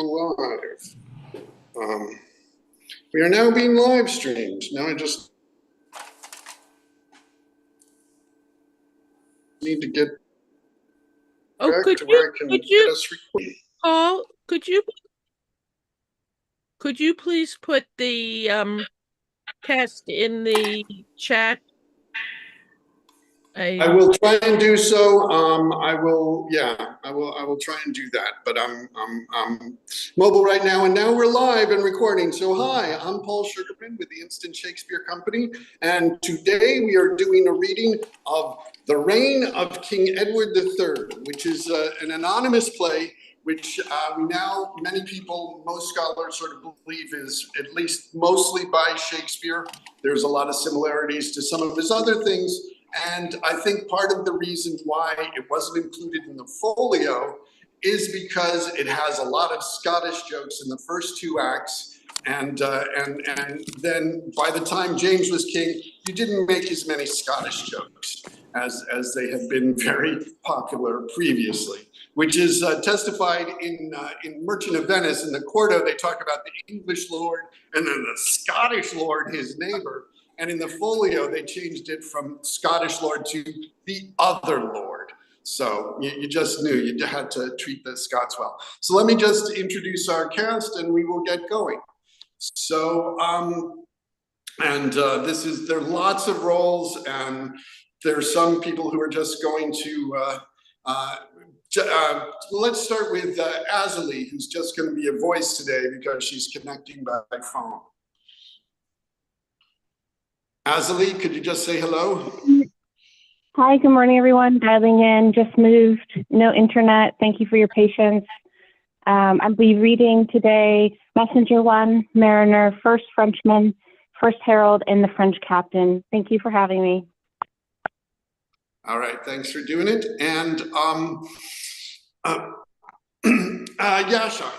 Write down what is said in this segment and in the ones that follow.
live. We are now being live streamed. Now I just need to get back to where I can get us recording. Paul, could you please put the test in the chat? I will try and do so. I will try and do that. But I'm mobile right now, and now we're live and recording. So hi, I'm Paul Sugarman with the Instant Shakespeare Company, and today we are doing a reading of The Reign of King Edward III, which is an anonymous play, which many people, most scholars sort of believe is at least mostly by Shakespeare. There's a lot of similarities to some of his other things. And I think part of the reason why it wasn't included in the folio is because it has a lot of Scottish jokes in the first two acts. And then by the time James was king, you didn't make as many Scottish jokes as they had been very popular previously, which is testified in Merchant of Venice. In the Quarto, they talk about the English lord and then the Scottish lord, his neighbor. And in the folio, they changed it from Scottish lord to the other lord. So you just knew you had to treat the Scots well. So let me just introduce our cast and we will get going. So, there are lots of roles, and there are some people who are just going to, let's start with Azalee, who's just going to be a voice today because she's connecting by phone. Azalee, could you just say hello? Hi, good morning, everyone. Dialing in, just moved, no internet. Thank you for your patience. I'll be reading today Messenger 1, Mariner, First Frenchman, First Herald, and the French Captain. Thank you for having me. All right, thanks for doing it. And Yasha.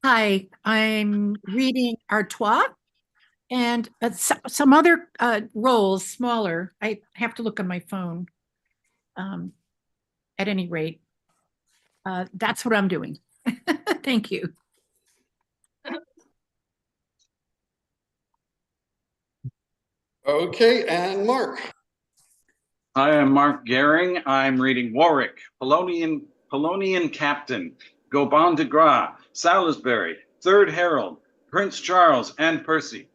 Hi, I'm reading Artois and some other roles, smaller. I have to look on my phone. At any rate, that's what I'm doing. Thank you. Okay, and Mark. Hi, I'm Mark Gehring. I'm reading Warwick, Polonian Captain, Gaubon de Gras, Salisbury, Third Herald, Prince Charles, and Percy.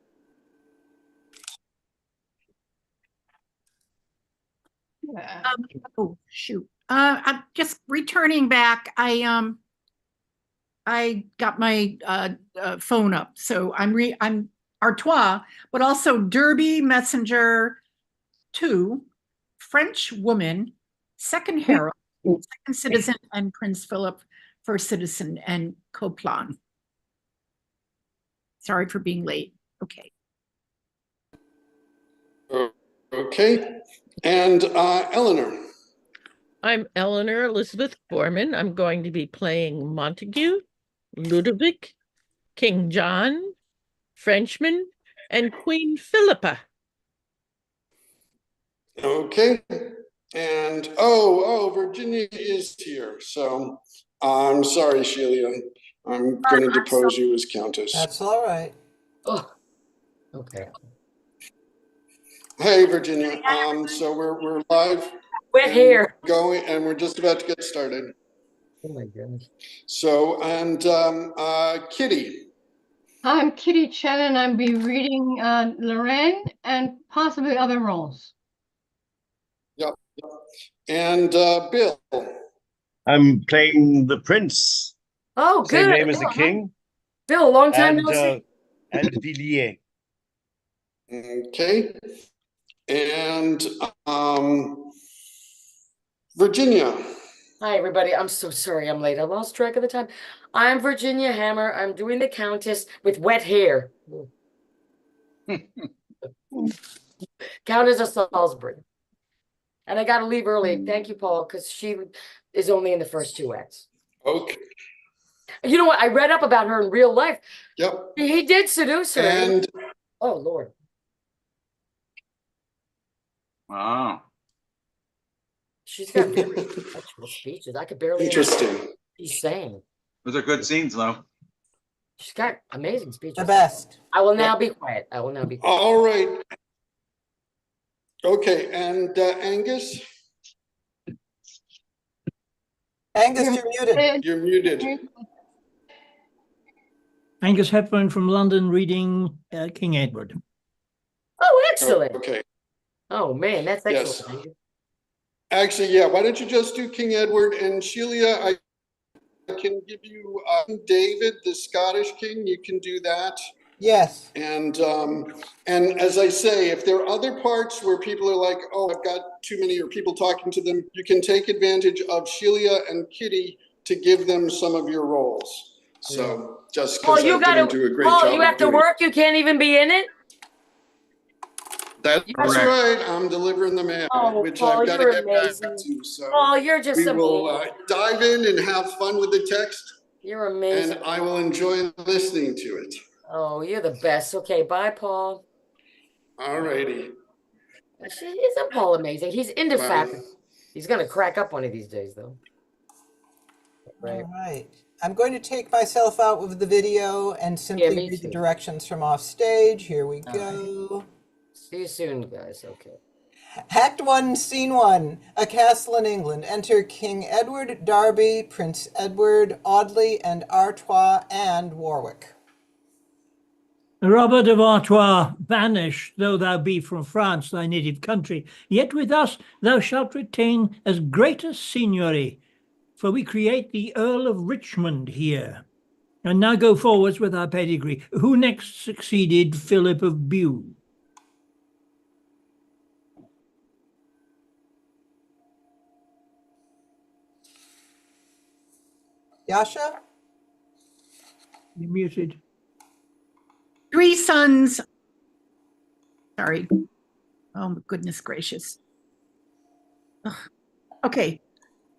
Oh shoot! I'm just returning back. I got my phone up, so I'm Artois, but also Derby Messenger 2, French Woman, Second Herald, Second Citizen, and Prince Philip, First Citizen, and Coplan. Sorry for being late. Okay. Okay. And Eleanor. I'm Eleanor Elizabeth Borman. I'm going to be playing Montague, Ludovic, King John, Frenchman, and Queen Philippa. Okay. And Virginia is here. So I'm sorry, Sheila. I'm going to depose you as Countess. That's all right. Oh, okay. Hey, Virginia. So we're live. We're here. Going, and we're just about to get started. Oh my goodness. So, and Kitty. I'm Kitty Chen, and I'll be reading Lorraine and possibly other roles. Yep. And Bill. I'm playing the prince. Oh, good. Same name as the king. Bill, long time no see. And Villiers. Okay. And Virginia. Hi, everybody. I'm so sorry I'm late. I lost track of the time. I'm Virginia Hammer. I'm doing the Countess with wet hair. Countess of Salisbury. And I got to leave early. Thank you, Paul, because she is only in the first two acts. Okay. You know what? I read up about her in real life. Yep. He did seduce her. And oh, Lord. Wow. She's got very intellectual speeches. I could barely interesting. understand what she's saying. Those are good scenes, though. She's got amazing speeches. The best. I will now be quiet. I will now be quiet. All right. Okay, and Angus, Angus, you're muted. you're muted. Angus Hepburn from London reading King Edward. Oh, excellent. Okay. Oh, man, that's Yes. excellent. Actually, yeah, why don't you just do King Edward, and Sheila, I can give you David, the Scottish king, you can do that. Yes. And as I say, if there are other parts where people are like, oh, I've got too many or people talking to them, you can take advantage of Sheila and Kitty to give them some of your roles. So just because I didn't do a great job. You have to work, you can't even be in it? That's Correct. right. I'm delivering the mail, Oh, which Paul, I've got to you're get back amazing. to. So Oh, you're just we amazing. will dive in and have fun with the text, You're amazing. and I will enjoy listening to it. Oh, you're the best. Okay, bye, Paul. All righty. Isn't Paul amazing? He's into Bye. fashion. He's going to crack up one of these days, though. Right. All right. I'm going to take myself out with the video and simply me read the too. directions from off stage. Here we go. See you soon, guys. Okay. Act 1, Scene 1. A castle in England. Enter King Edward, Derby, Prince Edward, Audley, and Artois, and Warwick. Robert of Artois, banished though thou be from France, thy native country, yet with us thou shalt retain as great a seigneury, for we create the Earl of Richmond here. And now go forwards with our pedigree. Who next succeeded Philip of Bue? Yasha? You're muted. 3 sons. Sorry. Oh, my goodness gracious. Ugh. Okay.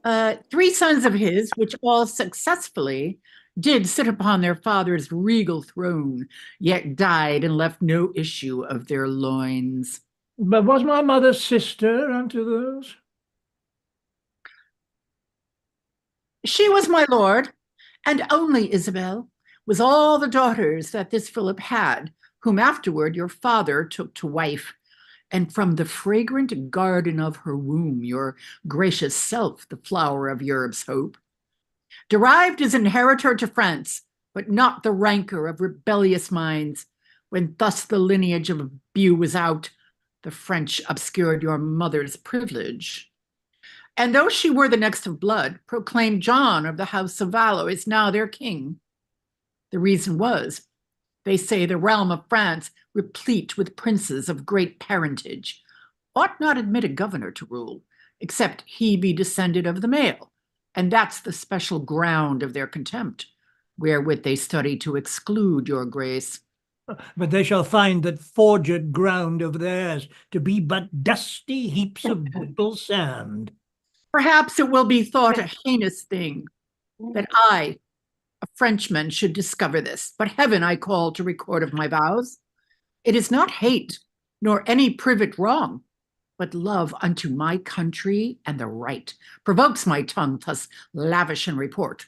3 sons of his, which all successfully did sit upon their father's regal throne, yet died and left no issue of their loins. But was my mother sister unto those? She was my lord, and only Isabel, with all the daughters that this Philip had, whom afterward your father took to wife, and from the fragrant garden of her womb, your gracious self, the flower of Europe's hope, derived his inheritor to France, but not the rancor of rebellious minds. When thus the lineage of Bue was out, the French obscured your mother's privilege. And though she were the next of blood, proclaimed John of the house of Valois now their king. The reason was, they say the realm of France, replete with princes of great parentage, ought not admit a governor to rule, except he be descended of the male, and that's the special ground of their contempt, wherewith they study to exclude your grace. But they shall find that forged ground of theirs to be but dusty heaps of brittle sand. Perhaps it will be thought a heinous thing that I, a Frenchman, should discover this, but heaven I call to record of my vows. It is not hate, nor any privet wrong, but love unto my country and the right provokes my tongue thus lavish in report.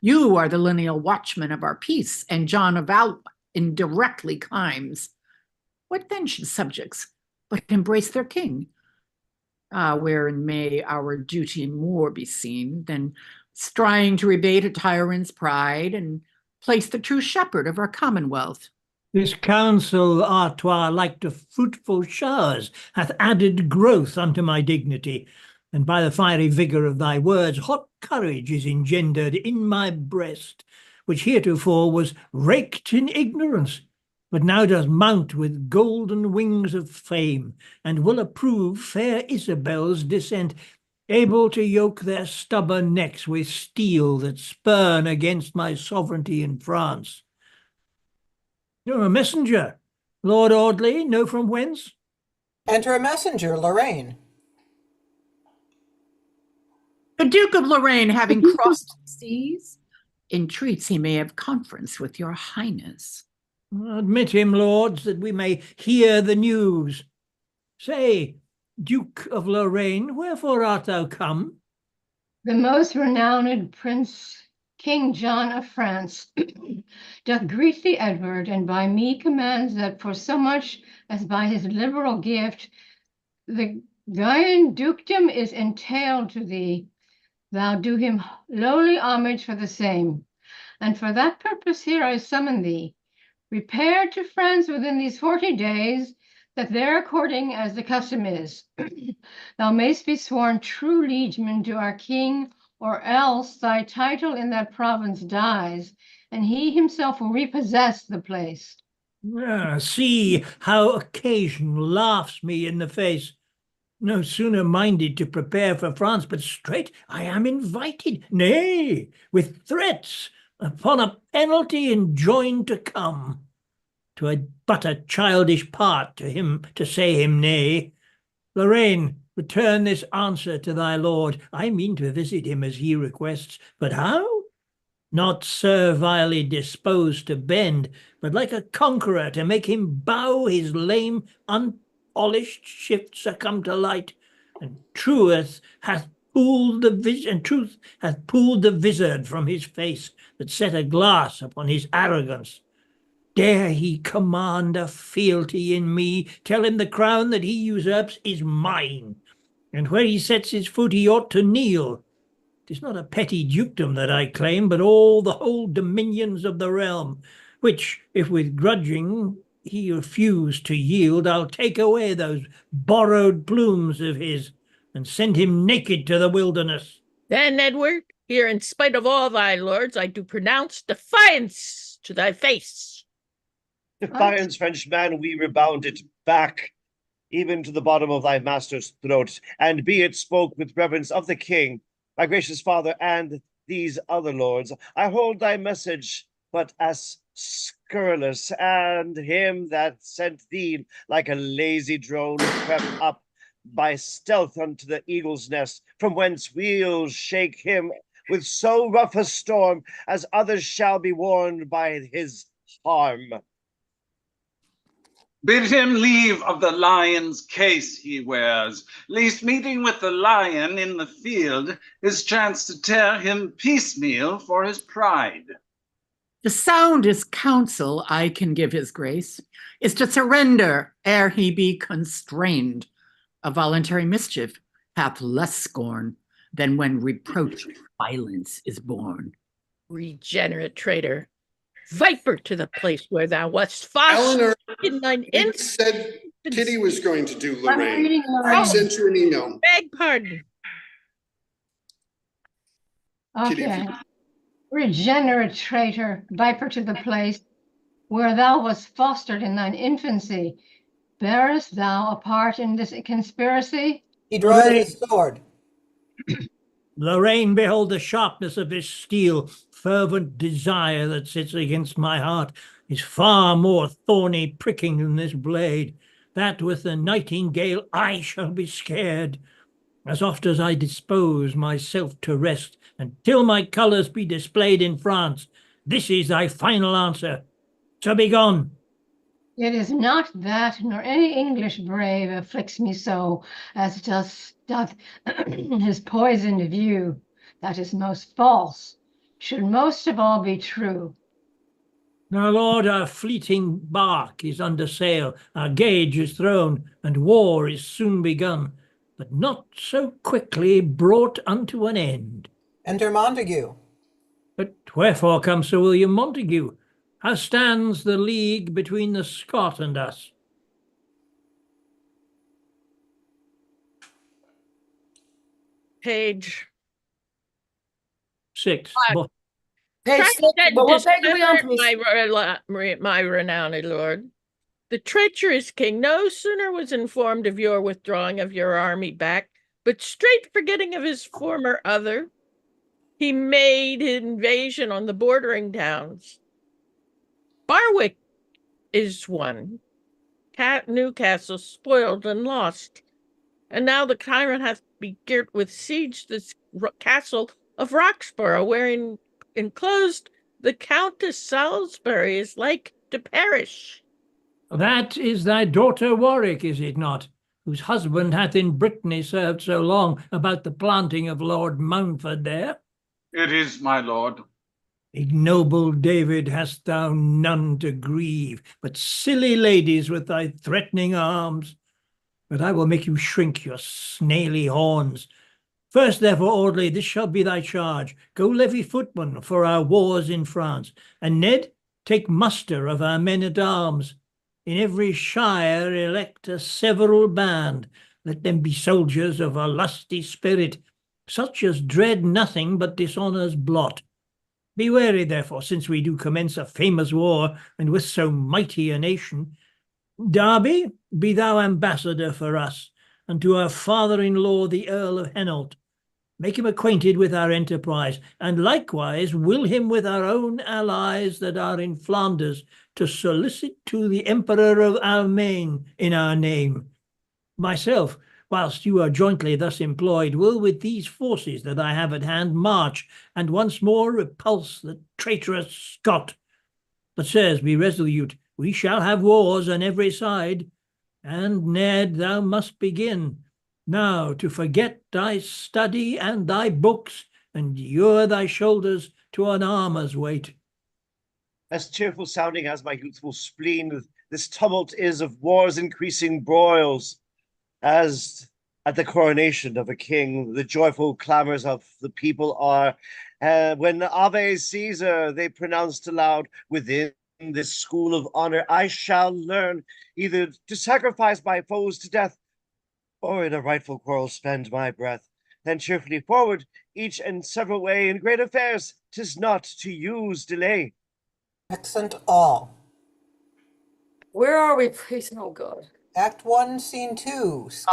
You are the lineal watchman of our peace, and John of Valois indirectly chimes. What then should subjects but embrace their king? Wherein may our duty more be seen than striving to rebate a tyrant's pride and place the true shepherd of our commonwealth? This counsel, Artois, like to fruitful showers, hath added growth unto my dignity, and by the fiery vigour of thy words, hot courage is engendered in my breast, which heretofore was raked in ignorance, but now does mount with golden wings of fame, and will approve fair Isabel's descent, able to yoke their stubborn necks with steel that spurn against my sovereignty in France. You're a messenger. Lord Audley, know from whence? Enter a messenger, Lorraine. The Duke of Lorraine, having crossed the seas, entreats he may have conference with your highness. Admit him, lords, that we may hear the news. Say, Duke of Lorraine, wherefore art thou come? The most renowned Prince King John of France, doth greet thee, Edward, and by me commands that for so much as by his liberal gift the Guyenne dukedom is entailed to thee, thou do him lowly homage for the same. And for that purpose here I summon thee. Repair to France within these 40 days, that there according as the custom is, thou mayst be sworn true liegeman to our king, or else thy title in that province dies, and he himself will repossess the place. See how occasion laughs me in the face. No sooner minded to prepare for France, but straight I am invited, nay, with threats, upon a penalty enjoined to come. 'Twere but a childish part to him to say him nay. Lorraine, return this answer to thy lord. I mean to visit him as he requests, but how? Not servilely disposed to bend, but like a conqueror to make him bow his lame, unpolished shift succumb to light, and truth hath pulled the vizard from his face that set a glass upon his arrogance. Dare he command a fealty in me, tell him the crown that he usurps is mine, and where he sets his foot he ought to kneel. 'Tis not a petty dukedom that I claim, but all the whole dominions of the realm, which, if with grudging he refuse to yield, I'll take away those borrowed plumes of his, and send him naked to the wilderness. Then, Edward, here in spite of all thy lords, I do pronounce defiance to thy face. Defiance, Frenchman, we rebound it back, even to the bottom of thy master's throat, and be it spoke with reverence of the king, my gracious father, and these other lords. I hold thy message but as scurrilous, and him that sent thee like a lazy drone crept up by stealth unto the eagle's nest, from whence we'll shake him with so rough a storm as others shall be warned by his harm. Bid him leave of the lion's case he wears, lest meeting with the lion in the field, his chance to tear him piecemeal for his pride. The soundest counsel I can give his grace is to surrender ere he be constrained. A voluntary mischief hath less scorn than when reproach violence is born. Regenerate traitor, viper to the place where thou wast fostered Eleanor, in thine it said Kitty was going to do Lorraine. reading I Lorraine. sent you an email. Beg pardon. Kitty, if Okay. you- Regenerate traitor, viper to the place where thou wast fostered in thine infancy. Bearest thou a part in this conspiracy? He draws his sword. Lorraine, behold the sharpness of this steel. Fervent desire that sits against my heart is far more thorny pricking than this blade. That with the nightingale I shall be scared. As oft as I dispose myself to rest, until my colours be displayed in France, this is thy final answer. So be gone. It is not that, nor any English brave afflicts me so, as doth his poisoned view. That is most false, should most of all be true. Now, Lord, our fleeting bark is under sail, our gage is thrown, and war is soon begun, but not so quickly brought unto an end. Enter Montague. But wherefore comes Sir William Montague? How stands the league between the Scot and us? Page 6. What? Page Try 6, to but what page are we on, discern please? my renowned lord. The treacherous king no sooner was informed of your withdrawing of your army back, but straight forgetting of his former other, he made invasion on the bordering towns. Barwick is one, Newcastle spoiled and lost, and now the tyrant hath begirt with siege this castle of Roxborough, wherein enclosed the Countess Salisbury is like to perish. That is thy daughter Warwick, is it not? Whose husband hath in Brittany served so long about the planting of Lord Mountford there? It is, my lord. Ignoble David, hast thou none to grieve, but silly ladies with thy threatening arms? But I will make you shrink your snaily horns. First, therefore, Audley, this shall be thy charge. Go levy footmen for our wars in France, and Ned, take muster of our men-at-arms. In every shire elect a several band. Let them be soldiers of a lusty spirit, such as dread nothing but dishonour's blot. Be wary, therefore, since we do commence a famous war, and with so mighty a nation. Derby, be thou ambassador for us, and to our father-in-law the Earl of Hainault. Make him acquainted with our enterprise, and likewise will him with our own allies that are in Flanders, to solicit to the Emperor of Almaine in our name. Myself, whilst you are jointly thus employed, will with these forces that I have at hand march, and once more repulse the traitorous Scot. But, sirs, be resolute. We shall have wars on every side. And, Ned, thou must begin. Now to forget thy study and thy books, and ure thy shoulders to an armour's weight. As cheerful sounding as my youthful spleen, this tumult is of war's increasing broils. As at the coronation of a king, the joyful clamors of the people are, when Ave Caesar they pronounced aloud, within this school of honor I shall learn either to sacrifice my foes to death, or in a rightful quarrel spend my breath. Then cheerfully forward, each and several way in great affairs, 'tis not to use delay. Accent all. Where are we, please? Oh, God. Act 1, Scene 2,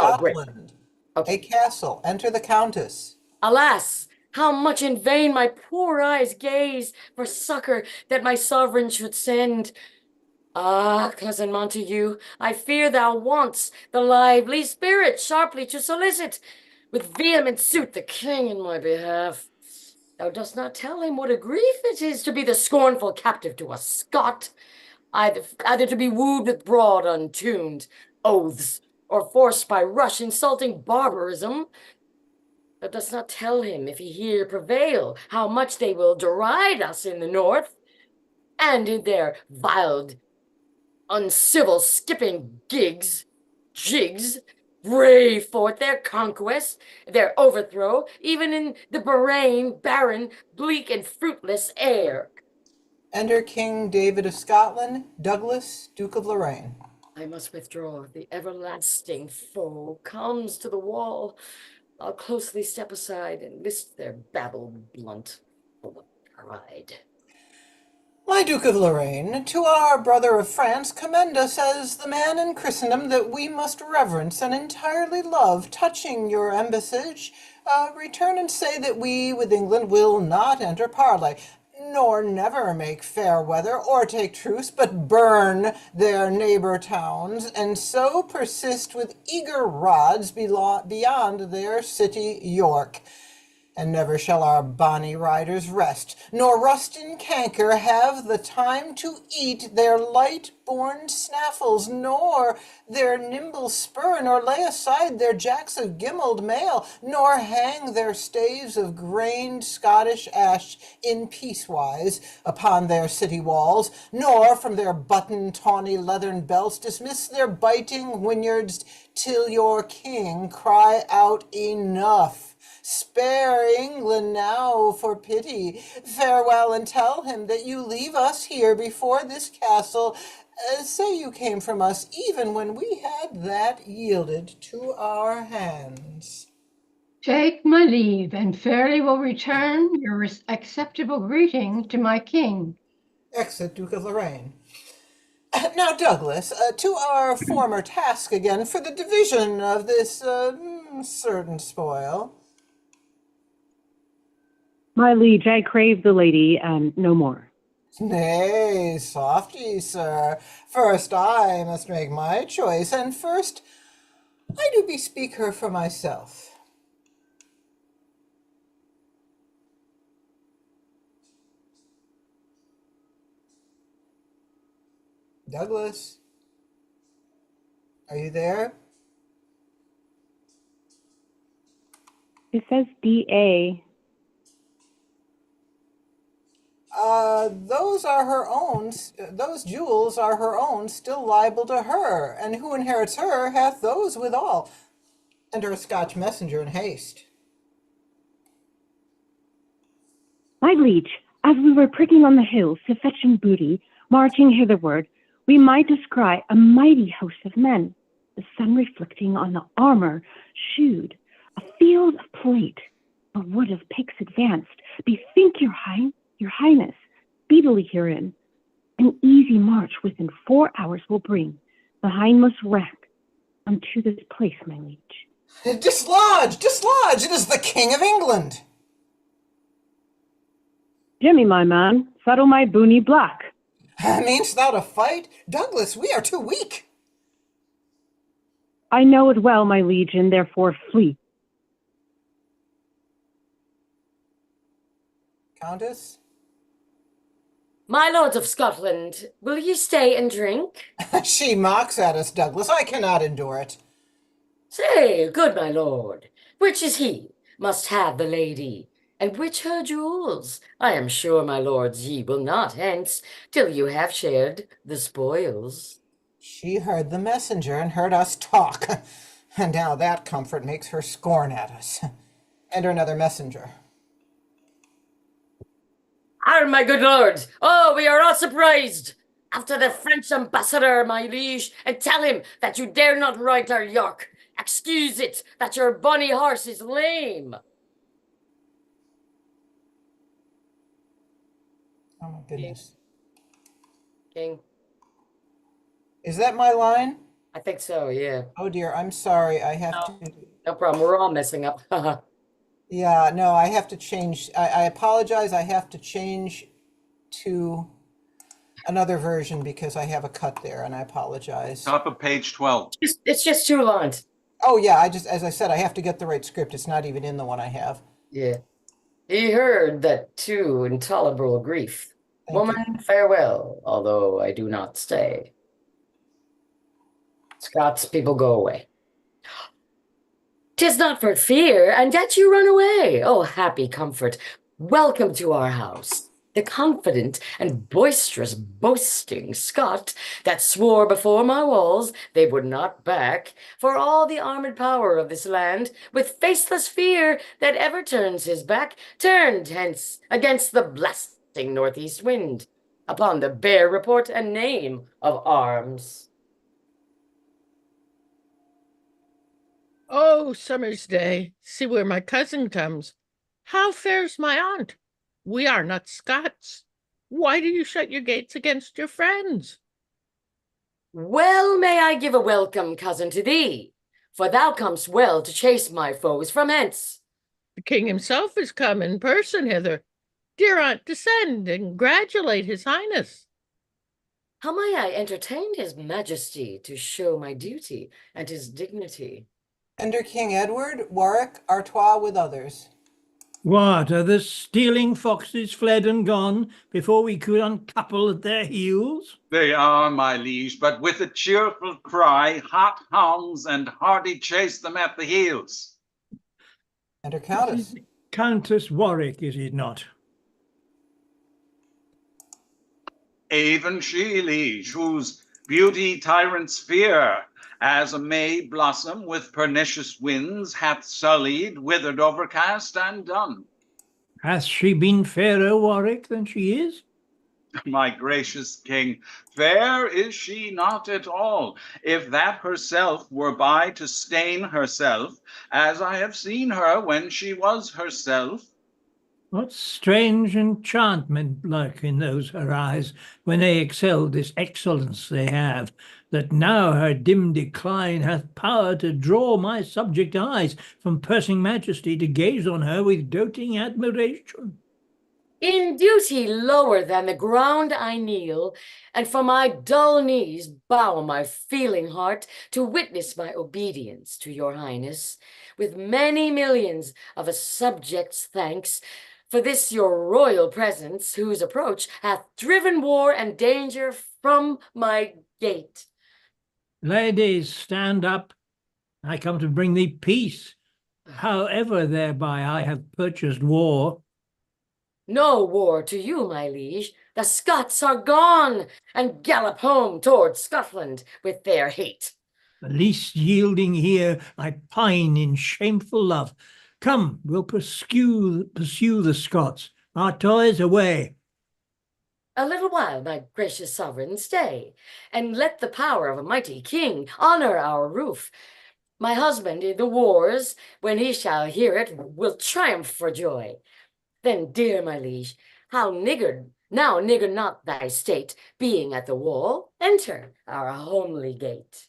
Oh, great. Scotland. Okay. A castle. Enter the Countess. Alas, how much in vain my poor eyes gaze for succor that my sovereign should send. Ah, cousin Montague, I fear thou wants the lively spirit sharply to solicit, with vehement suit the king in my behalf. Thou dost not tell him what a grief it is to be the scornful captive to a Scot, either to be wooed with broad untuned oaths, or forced by rush insulting barbarism. Thou dost not tell him, if he here prevail, how much they will deride us in the north, and in their vile, uncivil skipping jigs, brave forth their conquest, their overthrow, even in the barren, bleak, and fruitless air. Enter King David of Scotland, Douglas, Duke of Lorraine. I must withdraw. The everlasting foe comes to the wall. I'll closely step aside and list their babble blunt, full of pride. My Duke of Lorraine, to our brother of France commend us as the man in Christendom that we must reverence and entirely love. Touching your embassage, return and say that we with England will not enter parley, nor never make fair weather or take truce, but burn their neighbor towns, and so persist with eager rods beyond their city York. And never shall our bonny riders rest, nor rust in canker have the time to eat their light-born snaffles, nor their nimble spur, nor lay aside their jacks of gimmeled mail, nor hang their staves of grained Scottish ash in piecewise upon their city walls, nor from their button-tawny leathern belts dismiss their biting whinyards till your king cry out enough. Spare England now, for pity. Farewell, and tell him that you leave us here before this castle. Say you came from us even when we had that yielded to our hands. Take my leave, and fairly will return your acceptable greeting to my king. Exit Duke of Lorraine. Now, Douglas, to our former task again for the division of this certain spoil. My liege, I crave the lady, and no more. Nay, soft ye, sir. First I must make my choice, and first I do bespeak her for myself. Douglas, are you there? It says DA. Those are her own, those jewels are her own, still liable to her, and who inherits her hath those withal. Enter a Scotch messenger in haste. My liege, as we were pricking on the hills to fetch booty, marching hitherward, we might descry a mighty host of men, the sun reflecting on the armor shewed, a field of plate, a wood of picks advanced. Bethink your highness, speedily herein. An easy march within 4 hours will bring the hindmost wreck unto this place, my liege. Dislodge! Dislodge! It is the King of England! Jimmy, my man, saddle my boonie black. Meanst thou to fight? Douglas, we are too weak. I know it well, my liege, and therefore flee. Countess? My lords of Scotland, will ye stay and drink? She mocks at us, Douglas. I cannot endure it. Say, good my lord, which is he must have the lady, and which her jewels? I am sure, my lords, ye will not hence till you have shared the spoils. She heard the messenger and heard us talk, and now that comfort makes her scorn at us. Enter another messenger. My good lords, oh, we are all surprised. After the French ambassador, my liege, and tell him that you dare not ride our York. Excuse it, that your bonny horse is lame. Oh my goodness. King. Is that my line? I think so, yeah. Oh dear, I'm sorry. I have to. No problem, we're all messing up. Yeah, no, I have to change. I apologize. I have to change to another version because I have a cut there, and I apologize. Top of page 12. It's just 2 lines. Oh yeah, as I said, I have to get the right script. It's not even in the one I have. Yeah. He heard that too intolerable grief. Thank Woman, farewell, although I do not stay. Scots people go away. 'Tis not for fear, and yet you run away. Oh, happy comfort. Welcome to our house. The confident and boisterous boasting Scot that swore before my walls they would not back for all the armored power of this land, with faceless fear that ever turns his back, turned hence against the blasting northeast wind, upon the bare report and name of arms. Oh, summer's day, see where my cousin comes. How fares my aunt? We are not Scots. Why do you shut your gates against your friends? Well may I give a welcome, cousin, to thee, for thou comest well to chase my foes from hence. The king himself is come in person hither. Dear aunt, descend and congratulate his highness. How may I entertain his majesty to show my duty and his dignity? Enter King Edward, Warwick, Artois with others. What, are the stealing foxes fled and gone before we could uncouple at their heels? They are, my liege, but with a cheerful cry, hot hounds and hardy chase them at the heels. Enter Countess. Countess Warwick, is it not? Even she, liege, whose beauty tyrants fear, as a May blossom with pernicious winds hath sullied, withered, overcast, and done. Hath she been fairer, Warwick, than she is? My gracious king, fair is she not at all, if that herself were by to stain herself, as I have seen her when she was herself. What strange enchantment lurk in those her eyes, when they excel this excellence they have, that now her dim decline hath power to draw my subject eyes from pursing majesty to gaze on her with doting admiration. In duty lower than the ground I kneel, and for my dull knees bow my feeling heart to witness my obedience to your highness, with many millions of a subject's thanks, for this your royal presence, whose approach hath driven war and danger from my gate. Ladies, stand up. I come to bring thee peace, however thereby I have purchased war. No war to you, my liege. The Scots are gone and gallop home towards Scotland with their hate. The least yielding here, I pine in shameful love. Come, we'll pursue the Scots. Our toys away. A little while, my gracious sovereign, stay, and let the power of a mighty king honor our roof. My husband in the wars, when he shall hear it, will triumph for joy. Then, dear my liege, how niggard, now nigger not thy state, being at the wall, enter our homely gate.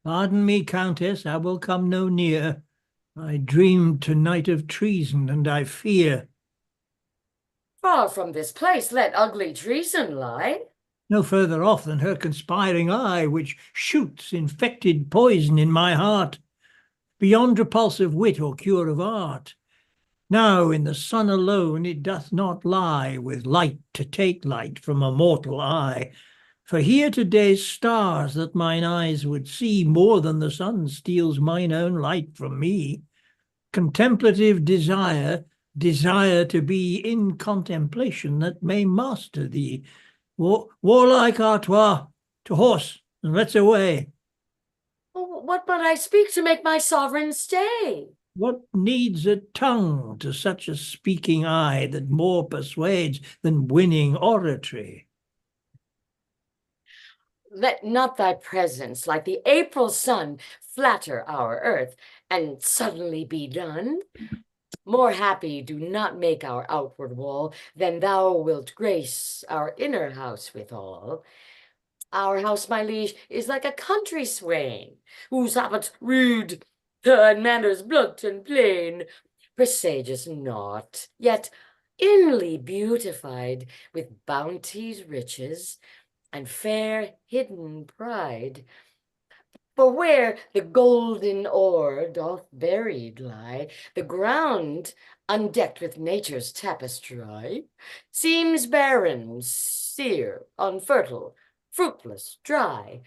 Pardon me, Countess, I will come no near. I dreamed tonight of treason, and I fear. Far from this place let ugly treason lie. No further off than her conspiring eye, which shoots infected poison in my heart, beyond repulsive wit or cure of art. Now in the sun alone it doth not lie, with light to take light from a mortal eye. For here today's stars that mine eyes would see, more than the sun steals mine own light from me. Contemplative desire, desire to be in contemplation that may master thee. Warlike Artois, to horse, and let's away. What but I speak to make my sovereign stay? What needs a tongue to such a speaking eye that more persuades than winning oratory? Let not thy presence, like the April sun, flatter our earth, and suddenly be done. More happy do not make our outward wall than thou wilt grace our inner house withal. Our house, my liege, is like a country swain, whose habit rude, and manners blunt and plain, presages naught, yet inly beautified with bounty's riches, and fair hidden pride. For where the golden ore doth buried lie, the ground, undecked with nature's tapestry, seems barren, sere, unfertile, fruitless, dry.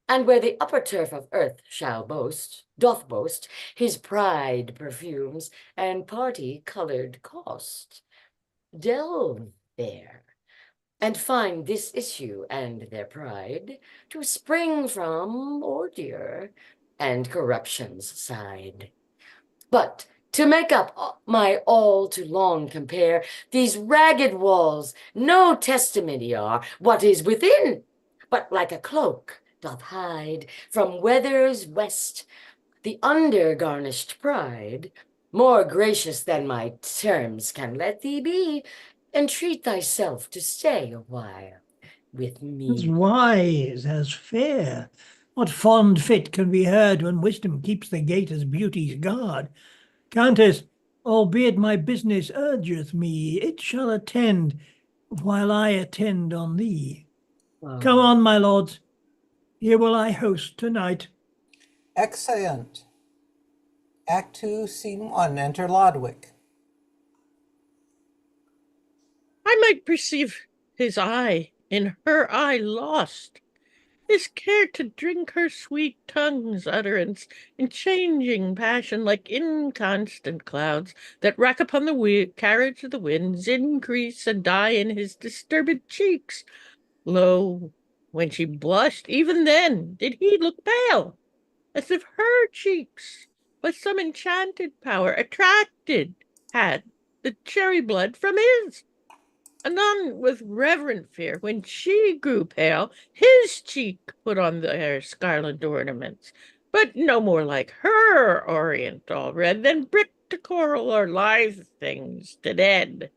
And where the upper turf of earth doth boast, his pride perfumes and party-colored cost. Delve there, and find this issue and their pride to spring from ordure and corruption's side. But to make up my all too long compare, these ragged walls no testimony are what is within, but like a cloak doth hide from weather's west the under-garnished pride. More gracious than my terms can let thee be, entreat thyself to stay a while with As me. wise, as fair, what fond fit can be heard when wisdom keeps the gate as beauty's guard? Countess, albeit my business urgeth me, it shall attend while I attend on thee. Come on, my lords, here will I host tonight. Exeunt. Act 2, Scene 1, enter Lodwick. I might perceive his eye in her eye lost, his care to drink her sweet tongue's utterance in changing passion like inconstant clouds that rack upon the carriage of the winds, increase and die in his disturbed cheeks. Lo, when she blushed, even then did he look pale, as if her cheeks, by some enchanted power, attracted had the cherry blood from his. Anon, with reverent fear, when she grew pale, his cheek put on their scarlet ornaments, but no more like her oriental red than brick to coral or live things to dead.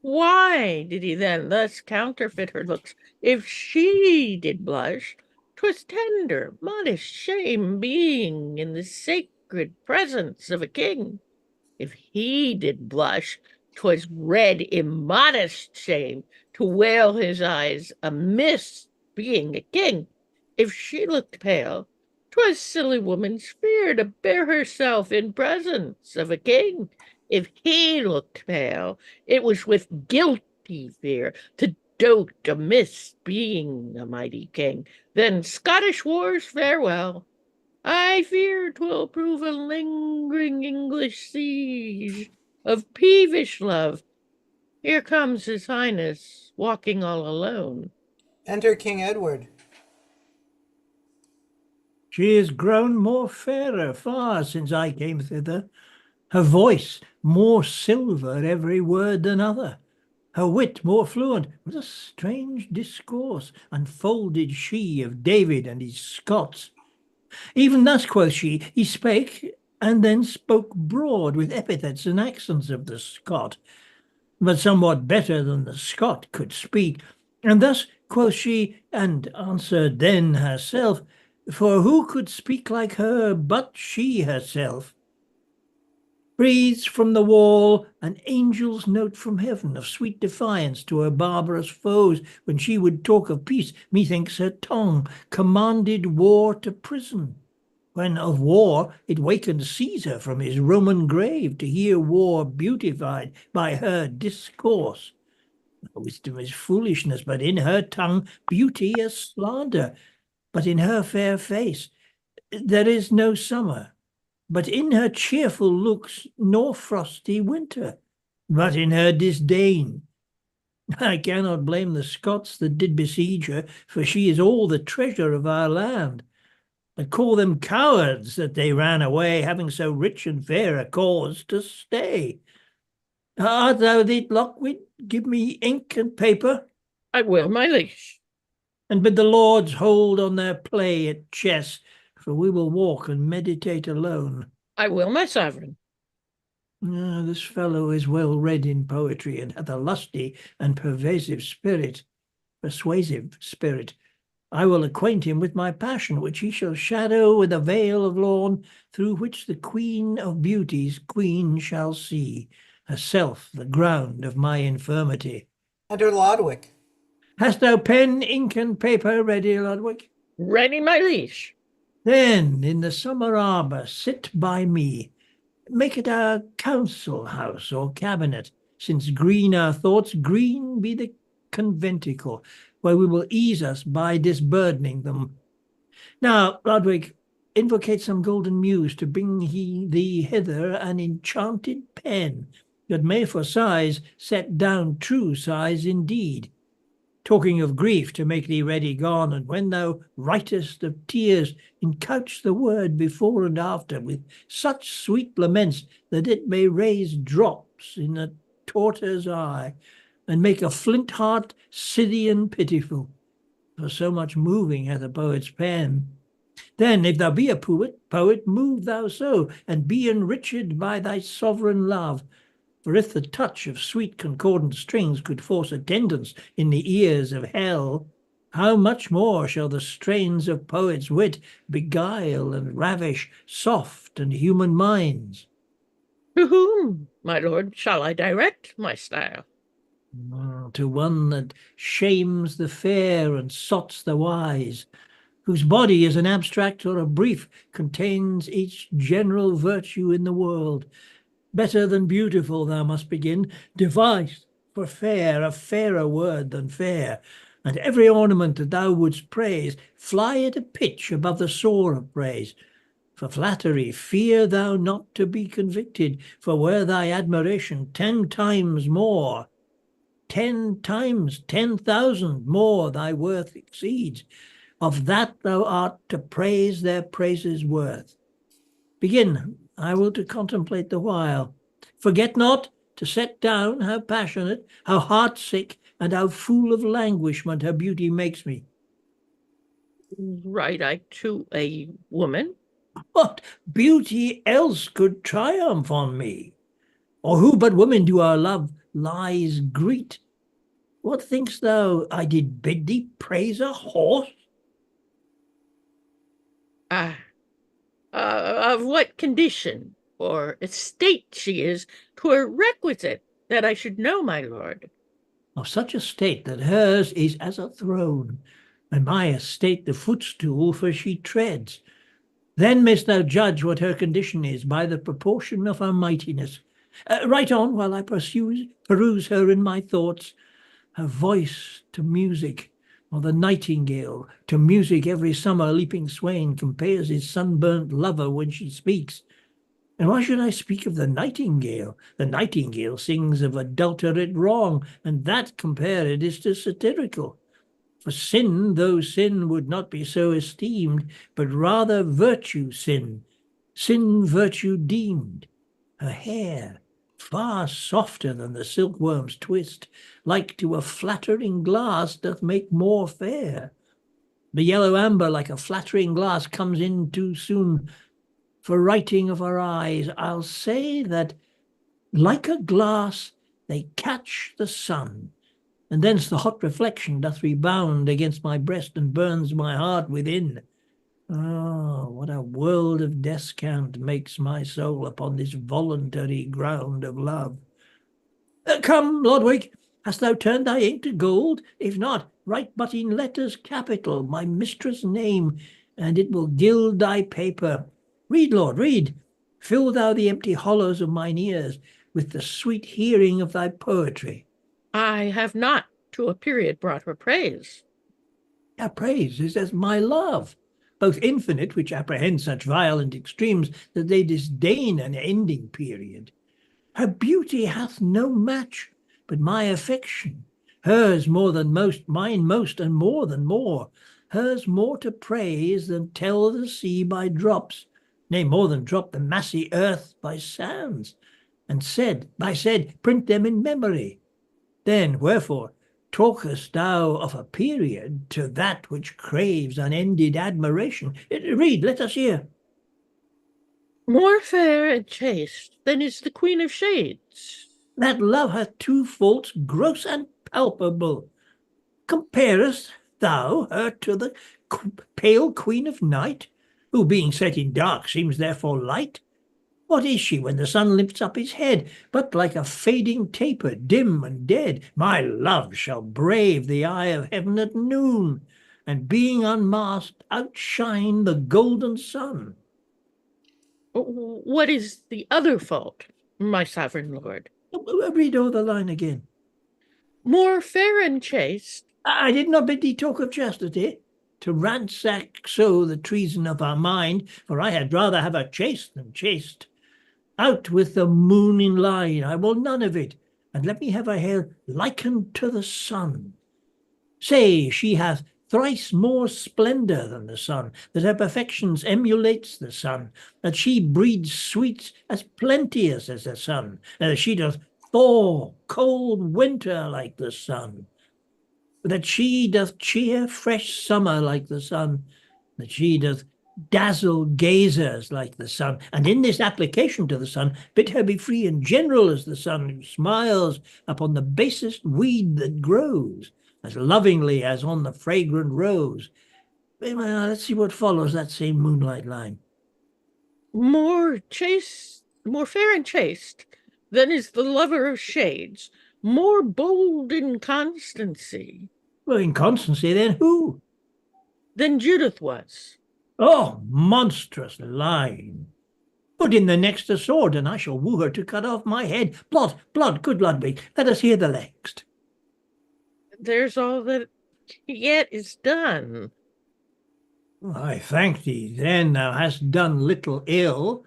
Why did he then thus counterfeit her looks? If she did blush, 'twas tender, modest shame, being in the sacred presence of a king. If he did blush, 'twas red immodest shame to wail his eyes amiss, being a king. If she looked pale, 'twas silly woman's fear to bear herself in presence of a king. If he looked pale, it was with guilty fear to dote amiss, being a mighty king. Then Scottish wars, farewell. I fear 'twill prove a lingering English siege of peevish love, Here comes His Highness, walking all alone. Enter King Edward. She is grown more fairer far since I came thither, her voice more silver every word than other, her wit more fluent. What a strange discourse unfolded she of David and his Scots. Even thus, quoth she, he spake, and then spoke broad with epithets and accents of the Scot, but somewhat better than the Scot could speak. And thus, quoth she, and answered then herself, for who could speak like her but she herself? Breathes from the wall an angel's note from heaven of sweet defiance to her barbarous foes. When she would talk of peace, methinks her tongue commanded war to prison. When of war it wakened Caesar from his Roman grave to hear war beautified by her discourse. Wisdom is foolishness, but in her tongue beauty is slander. But in her fair face there is no summer, but in her cheerful looks nor frosty winter, but in her disdain. I cannot blame the Scots that did besiege her, for she is all the treasure of our land. But call them cowards that they ran away, having so rich and fair a cause to stay. Art thou thee, Lockwood? Give me ink and paper. I will, my liege. And bid the lords hold on their play at chess, for we will walk and meditate alone. I will, my sovereign. This fellow is well read in poetry, and hath a lusty and persuasive spirit. I will acquaint him with my passion, which he shall shadow with a veil of lawn, through which the Queen of Beauty's queen shall see, herself the ground of my infirmity. Enter Lodwick. Hast thou pen, ink, and paper ready, Lodwick? Ready, my liege. Then in the summer arbour sit by me. Make it our council house or cabinet, since green our thoughts, green be the conventicle, where we will ease us by disburdening them. Now, Lodwick, invocate some golden muse to bring thee hither an enchanted pen, that may for size set down true size indeed. Talking of grief, to make thee ready gone, and when thou writest of tears, encouch the word before and after with such sweet laments that it may raise drops in a tortoise eye, and make a flint heart Scythian pitiful. For so much moving hath a poet's pen. Then, if thou be a poet, move thou so, and be enriched by thy sovereign love. For if the touch of sweet concordant strings could force attendance in the ears of hell, how much more shall the strains of poets' wit beguile and ravish soft and human minds? To whom, my lord, shall I direct my style? To one that shames the fair and sots the wise, whose body is an abstract or a brief, contains each general virtue in the world. Better than beautiful thou must begin, devised for fair a fairer word than fair, and every ornament that thou wouldst praise, fly at a pitch above the soar of praise. For flattery, fear thou not to be convicted, for were thy admiration 10 times more, 10 times 10,000 more thy worth exceeds, of that thou art to praise their praises worth. Begin, I will to contemplate the while. Forget not to set down how passionate, how heartsick, and how full of languishment her beauty makes me. Write I to a woman? What beauty else could triumph on me? Or who but women do our love lies greet? What thinkst thou, I did bid thee praise a horse? Of what condition or estate she is, 'twere requisite that I should know, my lord. Of such a state that hers is as a throne, and my estate the footstool for she treads. Then mayst thou judge what her condition is by the proportion of her mightiness. Write on while I peruse her in my thoughts. Her voice to music, or the nightingale to music every summer leaping swain compares his sunburnt lover when she speaks. And why should I speak of the nightingale? The nightingale sings of adulterate wrong, and that compared is to satirical. For sin, though sin would not be so esteemed, but rather virtue sin virtue deemed. Her hair, far softer than the silkworm's twist, like to a flattering glass doth make more fair. The yellow amber like a flattering glass comes in too soon. For writing of her eyes, I'll say that like a glass they catch the sun, and thence the hot reflection doth rebound against my breast and burns my heart within. Oh, what a world of descant makes my soul upon this voluntary ground of love. Come, Lodwick, hast thou turned thy ink to gold? If not, write but in letters capital my mistress' name, and it will gild thy paper. Read, Lord, read. Fill thou the empty hollows of mine ears with the sweet hearing of thy poetry. I have not to a period brought her praise. Our praise is as my love, both infinite, which apprehends such violent extremes that they disdain an ending period. Her beauty hath no match, but my affection. Hers more than most, mine most, and more than more. Hers more to praise than tell the sea by drops, nay, more than drop the massy earth by sands, and by said, print them in memory. Then wherefore talkest thou of a period to that which craves unended admiration? Read, let us hear. More fair and chaste than is the Queen of Shades. That love hath two faults gross and palpable. Comparest thou her to the pale Queen of Night, who being set in dark seems therefore light? What is she when the sun lifts up his head, but like a fading taper, dim and dead? My love shall brave the eye of heaven at noon, and being unmasked, outshine the golden sun. What is the other fault, my sovereign lord? Read over the line again. More fair and chaste. I did not bid thee talk of chastity, to ransack so the treason of our mind, for I had rather have her chaste than chaste. Out with the moon in line, I will none of it, and let me have her hair likened to the sun. Say she hath thrice more splendour than the sun, that her perfections emulates the sun, that she breeds sweets as plenteous as the sun, that she doth thaw cold winter like the sun, that she doth cheer fresh summer like the sun, that she doth dazzle gazers like the sun, and in this application to the sun bid her be free and general as the sun, who smiles upon the basest weed that grows, as lovingly as on the fragrant rose. Well, let's see what follows that same moonlight line. More chaste, more fair and chaste than is the lover of shades, more bold in constancy. Well, in constancy, then who? Than Judith was. Oh, monstrous line! Put in the next a sword, and I shall woo her to cut off my head. Blood, good Ludwig, let us hear the next. There's all that yet is done. I thank thee, then thou hast done little ill.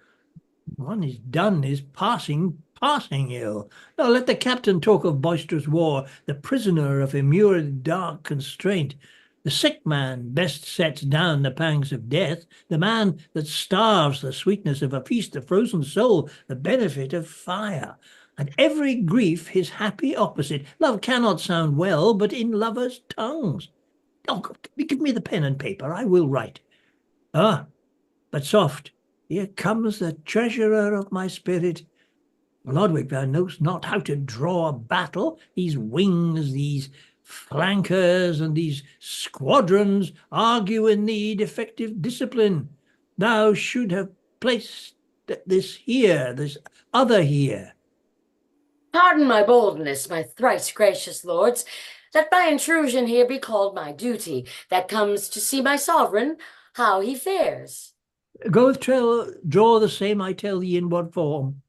One is done is passing ill. Now let the captain talk of boisterous war, the prisoner of immured dark constraint. The sick man best sets down the pangs of death, the man that starves the sweetness of a feast, the frozen soul, the benefit of fire. And every grief his happy opposite. Love cannot sound well, but in lovers' tongues. Oh, give me the pen and paper, I will write. Ah, but soft, here comes the treasurer of my spirit. Lodwick, thou knowest not how to draw a battle. These wings, these flankers, and these squadrons argue in thee defective discipline. Thou should have placed this here, this other here. Pardon my boldness, my thrice gracious lords. Let my intrusion here be called my duty, that comes to see my sovereign, how he fares. Go draw the same, I tell thee, in what form.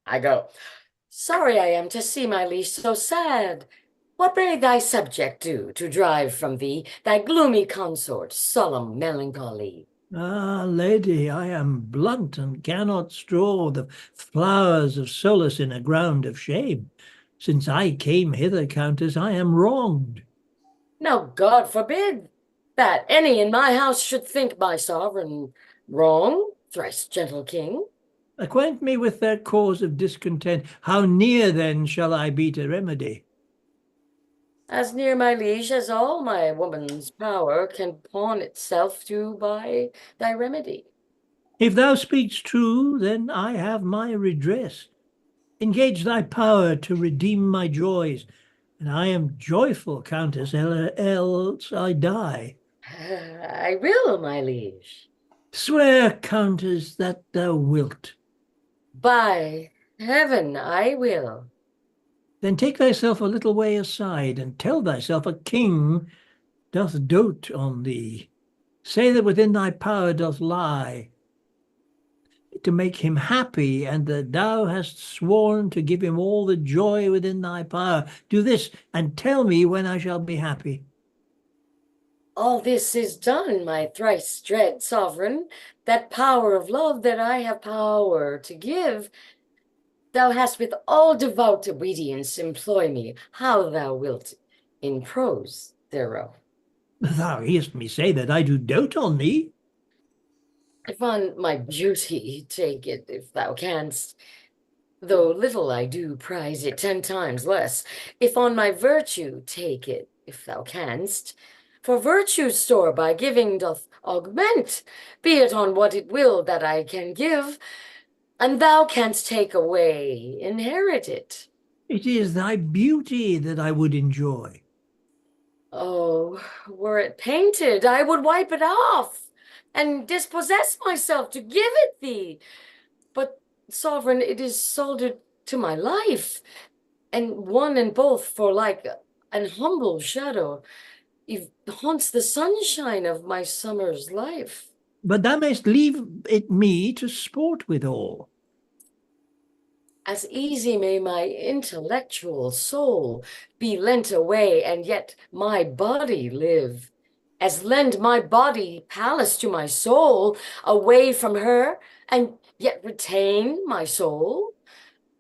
I go. Sorry I am to see my liege so sad. What may thy subject do to drive from thee thy gloomy consort, solemn melancholy? Ah, lady, I am blunt and cannot straw the flowers of solace in a ground of shame. Since I came hither, Countess, I am wronged. Now, God forbid that any in my house should think my sovereign wrong, thrice gentle king. Acquaint me with their cause of discontent. How near then shall I be to remedy? As near, my liege, as all my woman's power can pawn itself to by thy remedy. If thou speakst true, then I have my redress. Engage thy power to redeem my joys, and I am joyful, Countess, else I die. I will, my liege. Swear, Countess, that thou wilt. By heaven, I will. Then take thyself a little way aside, and tell thyself a king doth dote on thee. Say that within thy power doth lie to make him happy, and that thou hast sworn to give him all the joy within thy power. Do this, and tell me when I shall be happy. All this is done, my thrice dread sovereign, that power of love that I have power to give. Thou hast with all devout obedience employ me, how thou wilt, in prose thereof. Thou hear'st me say that I do dote on thee. If on my beauty take it, if thou canst, though little I do prize it 10 times less. If on my virtue take it, if thou canst, for virtue's store by giving doth augment, be it on what it will that I can give, and thou canst take away, inherit it. It is thy beauty that I would enjoy. Oh, were it painted, I would wipe it off and dispossess myself to give it thee. But, sovereign, it is soldered to my life, and one and both for like an humble shadow, it haunts the sunshine of my summer's life. But thou mayst leave it me to sport withal. As easy may my intellectual soul be lent away, and yet my body live, as lend my body palace to my soul, away from her, and yet retain my soul.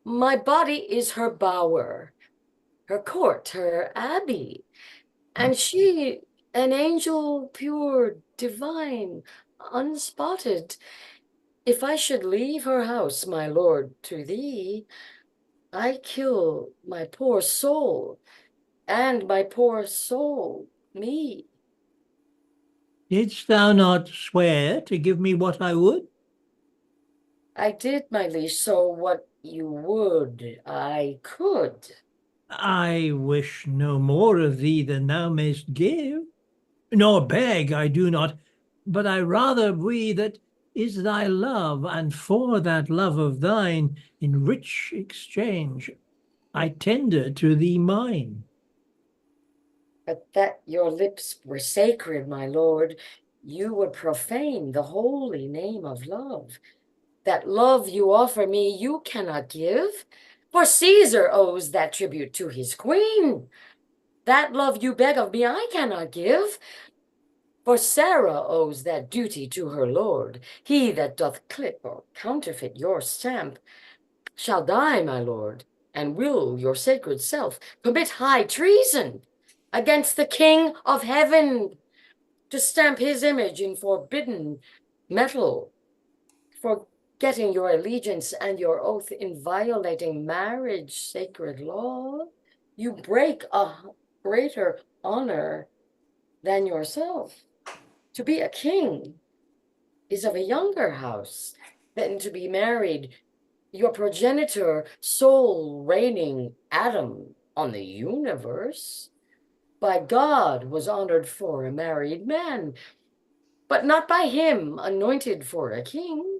My body is her bower, her court, her abbey, and she an angel pure, divine, unspotted. If I should leave her house, my lord, to thee, I kill my poor soul, and my poor soul me. Didst thou not swear to give me what I would? I did, my liege, so what you would, I could. I wish no more of thee than thou mayst give. Nor beg, I do not, but I rather breathe that is thy love, and for that love of thine, in rich exchange, I tender to thee mine. But that your lips were sacred, my lord, you would profane the holy name of love. That love you offer me, you cannot give, for Caesar owes that tribute to his queen. That love you beg of me, I cannot give, for Sarah owes that duty to her lord. He that doth clip or counterfeit your stamp shall die, my lord, and will your sacred self commit high treason against the King of heaven, to stamp his image in forbidden metal, forgetting your allegiance and your oath, in violating marriage sacred law. You break a greater honor than yourself. To be a king is of a younger house than to be married, your progenitor, sole reigning Adam on the universe. By God was honored for a married man, but not by him anointed for a king.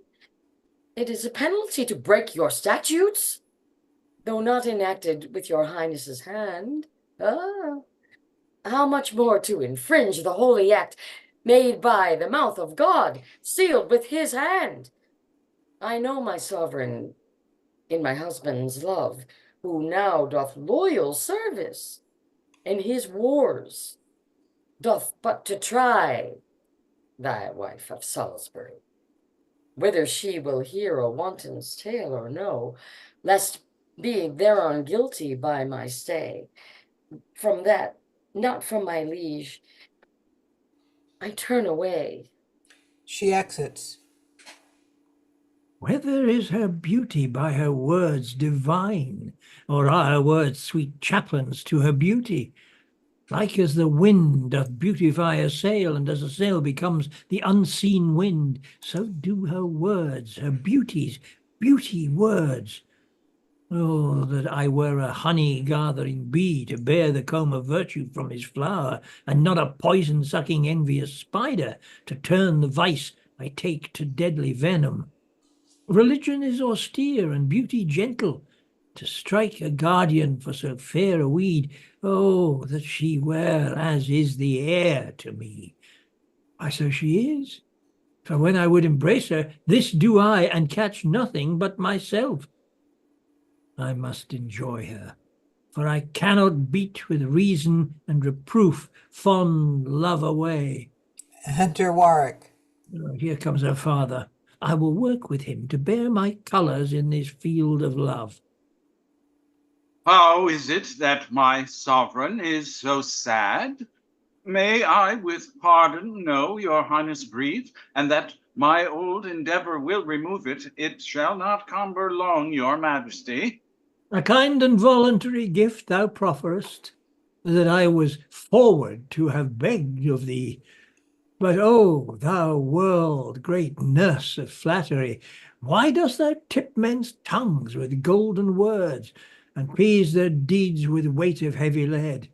It is a penalty to break your statutes, though not enacted with your highness's hand. Ah, how much more to infringe the holy act made by the mouth of God, sealed with his hand. I know my sovereign in my husband's love, who now doth loyal service in his wars, doth but to try thy wife of Salisbury. Whether she will hear a wanton's tale or no, lest being thereon guilty by my stay, from that, not from my liege, I turn away. She exits. Whether is her beauty by her words divine, or are her words sweet chaplains to her beauty? Like as the wind doth beautify a sail, and as a sail becomes the unseen wind, so do her words, her beauties, beauty words. Oh, that I were a honey-gathering bee to bear the comb of virtue from his flower, and not a poison-sucking envious spider to turn the vice I take to deadly venom. Religion is austere and beauty gentle. To strike a guardian for so fair a weed, oh, that she were as is the air to me. Why, so she is. For when I would embrace her, this do I, and catch nothing but myself. I must enjoy her, for I cannot beat with reason and reproof fond love away. Enter Warwick. Here comes her father. I will work with him to bear my colours in this field of love. How is it that my sovereign is so sad? May I with pardon know your highness' grief, and that my old endeavour will remove it. It shall not cumber long your majesty. A kind and voluntary gift thou profferest, that I was forward to have begged of thee. But, oh, thou world, great nurse of flattery, why dost thou tip men's tongues with golden words, and please their deeds with weight of heavy lead?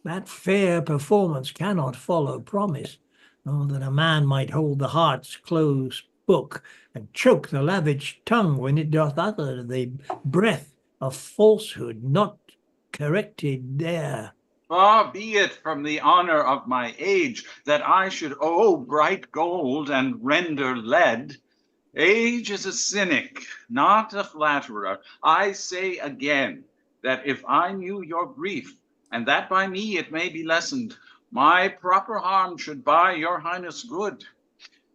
That fair performance cannot follow promise, nor that a man might hold the heart's closed book, and choke the lavish tongue when it doth utter the breath of falsehood not corrected there. Far be it from the honor of my age that I should owe bright gold and render lead. Age is a cynic, not a flatterer. I say again that if I knew your grief, and that by me it may be lessened, my proper harm should buy your highness good.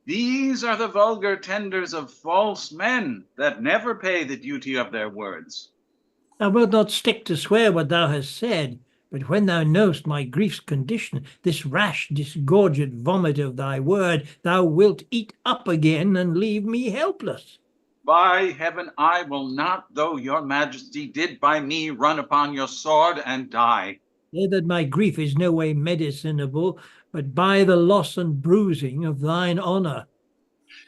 These are the vulgar tenders of false men that never pay the duty of their words. Thou wilt not stick to swear what thou hast said, but when thou knowest my grief's condition, this rash disgorged vomit of thy word, thou wilt eat up again and leave me helpless. By heaven, I will not, though your majesty did by me run upon your sword and die. Say that my grief is no way medicinable, but by the loss and bruising of thine honour.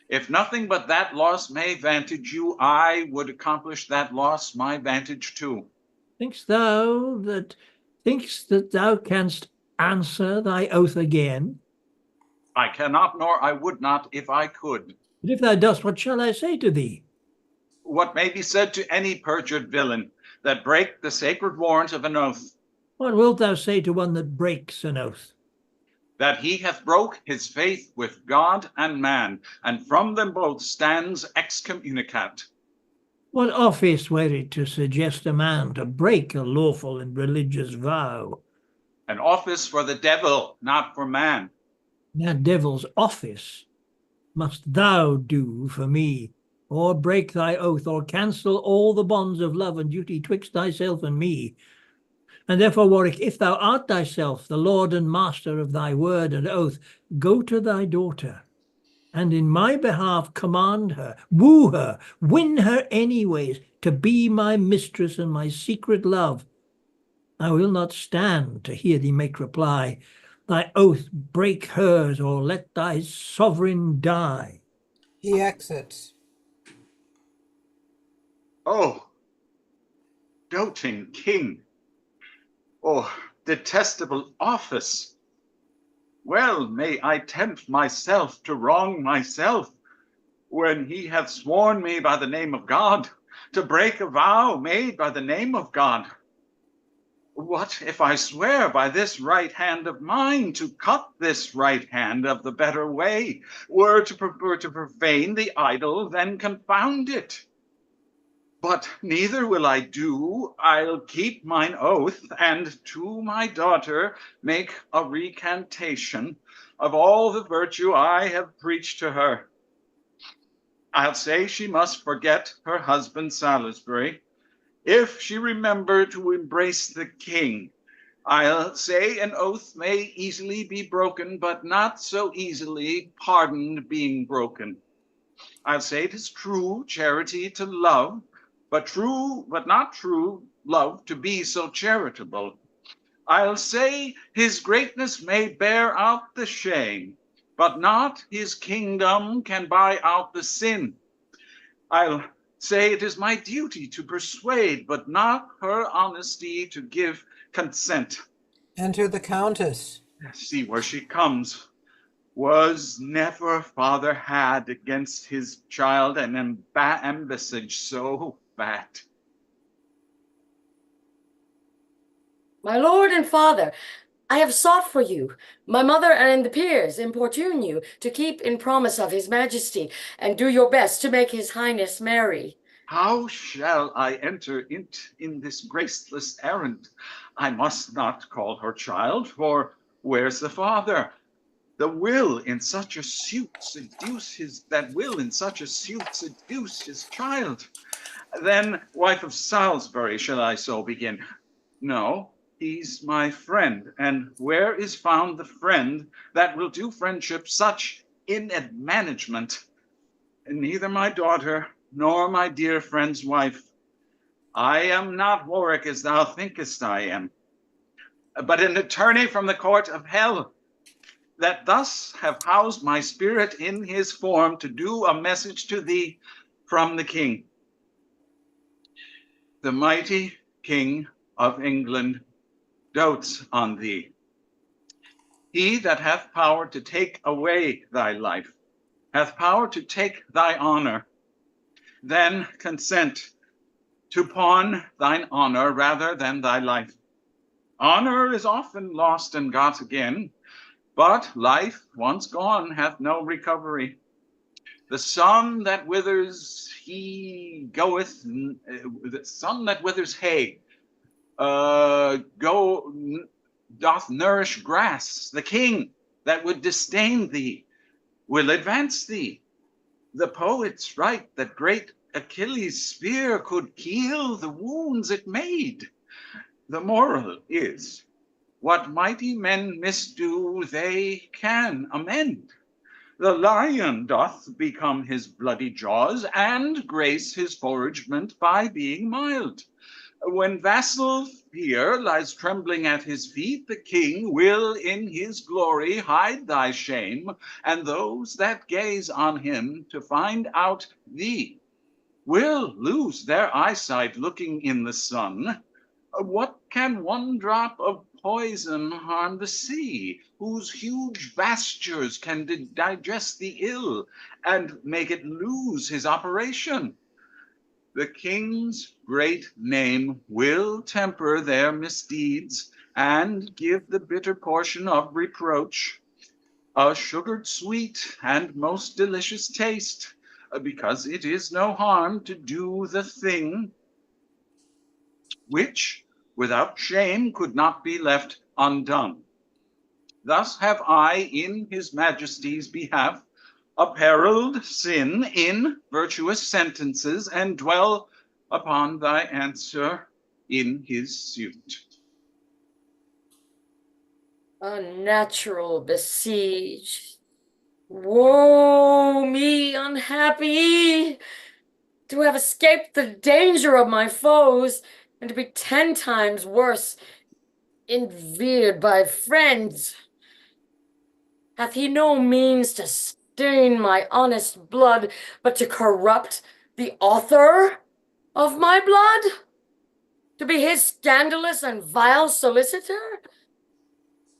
If nothing but that loss may vantage you, I would accomplish that loss my vantage too. Think'st that thou canst answer thy oath again? I cannot, nor I would not if I could. But if thou dost, what shall I say to thee? What may be said to any perjured villain that break the sacred warrant of an oath? What wilt thou say to one that breaks an oath? That he hath broke his faith with God and man, and from them both stands excommunicate. What office were it to suggest a man to break a lawful and religious vow? An office for the devil, not for man. That devil's office must thou do for me, or break thy oath, or cancel all the bonds of love and duty twixt thyself and me. And therefore, Warwick, if thou art thyself the lord and master of thy word and oath, go to thy daughter, and in my behalf command her, woo her, win her anyways, to be my mistress and my secret love. I will not stand to hear thee make reply. Thy oath break hers, or let thy sovereign die. He exits. Oh, doting king! Oh, detestable office! Well may I tempt myself to wrong myself, when he hath sworn me by the name of God to break a vow made by the name of God. What if I swear by this right hand of mine to cut this right hand of the better way, were to profane the idol, then confound it? But neither will I do. I'll keep mine oath, and to my daughter make a recantation. of all the virtue I have preached to her. I'll say she must forget her husband Salisbury, if she remember to embrace the king. I'll say an oath may easily be broken, but not so easily pardoned being broken. I'll say 'tis true charity to love, but not true love to be so charitable. I'll say his greatness may bear out the shame, but not his kingdom can buy out the sin. I'll say it is my duty to persuade, but not her honesty to give consent. Enter the Countess. See where she comes. Was never father had against his child an embassage so fat. My lord and father, I have sought for you. My mother and the peers importune you to keep in promise of his majesty, and do your best to make his highness merry. How shall I enter in this graceless errand? I must not call her child, for where's the father? The will in such a suit seduce his child. Then, wife of Salisbury, shall I so begin? No, he's my friend, and where is found the friend that will do friendship such in management? Neither my daughter nor my dear friend's wife. I am not Warwick as thou thinkest I am, but an attorney from the court of hell, that thus have housed my spirit in his form to do a message to thee from the king. The mighty King of England dotes on thee. He that hath power to take away thy life hath power to take thy honor. Then consent to pawn thine honor rather than thy life. Honor is often lost and got again, but life once gone hath no recovery. The sun that withers hay doth nourish grass. The king that would disdain thee will advance thee. The poets write that great Achilles' spear could heal the wounds it made. The moral is, what mighty men misdo, they can amend. The lion doth become his bloody jaws, and grace his foragement by being mild. When vassal fear lies trembling at his feet, the king will in his glory hide thy shame, and those that gaze on him to find out thee will lose their eyesight looking in the sun. What can one drop of poison harm the sea, whose huge pastures can digest the ill and make it lose his operation? The king's great name will temper their misdeeds and give the bitter portion of reproach a sugared sweet and most delicious taste, because it is no harm to do the thing which without shame could not be left undone. Thus have I in his majesty's behalf apparelled sin in virtuous sentences, and dwell upon thy answer in his suit. Unnatural besieged. Woe me unhappy, to have escaped the danger of my foes, and to be 10 times worse, envied by friends. Hath he no means to stain my honest blood, but to corrupt the author of my blood? To be his scandalous and vile solicitor?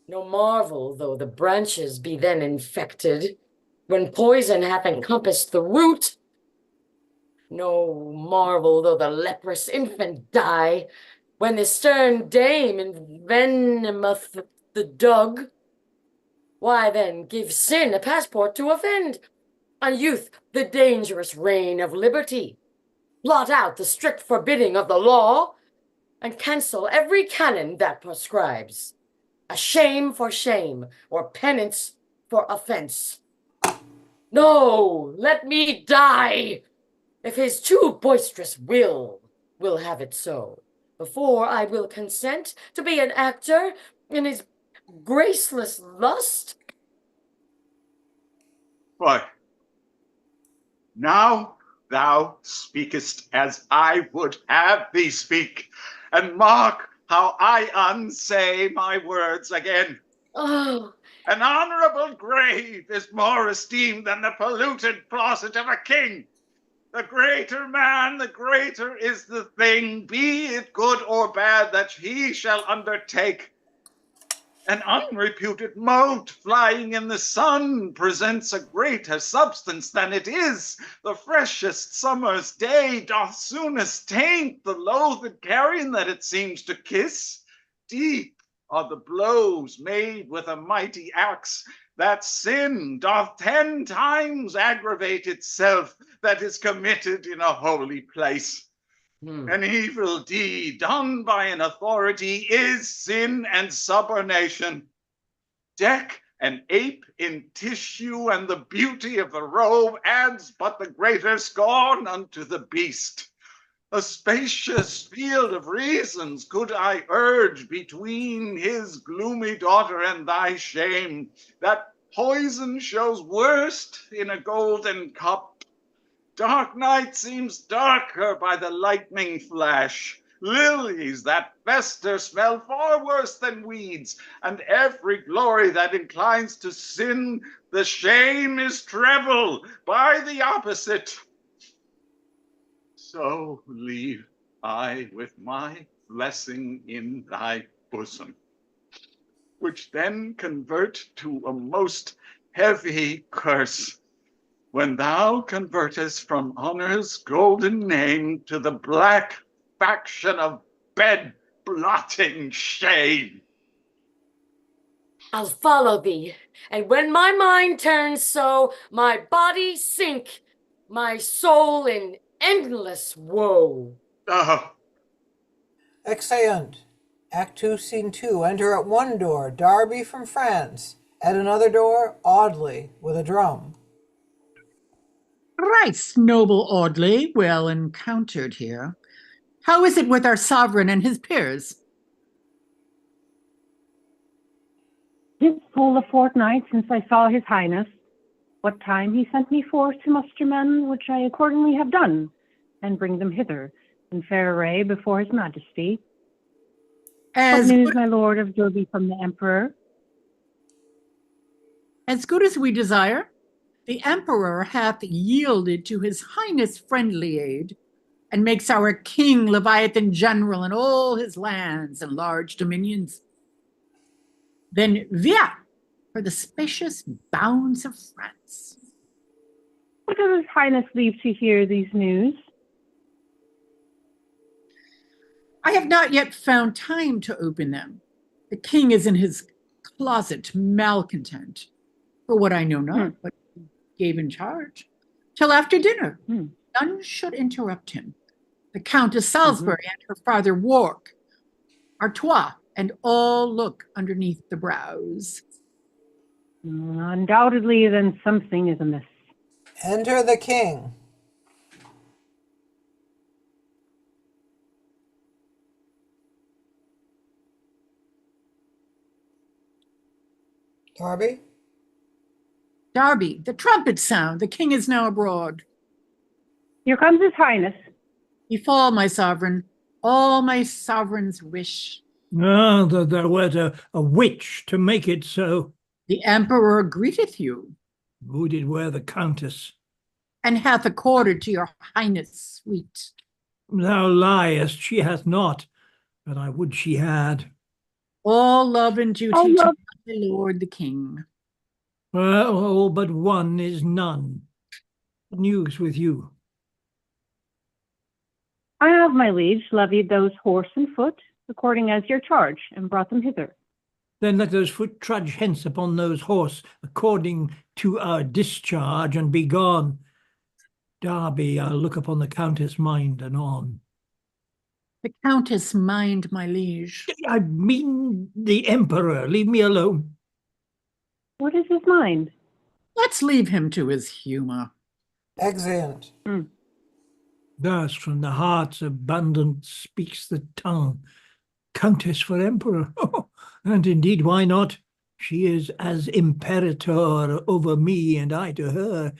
No marvel though the branches be then infected, when poison hath encompassed the root. No marvel though the leprous infant die, when the stern dame envenometh the dug. Why then give sin a passport to offend, and youth the dangerous reign of liberty? Blot out the strict forbidding of the law, and cancel every canon that prescribes a shame for shame, or penance for offense. No, let me die, if his too boisterous will have it so, before I will consent to be an actor in his graceless lust. Why, now thou speakest as I would have thee speak, and mark how I unsay my words again. Oh, An honorable grave is more esteemed than the polluted closet of a king. The greater man, the greater is the thing, be it good or bad, that he shall undertake. An unreputed mote flying in the sun presents a greater substance than it is. The freshest summer's day doth soonest taint the loathed carrion that it seems to kiss. Deep are the blows made with a mighty axe, that sin doth 10 times aggravate itself that is committed in a holy place. An evil deed done by an authority is sin and subornation. Deck an ape in tissue, and the beauty of the robe adds but the greater scorn unto the beast. A spacious field of reasons could I urge between his gloomy daughter and thy shame, that poison shows worst in a golden cup. Dark night seems darker by the lightning flash. Lilies that fester smell far worse than weeds, and every glory that inclines to sin, the shame is treble by the opposite. So leave I with my blessing in thy bosom, which then convert to a most heavy curse, when thou convertest from honor's golden name to the black faction of bed-blotting shame. I'll follow thee, and when my mind turns so, my body sink, my soul in endless woe. Oh, Exeunt. Act 2, Scene 2. Enter at one door, Darby from France. At another door, Audley with a drum. Right, noble Audley, well encountered here. How is it with our sovereign and his peers? 'Tis full a fortnight since I saw his highness. What time he sent me forth to muster men, which I accordingly have done, and bring them hither in fair array before his majesty. What news, my lord, of Derby from the emperor? As good as we desire. The emperor hath yielded to his highness friendly aid, and makes our king Leviathan general in all his lands and large dominions. Then via for the spacious bounds of France. What does his highness leave to hear these news? I have not yet found time to open them. The king is in his closet malcontent, for what I know not, but gave in charge, till after dinner. None should interrupt him. The Countess Salisbury and her father Warwick, Artois, and all look underneath the brows. Undoubtedly, then something is amiss. Enter the king. Darby? Darby, the trumpets sound. The king is now abroad. Here comes his highness. Befall, my sovereign, all my sovereign's wish. Ah, that there were a witch to make it so. The emperor greeteth you. Who did wear the countess? And hath accorded to your highness sweet. Thou liest, she hath not, but I would she had. All love and duty to my lord the king. Well, all but one is none. What news with you? I have, my liege, levied those horse and foot, according as your charge, and brought them hither. Then let those foot trudge hence upon those horse, according to our discharge, and be gone. Darby, I'll look upon the countess' mind anon. The countess mind, my liege. I mean the emperor. Leave me alone. What is his mind? Let's leave him to his humor. Exeunt. Thus from the heart's abundance speaks the tongue. Countess for emperor. And indeed, why not? She is as imperator over me, and I to her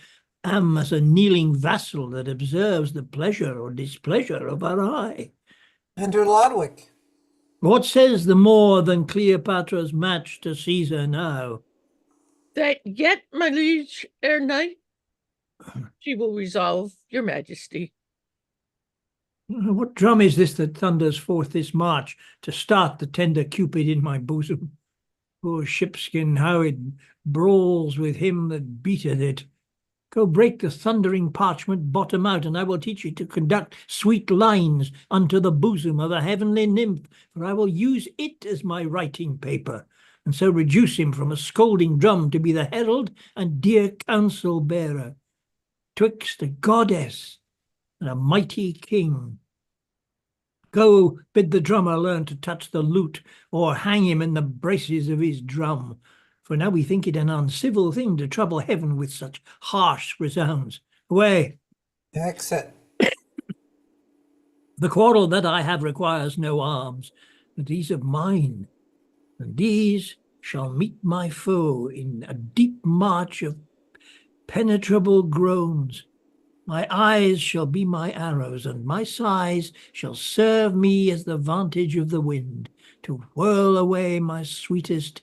am as a kneeling vassal that observes the pleasure or displeasure of her eye. Enter Lodwick. What says the more than Cleopatra's match to Caesar now? That yet, my liege, ere night, she will resolve, your majesty. What drum is this that thunders forth this march to start the tender Cupid in my bosom? Poor shipskin, how it brawls with him that beateth it. Go break the thundering parchment bottom out, and I will teach you to conduct sweet lines unto the bosom of a heavenly nymph, for I will use it as my writing paper, and so reduce him from a scolding drum to be the herald and dear counsel bearer, twixt a goddess and a mighty king. Go bid the drummer learn to touch the lute, or hang him in the braces of his drum. For now we think it an uncivil thing to trouble heaven with such harsh resounds. Away! Exit. The quarrel that I have requires no arms, but these of mine, and these shall meet my foe in a deep march of penetrable groans. My eyes shall be my arrows, and my sighs shall serve me as the vantage of the wind, to whirl away my sweetest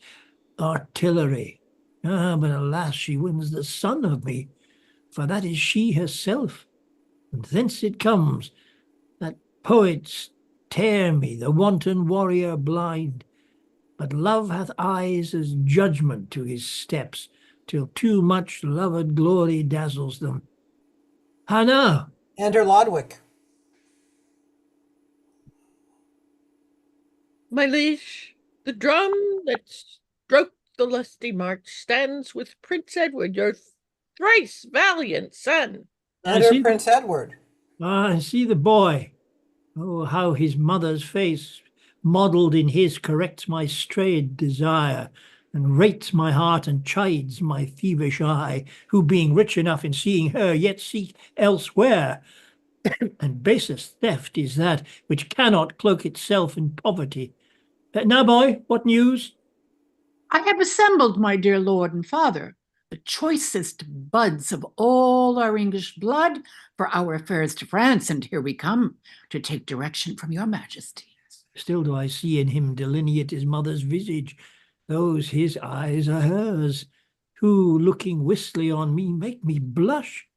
artillery. Ah, but alas, she wins the son of me, for that is she herself, and thence it comes that poets tear me, the wanton warrior blind. But love hath eyes as judgment to his steps, till too much loved glory dazzles them. How now? Enter Lodwick. My liege, the drum that stroked the lusty march stands with Prince Edward, your thrice valiant son. Enter Prince Edward. I see the boy. Oh, how his mother's face, modelled in his, corrects my strayed desire, and rates my heart and chides my thievish eye, who being rich enough in seeing her, yet seek elsewhere. And basest theft is that which cannot cloak itself in poverty. Now, boy, what news? I have assembled, my dear lord and father, the choicest buds of all our English blood for our affairs to France, and here we come to take direction from your majesty. Still do I see in him delineate his mother's visage. Those his eyes are hers, who, looking wistly on me, make me blush.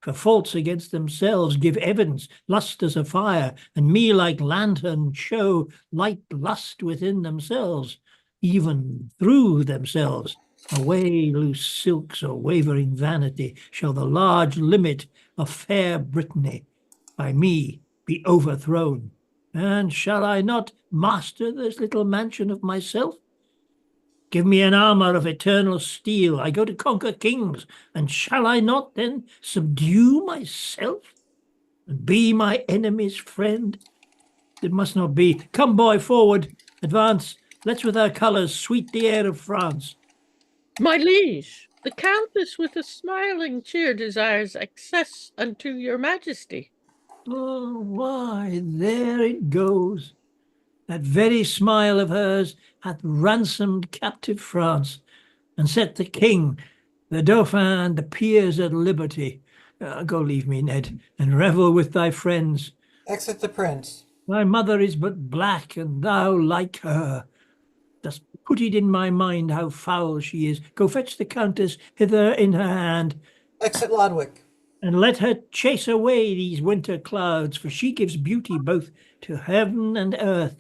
For faults against themselves give evidence, lust as a fire, and me like lantern show light lust within themselves, even through themselves. Away, loose silks or wavering vanity, shall the large limit of fair Brittany by me be overthrown. And shall I not master this little mansion of myself? Give me an armor of eternal steel. I go to conquer kings, and shall I not then subdue myself and be my enemy's friend? It must not be. Come, boy, forward, advance. Let's with our colours sweet the air of France. My liege, the countess with a smiling cheer desires access unto your majesty. Oh, why, there it goes. That very smile of hers hath ransomed captive France, and set the king, the dauphin, and the peers at liberty. Go leave me, Ned, and revel with thy friends. Exit the prince. Thy mother is but black, and thou like her. Dost put it in my mind how foul she is. Go fetch the countess hither in her hand. Exit Lodwick. And let her chase away these winter clouds, for she gives beauty both to heaven and earth.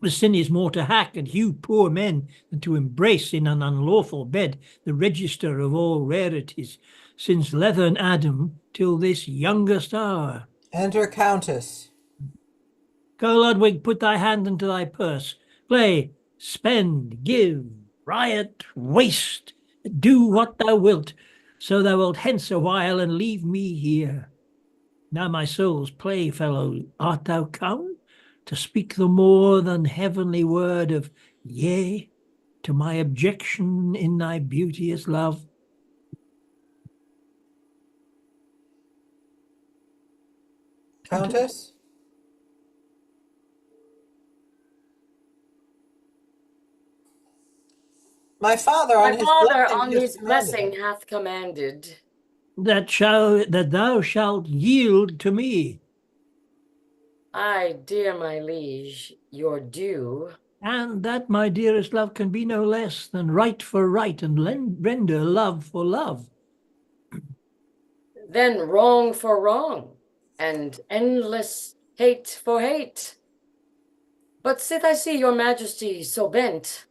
The sin is more to hack and hew poor men than to embrace in an unlawful bed the register of all rarities, since leathern Adam till this youngest hour. Enter Countess. Go, Ludwig, put thy hand into thy purse. Play, spend, give, riot, waste, do what thou wilt, so thou wilt hence a while and leave me here. Now, my soul's playfellow, art thou come to speak the more than heavenly word of yea to my objection in thy beauteous love? Countess? My father My on his father blessing on has his commanded. blessing hath commanded. That thou shalt yield to me, Ay, dear my liege, your due. and that, my dearest love, can be no less than right for right and render love for love. Then wrong for wrong, and endless hate for hate. But sith I see your majesty so bent,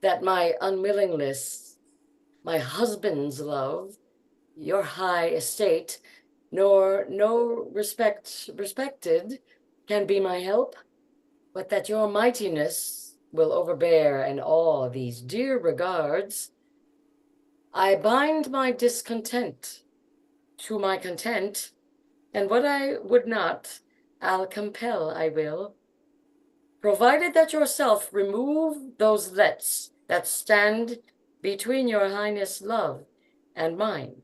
that my unwillingness, my husband's love, your high estate, nor no respected, can be my help, but that your mightiness will overbear and awe these dear regards, I bind my discontent to my content, and what I would not, I'll compel, I will, provided that yourself remove those lets that stand between your highness' love and mine.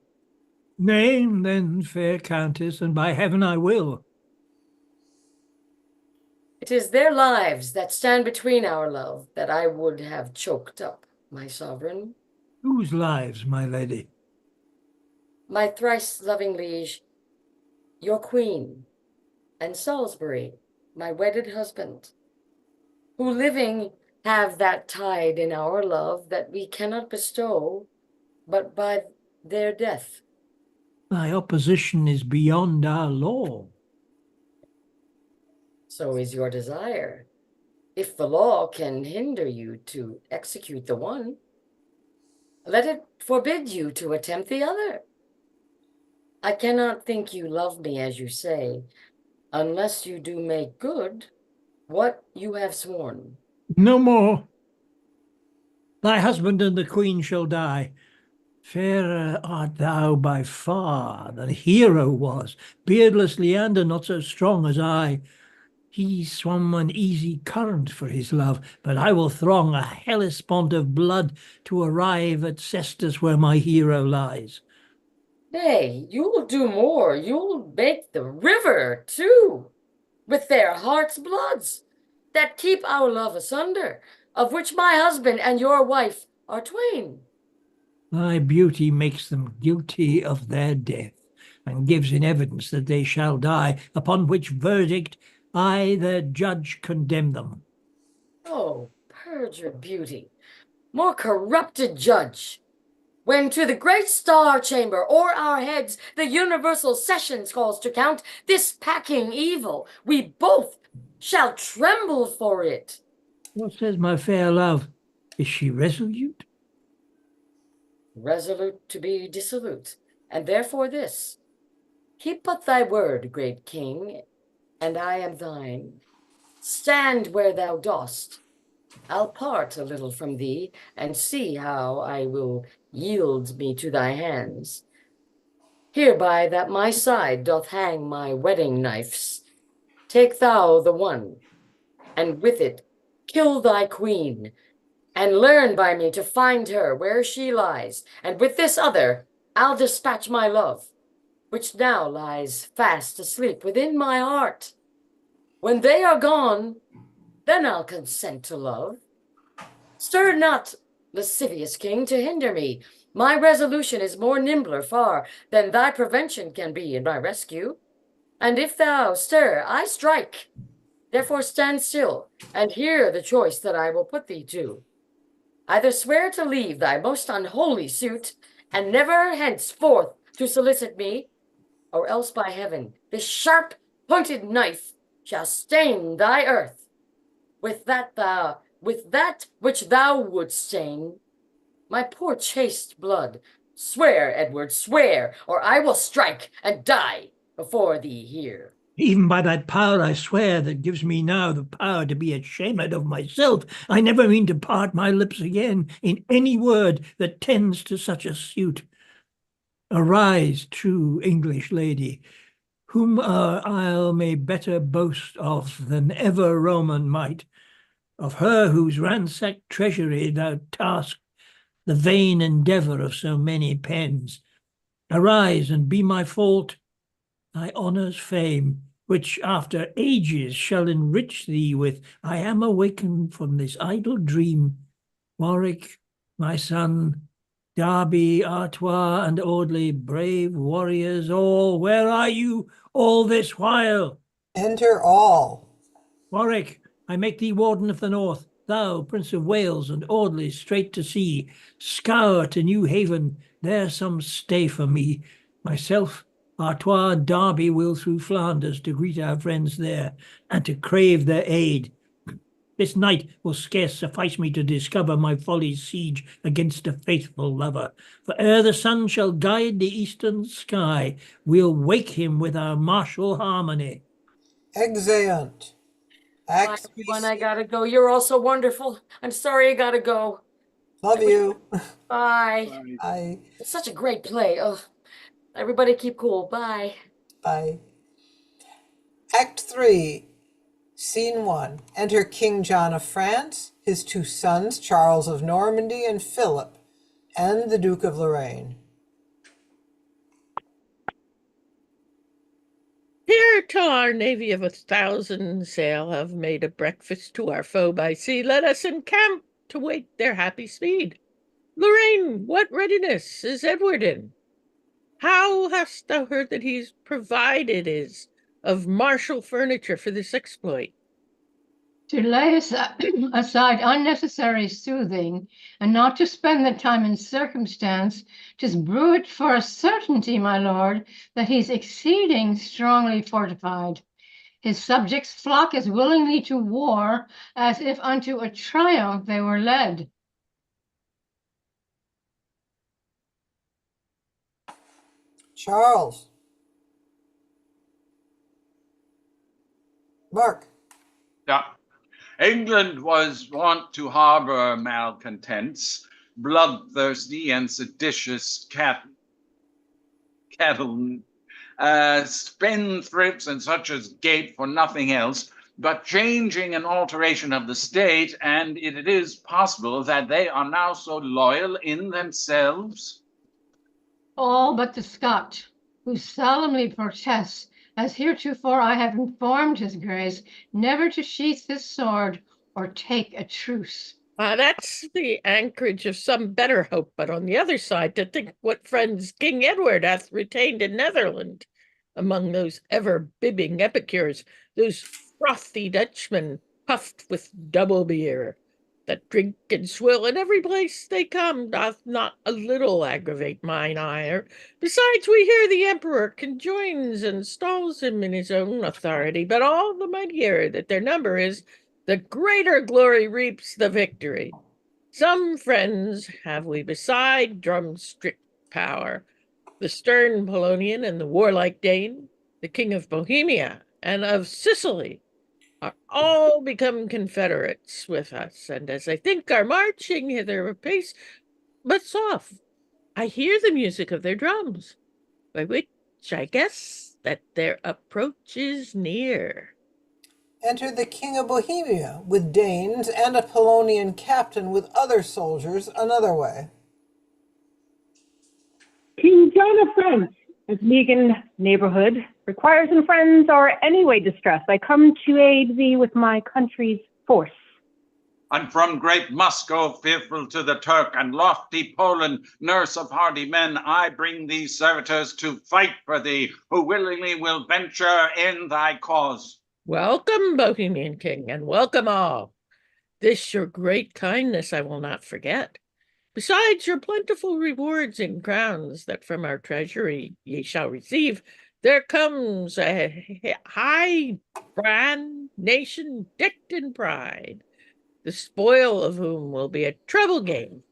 Nay, then, fair countess, and by heaven I will. It is their lives that stand between our love that I would have choked up, my sovereign. Whose lives, my lady? My thrice loving liege, your queen, and Salisbury, my wedded husband, who living have that tide in our love that we cannot bestow but by their death. Thy opposition is beyond our law. So is your desire. If the law can hinder you to execute the one, let it forbid you to attempt the other. I cannot think you love me as you say, unless you do make good what you have sworn. No more. Thy husband and the queen shall die. Fairer art thou by far than Hero was, beardless Leander not so strong as I. He swum an easy current for his love, but I will throng a Hellespont of blood to arrive at Cestus where my hero lies. Nay, you'll do more. You'll make the river too, with their heart's bloods that keep our love asunder, of which my husband and your wife are twain. Thy beauty makes them guilty of their death, and gives in evidence that they shall die, upon which verdict I, their judge, condemn them. Oh, perjured beauty, more corrupted judge, when to the great star chamber o'er our heads the universal sessions calls to count this packing evil, we both shall tremble for it. What says my fair love? Is she resolute? Resolute to be dissolute, and therefore this: keep but thy word, great king, and I am thine. Stand where thou dost. I'll part a little from thee, and see how I will yield me to thy hands. Hereby that my side doth hang my wedding knifes, take thou the one, and with it kill thy queen, and learn by me to find her where she lies, and with this other I'll dispatch my love, which now lies fast asleep within my heart. When they are gone, then I'll consent to love. Stir not, lascivious king, to hinder me. My resolution is more nimbler far than thy prevention can be in my rescue. And if thou stir, I strike. Therefore stand still, and hear the choice that I will put thee to. Either swear to leave thy most unholy suit, and never henceforth to solicit me, or else by heaven, this sharp-pointed knife shall stain thy earth with that which thou wouldst stain, my poor chaste blood. Swear, Edward, swear, or I will strike and die before thee here. Even by that power I swear that gives me now the power to be ashamed of myself, I never mean to part my lips again in any word that tends to such a suit. Arise, true English lady, whom our isle may better boast of than ever Roman might. of her whose ransacked treasury thou tasked the vain endeavour of so many pens. Arise and be my fault, thy honour's fame, which after ages shall enrich thee with. I am awakened from this idle dream. Warwick, my son, Derby, Artois, and Audley, brave warriors all, where are you all this while? Enter all. Warwick, I make thee warden of the north. Thou, Prince of Wales, and Audley, straight to sea. Scour to New Haven, there some stay for me. Myself, Artois, Derby will through Flanders to greet our friends there, and to crave their aid. This night will scarce suffice me to discover my folly's siege against a faithful lover. For ere the sun shall guide the eastern sky, we'll wake him with our martial harmony. Exeunt. Bye, Act everyone. I gotta go. You're all so wonderful. I'm sorry I gotta go. Love you. Bye. Bye. It's such a great play. Ugh. Everybody keep cool. Bye. Bye. Act 3. Scene 1. Enter King John of France, his 2 sons, Charles of Normandy and Philip, and the Duke of Lorraine. Here to our navy of 1,000 sail have made a breakfast to our foe by sea. Let us encamp to wait their happy speed. Lorraine, what readiness is Edward in? How hast thou heard that he's provided is of martial furniture for this exploit? To lay aside unnecessary soothing, and not to spend the time in circumstance, 'tis brew it for a certainty, my lord, that he's exceeding strongly fortified. His subjects flock as willingly to war as if unto a triumph they were led. Charles. Mark. Yeah. England was wont to harbor malcontents, bloodthirsty and seditious cattle, spendthrifts and such as gape for nothing else, but changing and alteration of the state, and it is possible that they are now so loyal in themselves. All but the Scot, who solemnly protests, as heretofore I have informed his grace, never to sheath his sword or take a truce. That's the anchorage of some better hope, but on the other side, to think what friends King Edward hath retained in Netherland, among those ever-bibbing epicures, those frothy Dutchmen, puffed with double beer, that drink and swill in every place they come, doth not a little aggravate mine ire. Besides, we hear the emperor conjoins and stalls him in his own authority, but all the mightier that their number is, the greater glory reaps the victory. Some friends have we beside drumstick power, the stern Polonian and the warlike Dane, the king of Bohemia and of Sicily, are all become confederates with us, and as I think are marching hither apace, but soft, I hear the music of their drums, by which I guess that their approach is near. Enter the King of Bohemia with Danes and a Polonian captain with other soldiers another way. King John of France, as Megan neighborhood requires and friends are anyway distressed, I come to aid thee with my country's force. And from great Moscow, fearful to the Turk, and lofty Poland, nurse of hardy men, I bring these servitors to fight for thee, who willingly will venture in thy cause. Welcome, Bohemian King, and welcome all. This your great kindness I will not forget. Besides your plentiful rewards and crowns that from our treasury ye shall receive, there comes a high brand nation decked in pride, the spoil of whom will be a treble gain.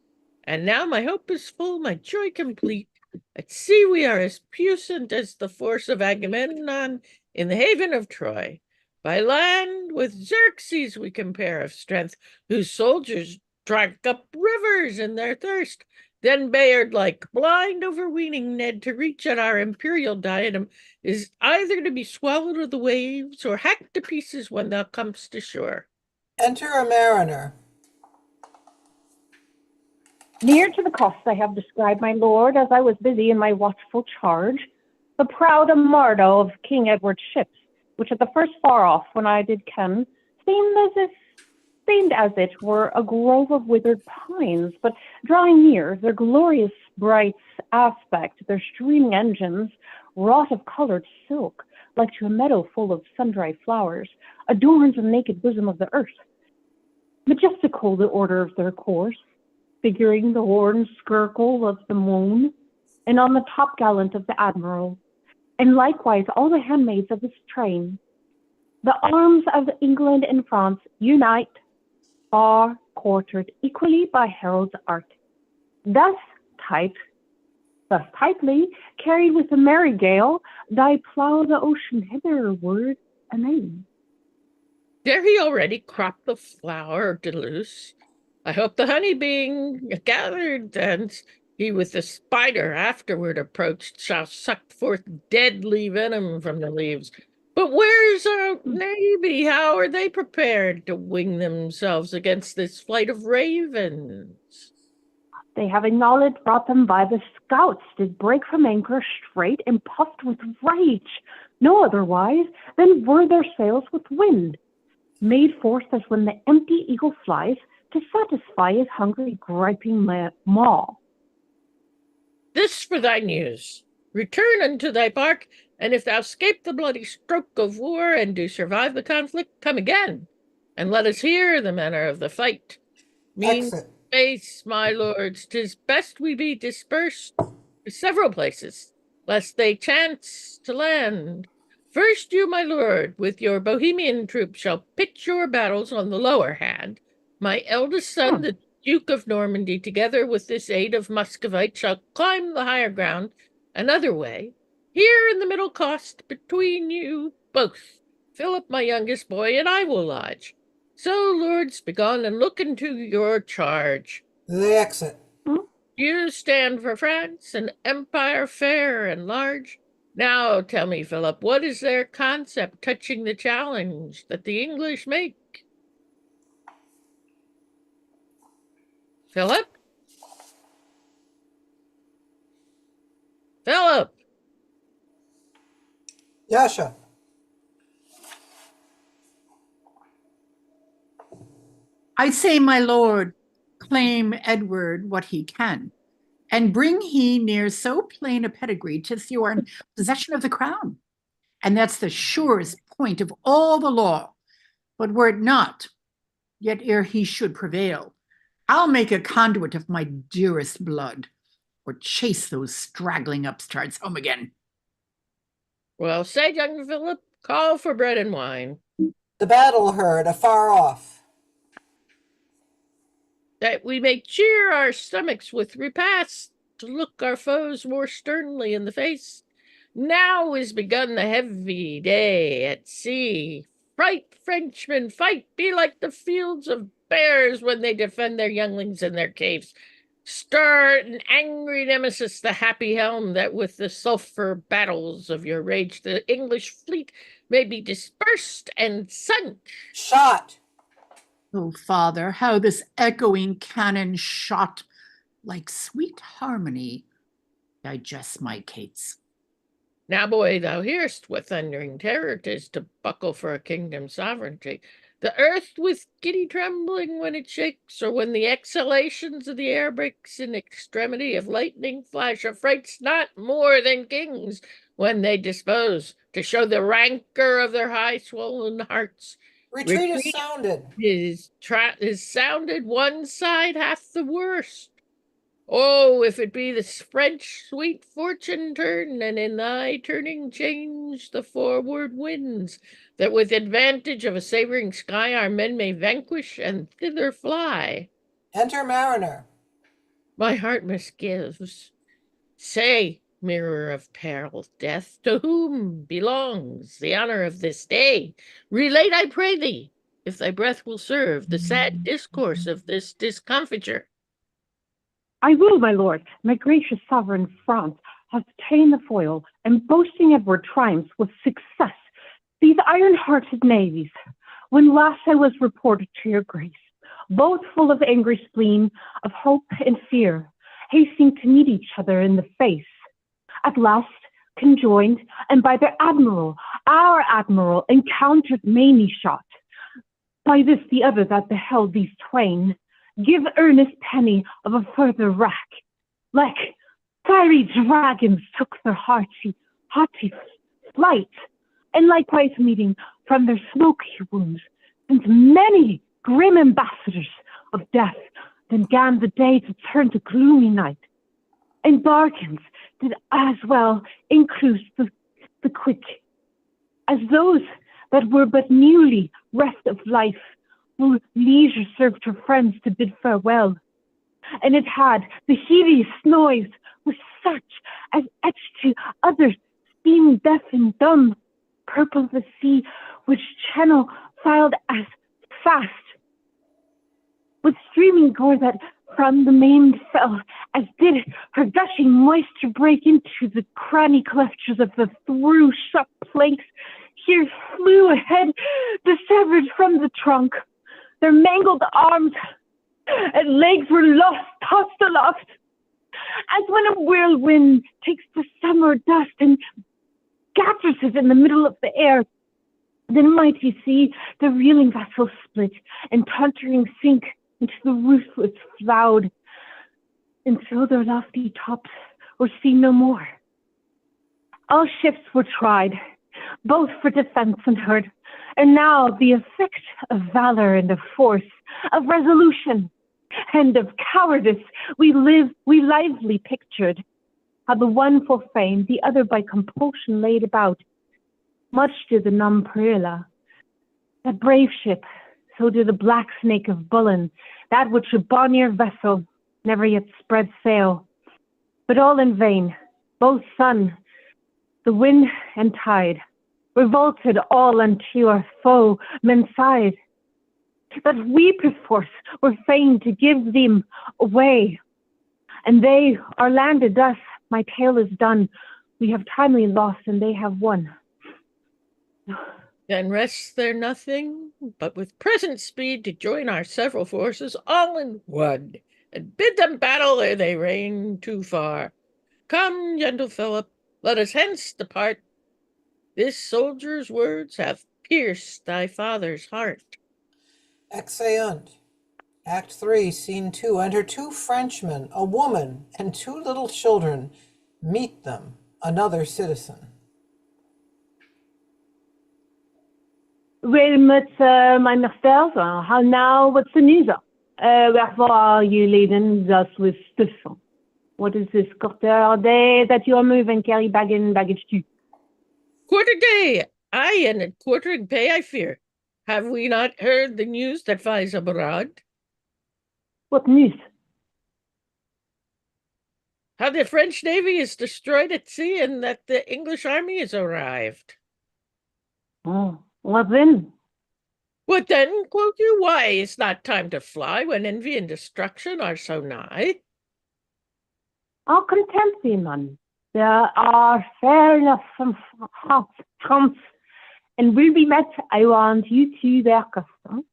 And now my hope is full, my joy complete. At sea we are as puissant as the force of Agamemnon in the haven of Troy. By land with Xerxes we compare of strength, whose soldiers drank up rivers in their thirst, then bared like blind overweening Ned to reach at our imperial diadem is either to be swallowed of the waves or hacked to pieces when thou comest ashore. Enter a mariner. Near to the coast I have described, my lord, as I was busy in my watchful charge, the proud Armado of King Edward's ships, which at the first far off, when I did ken, seemed as it were a grove of withered pines, but drawing near, their glorious bright aspect, their streaming engines, wrought of coloured silk, like to a meadow full of sundry flowers, adorns the naked bosom of the earth. Majestical the order of their course, figuring the horn skirkle of the moon, and on the top gallant of the admiral, and likewise all the handmaids of his train. The arms of England and France unite, are quartered equally by herald's art. Thus tightly, carried with a merry gale, thy plough the ocean hitherward amain. Dare he already crop the flower de luce? I hope the honey being gathered thence, he with the spider afterward approached shall suck forth deadly venom from the leaves. But where's our navy? How are they prepared to wing themselves against this flight of ravens? They having knowledge brought them by the scouts did break from anchor straight and puffed with rage, no otherwise than were their sails with wind, made forth as when the empty eagle flies to satisfy his hungry griping maw. This for thy news. Return unto thy bark, and if thou scape the bloody stroke of war and do survive the conflict, come again, and let us hear the manner of the fight. Mean space, my lords, 'tis best we be dispersed to several places, lest they chance to land. First you, my lord, with your Bohemian troop shall pitch your battles on the lower hand. My eldest son, the Duke of Normandy, together with this aid of Muscovite, shall climb the higher ground another way. Here in the middle cost, between you both, Philip, my youngest boy, and I will lodge. So, lords, begone and look into your charge. They exit. You stand for France, an empire fair and large. Now tell me, Philip, what is their concept touching the challenge that the English make? Philip? Philip! Yasha. I say, my lord, claim Edward what he can, and bring he near so plain a pedigree, 'tis you are in possession of the crown. And that's the surest point of all the law. But were it not, yet ere he should prevail, I'll make a conduit of my dearest blood, or chase those straggling upstarts home again. Well said, young Philip. Call for bread and wine. The battle heard afar off. That we may cheer our stomachs with repasts, to look our foes more sternly in the face. Now is begun the heavy day at sea. Fight, Frenchmen, fight! Be like the fields of bears when they defend their younglings in their caves. Stir an angry nemesis the happy helm, that with the sulphur battles of your rage the English fleet may be dispersed and sunk. Shot! Oh, father, how this echoing cannon shot like sweet harmony digests my cates. Now, boy, thou hear'st what thundering terror 'tis to buckle for a kingdom's sovereignty. The earth with giddy trembling when it shakes, or when the exhalations of the air breaks in extremity of lightning flash, affrights not more than kings when they dispose to show the rancor of their high swollen hearts. Retreat is sounded. Is sounded, one side hath the worst. Oh, if it be the French sweet fortune turn, and in thy turning change the forward winds, that with advantage of a savoring sky our men may vanquish and thither fly. Enter mariner. My heart misgives. Say, mirror of peril, death, to whom belongs the honor of this day? Relate, I pray thee, if thy breath will serve, the sad discourse of this discomfiture. I will, my lord. My gracious sovereign France hath ta'en the foil, and boasting Edward triumphs with success. These iron-hearted navies, when last I was reported to your grace, both full of angry spleen, of hope and fear, hasting to meet each other in the face. At last, conjoined, and by their admiral, our admiral, encountered Mamie shot. By this the other that beheld these twain, give earnest penny of a further wrack. Like fiery dragons took their haughty flight, and likewise meeting from their smoky wounds, since many grim ambassadors of death, then gan the day to turn to gloomy night. And bargains did as well increase the quick, as those that were but newly reft of life, who leisure served her friends to bid farewell. And it had the hideous noise was such as etched to others, being deaf and dumb, purple the sea, which channel filed as fast, with streaming gore that from the main fell, as did her gushing moisture break into the cranny cleftures of the through shut planks. Here flew ahead, dissevered from the trunk. Their mangled arms and legs were lost, tossed aloft, as when a whirlwind takes the summer dust and scatters it in the middle of the air. Then might you see the reeling vessel split and tottering sink into the ruthless cloud, until their lofty tops were seen no more. All ships were tried, both for defense and hurt, and now the effect of valor and of force, of resolution and of cowardice we lively pictured, how the one for fame, the other by compulsion laid about. Much did the Nonparilla, that brave ship, so did the black snake of Bullen, that which a bonnier vessel never yet spread sail. But all in vain, both sun, the wind and tide, revolted all unto our foe men's side. That we perforce were fain to give them away, and they are landed thus. My tale is done. We have timely lost, and they have won. Then rests there nothing but with present speed to join our several forces all in one, and bid them battle ere they reign too far. Come, gentle Philip, let us hence depart. This soldier's words have pierced thy father's heart. Exeunt. Act 3, Scene 2. Enter two Frenchmen, a woman, and two little children. Meet them, another citizen. Wel, met mijn versen. How now, what's the news? Wherefore are you laden thus with stuff? What is this quarter day that you are moving, carry baggage too? Quarter day, aye, and at quartering pay, I fear. Have we not heard the news that flies abroad? What news? How the French navy is destroyed at sea, and that the English army has arrived. Oh, what then? What then, quoth you? Why, it's not time to fly when envy and destruction are so nigh. I'll content thee, man. There are fair enough from France, and will be met, I want you to their custom,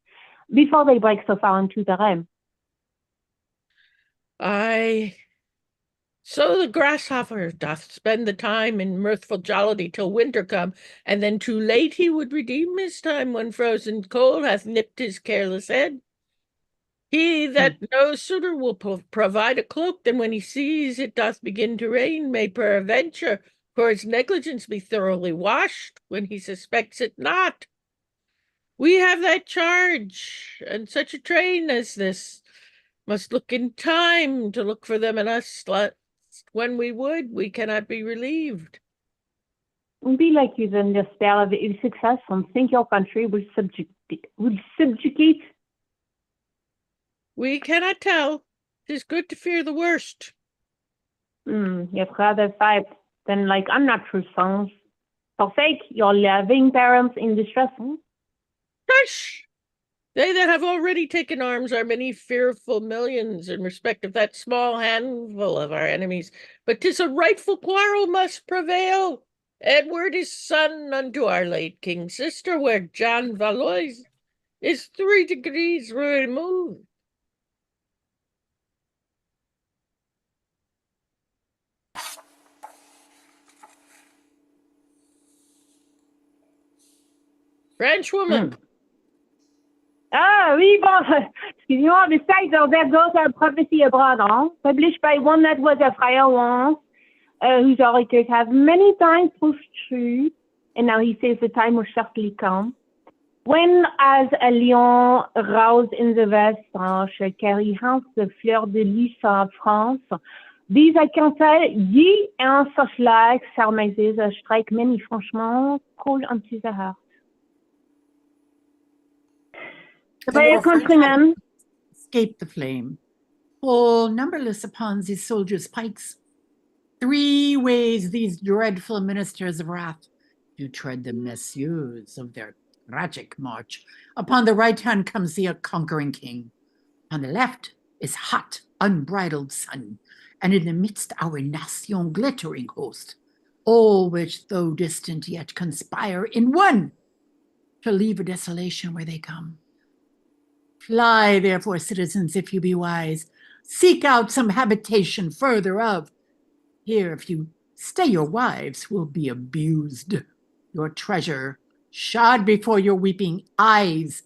before they break so far into the realm. Aye. So the grasshopper doth spend the time in mirthful jollity till winter come, and then too late he would redeem his time when frozen cold hath nipped his careless head. He that no sooner will provide a cloak than when he sees it doth begin to rain, may peradventure for his negligence be thoroughly washed when he suspects it not. We have that charge, and such a train as this must look in time to look for them, and us when we would, we cannot be relieved. Be like you then, despair of ill success, and think your country will subjugate. We cannot tell. 'Tis good to fear the worst. You'd rather fight than like unnatural sons. Forsake your loving parents in distress. Hush! They that have already taken arms are many fearful millions in respect of that small handful of our enemies, but 'tis a rightful quarrel must prevail. Edward is son unto our late king's sister, where John Valois is 3 degrees removed. Frenchwoman. Ah oui, bon, excusez-moi, besides all that goes our prophecy abroad on, published by one that was a friar once, whose orators have many times proved true, and now he says the time will shortly come. When as a lion roused in the vest franche, carry hence the fleur de lis en France, diese Kanzel je en sochlag, sarmezes, streik many franchement, cool unto the heart. And By our a French countryman, escape the flame, fall numberless upon these soldiers' pikes. 3 ways these dreadful ministers of wrath do tread the messieurs of their tragic march. Upon the right hand comes the conquering king. On the left is hot, unbridled sun, and in the midst our nation glittering host, all which, though distant, yet conspire in one to leave a desolation where they come. Fly, therefore, citizens, if you be wise. Seek out some habitation further of. Here, if you stay, your wives will be abused. Your treasure, shod before your weeping eyes.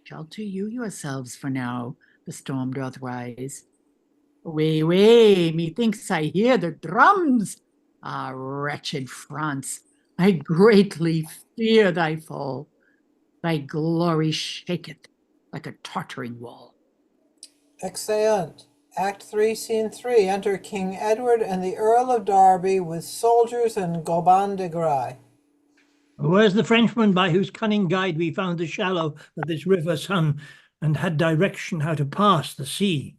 Shelter you yourselves for now, the storm doth rise. Way, methinks I hear the drums. Ah, wretched France, I greatly fear thy fall. Thy glory shaketh like a tottering wall. Exeunt. Act 3, Scene 3. Enter King Edward and the Earl of Derby with soldiers and Goban de Gray. Where's the Frenchman by whose cunning guide we found the shallow of this river sun, and had direction how to pass the sea?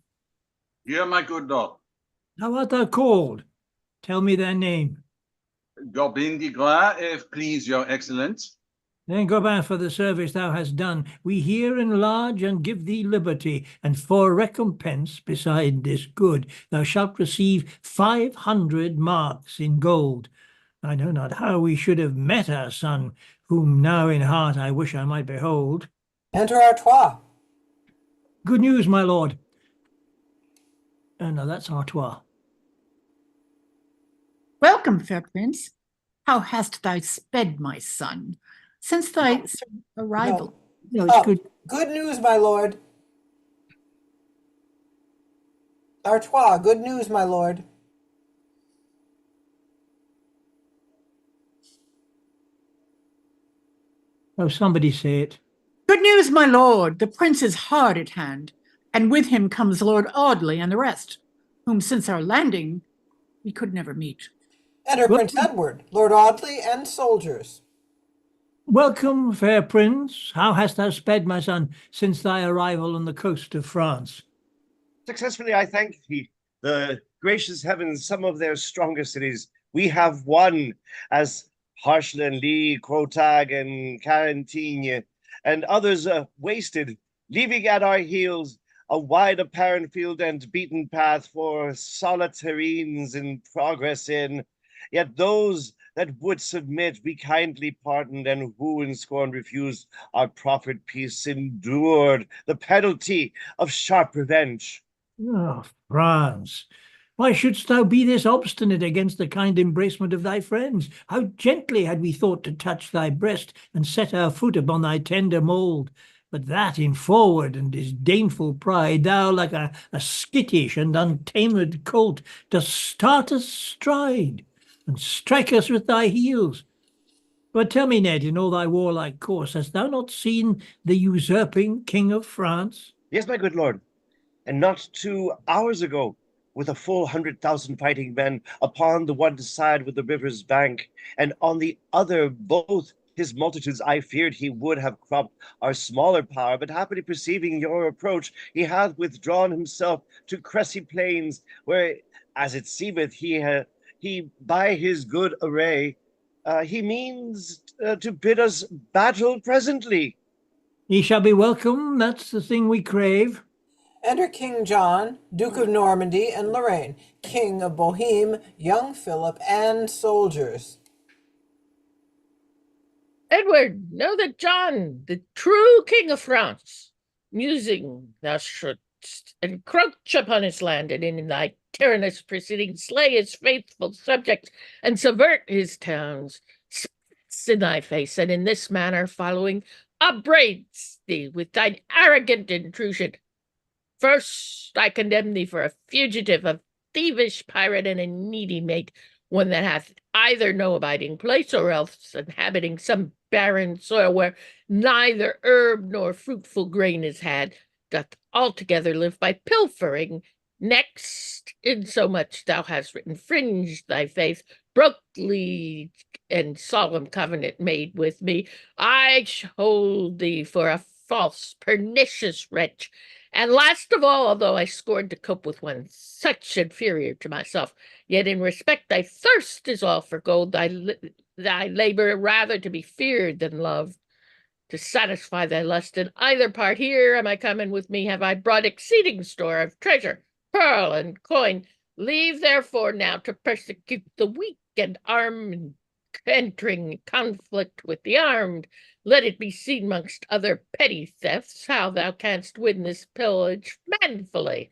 Here, my good lord. How art thou called? Tell me their name. Gorbin de Gras, if please your excellence. Then, Gobin, for the service thou hast done, we here enlarge and give thee liberty, and for recompense, beside this good, thou shalt receive 500 marks in gold. I know not how we should have met our son, whom now in heart I wish I might behold. Enter Artois. Good news, my lord. No, that's Artois. Welcome, fair prince. How hast thou sped, my son, since thy arrival? No, it's good. Good news, my lord. Artois, good news, my lord. Oh, somebody say it. Good news, my lord. The prince is hard at hand, and with him comes Lord Audley and the rest, whom since our landing we could never meet. Enter Prince Edward, Lord Audley, and soldiers. Welcome, fair prince. How hast thou sped, my son, since thy arrival on the coast of France? Successfully, I thank thee. The gracious heavens, some of their stronger cities, we have won, as Harshland, Lee, Crotag, and Carantine, and others wasted, leaving at our heels a wide apparent field and beaten path for solitarenes in progress in. Yet those that would submit we kindly pardoned, and who in scorn refused our proffered peace endured the penalty of sharp revenge. Oh, France, why shouldst thou be this obstinate against the kind embracement of thy friends? How gently had we thought to touch thy breast and set our foot upon thy tender mould! But that in forward and disdainful pride, thou, like a skittish and untamed colt, dost start us stride, and strike us with thy heels. But tell me, Ned, in all thy warlike course, hast thou not seen the usurping King of France? Yes, my good lord, and not 2 hours ago, with a full 100,000 fighting men upon the one side with the river's bank, and on the other both his multitudes. I feared he would have cropped our smaller power, but happily perceiving your approach, he hath withdrawn himself to Cressy plains, where, as it seemeth, he by his good array, he means to bid us battle presently. He shall be welcome, that's the thing we crave. Enter King John, Duke of Normandy and Lorraine, King of Boheme, young Philip, and soldiers. Edward, know that John, the true king of France, musing thou shouldst encroach upon his land, and in thy tyrannous proceedings slay his faithful subjects, and subvert his towns, spits in thy face, and in this manner following upbraids thee with thine arrogant intrusion. First, I condemn thee for a fugitive, a thievish pirate, and a needy mate, one that hath either no abiding place, or else inhabiting some barren soil where neither herb nor fruitful grain is had, doth altogether live by pilfering. Next, insomuch thou hast infringed thy faith, broke league and solemn covenant made with me, I hold thee for a false, pernicious wretch. And last of all, although I scorned to cope with one such inferior to myself, yet in respect thy thirst is all for gold, thy labor rather to be feared than loved. To satisfy thy lust in either part, here am I come, and with me have I brought exceeding store of treasure, pearl, and coin. Leave therefore now to persecute the weak, and arm entering conflict with the armed. Let it be seen mongst other petty thefts how thou canst win this pillage manfully.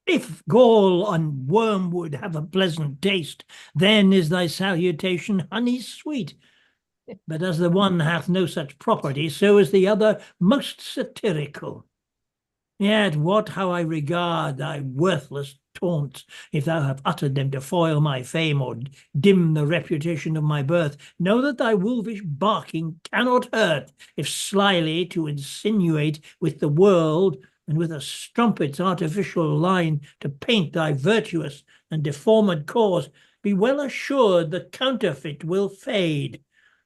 If gall and wormwood have a pleasant taste, then is thy salutation honey sweet. But as the one hath no such property, so is the other most satirical. Yet what how I regard thy worthless taunts, if thou have uttered them to foil my fame or dim the reputation of my birth, know that thy wolvish barking cannot hurt, if slyly to insinuate with the world, and with a strumpet's artificial line to paint thy virtuous and deformed cause, be well assured the counterfeit will fade,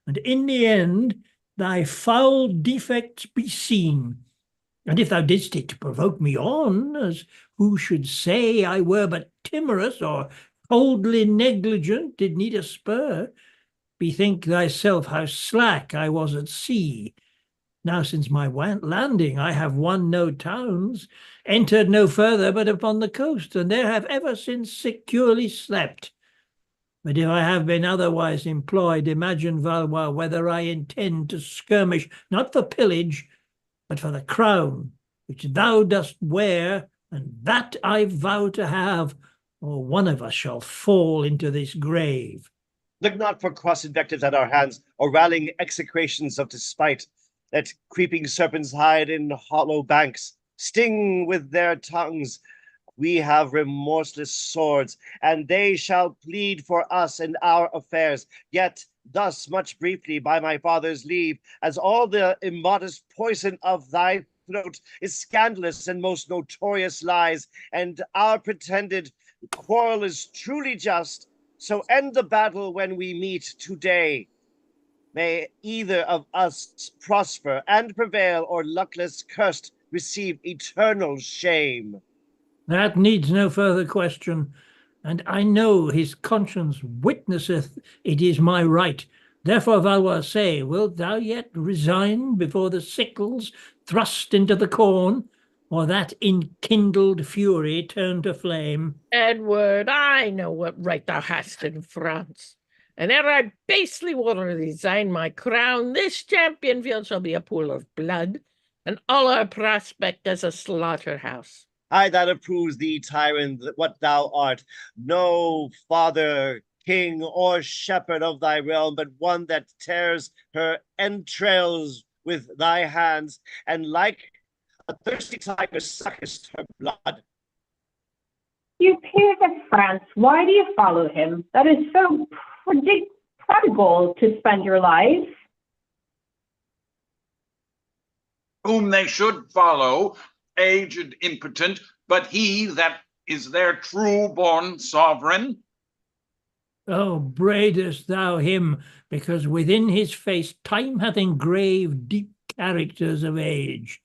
and in the end thy foul defects be seen. And if thou didst it to provoke me on, as who should say I were but timorous or coldly negligent, did need a spur, bethink thyself how slack I was at sea. Now since my landing I have won no towns, entered no further but upon the coast, and there have ever since securely slept. But if I have been otherwise employed, imagine, Valois, whether I intend to skirmish, not for pillage, but for the crown which thou dost wear, and that I vow to have, or one of us shall fall into this grave. Look not for cross invectives at our hands, or rallying execrations of despite. Let creeping serpents hide in hollow banks, sting with their tongues. We have remorseless swords, and they shall plead for us and our affairs. Yet thus much briefly, by my father's leave, as all the immodest poison of thy throat is scandalous and most notorious lies, and our pretended quarrel is truly just, so end the battle when we meet today. May either of us prosper and prevail, or luckless cursed receive eternal shame. That needs no further question, and I know his conscience witnesseth it is my right. Therefore, Valois, say, wilt thou yet resign before the sickles thrust into the corn, or that enkindled fury turn to flame? Edward, I know what right thou hast in France. And ere I basely will resign my crown, this champion field shall be a pool of blood, and all our prospect as a slaughterhouse. I that approves thee, tyrant, what thou art, no father, king, or shepherd of thy realm, but one that tears her entrails with thy hands, and like a thirsty tiger suckest her blood. You peers of France, why do you follow him? That is so prodigal to spend your lives. Whom they should follow, aged, impotent, but he that is their true-born sovereign. Oh, braidest thou him, because within his face time hath engraved deep characters of age.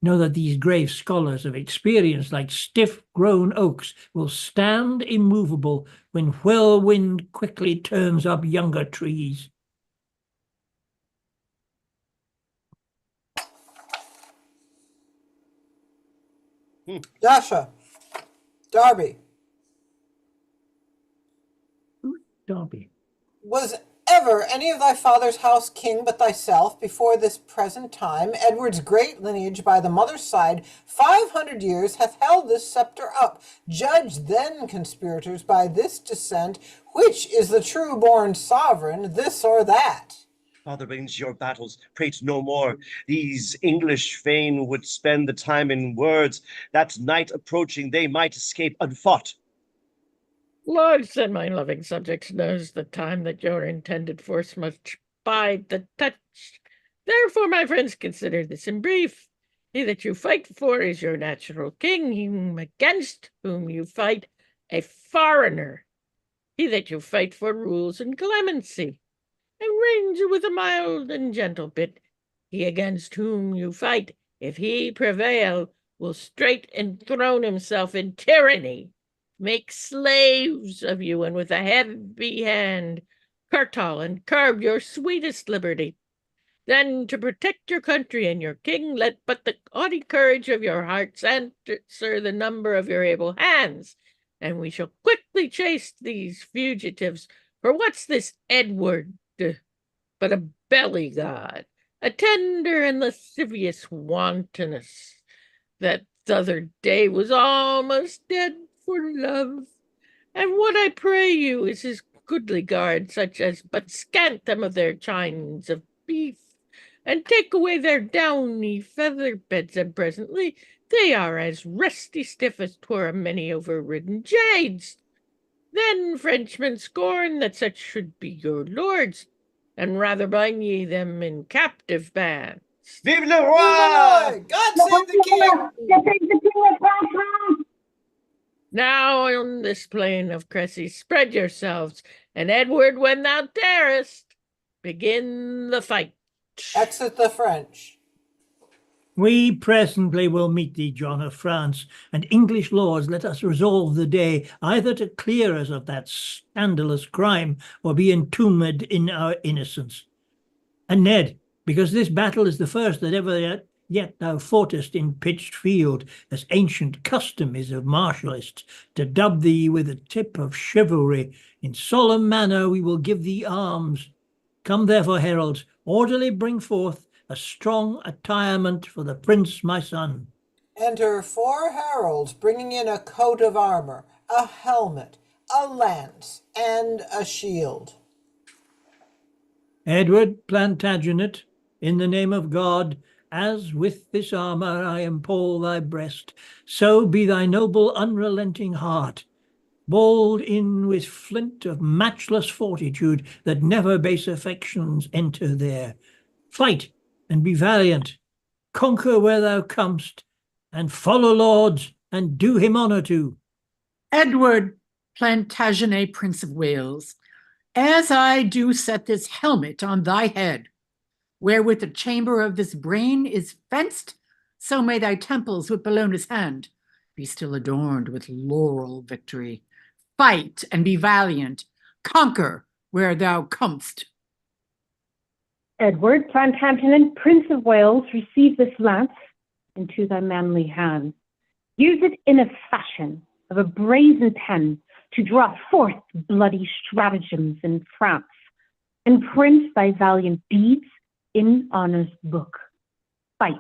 Know that these grave scholars of experience, like stiff-grown oaks, will stand immovable when whirlwind quickly turns up younger trees. Dasha. Darby. Darby. Was ever any of thy father's house king but thyself before this present time, Edward's great lineage by the mother's side, 500 years hath held this sceptre up. Judge then, conspirators, by this descent, which is the true-born sovereign, this or that. Father, range your battles, prate no more. These English fain would spend the time in words, that night approaching they might escape unfought. Lord, said my loving subjects, knows the time that your intended force must bide the touch. Therefore, my friends, consider this in brief. He that you fight for is your natural king, him against whom you fight a foreigner. He that you fight for rules in clemency, and reigns with a mild and gentle bit. He against whom you fight, if he prevail, will straight enthrone himself in tyranny, make slaves of you, and with a heavy hand curtail and curb your sweetest liberty. Then, to protect your country and your king, let but the haughty courage of your hearts answer the number of your able hands, and we shall quickly chase these fugitives. For what's this Edward but a belly god, a tender and lascivious wantoness, that t'other day was almost dead for love? And what I pray you is his goodly guard, such as but scant them of their chines of beef, and take away their downy feather beds, and presently they are as resty stiff as 'twere a many overridden jades. Then, Frenchmen, scorn that such should be your lords, and rather bind ye them in captive bands. Vive le roi! God save the king! Now on this plain of Cressy spread yourselves, and Edward, when thou darest, begin the fight. Exit the French. We presently will meet thee, John of France, and English lords, let us resolve the day, either to clear us of that scandalous crime, or be entombed in our innocence. And Ned, because this battle is the first that ever yet thou foughtest in pitched field, as ancient custom is of martialists, to dub thee with a tip of chivalry, in solemn manner we will give thee arms. Come therefore, heralds, orderly bring forth a strong attirement for the prince my son. Enter 4 heralds, bringing in a coat of armor, a helmet, a lance, and a shield. Edward Plantagenet, in the name of God, as with this armor I empall thy breast, so be thy noble unrelenting heart, balled in with flint of matchless fortitude, that never base affections enter there. Fight and be valiant, conquer where thou comest, and follow lords, and do him honour to. Edward Plantagenet, Prince of Wales, as I do set this helmet on thy head, wherewith the chamber of this brain is fenced, so may thy temples with Bellona's hand be still adorned with laurel victory. Fight and be valiant, conquer where thou comest. Edward Plantagenet, Prince of Wales, receive this lance into thy manly hand. Use it in a fashion of a brazen pen to draw forth bloody stratagems in France, and print thy valiant deeds in honor's book. Fight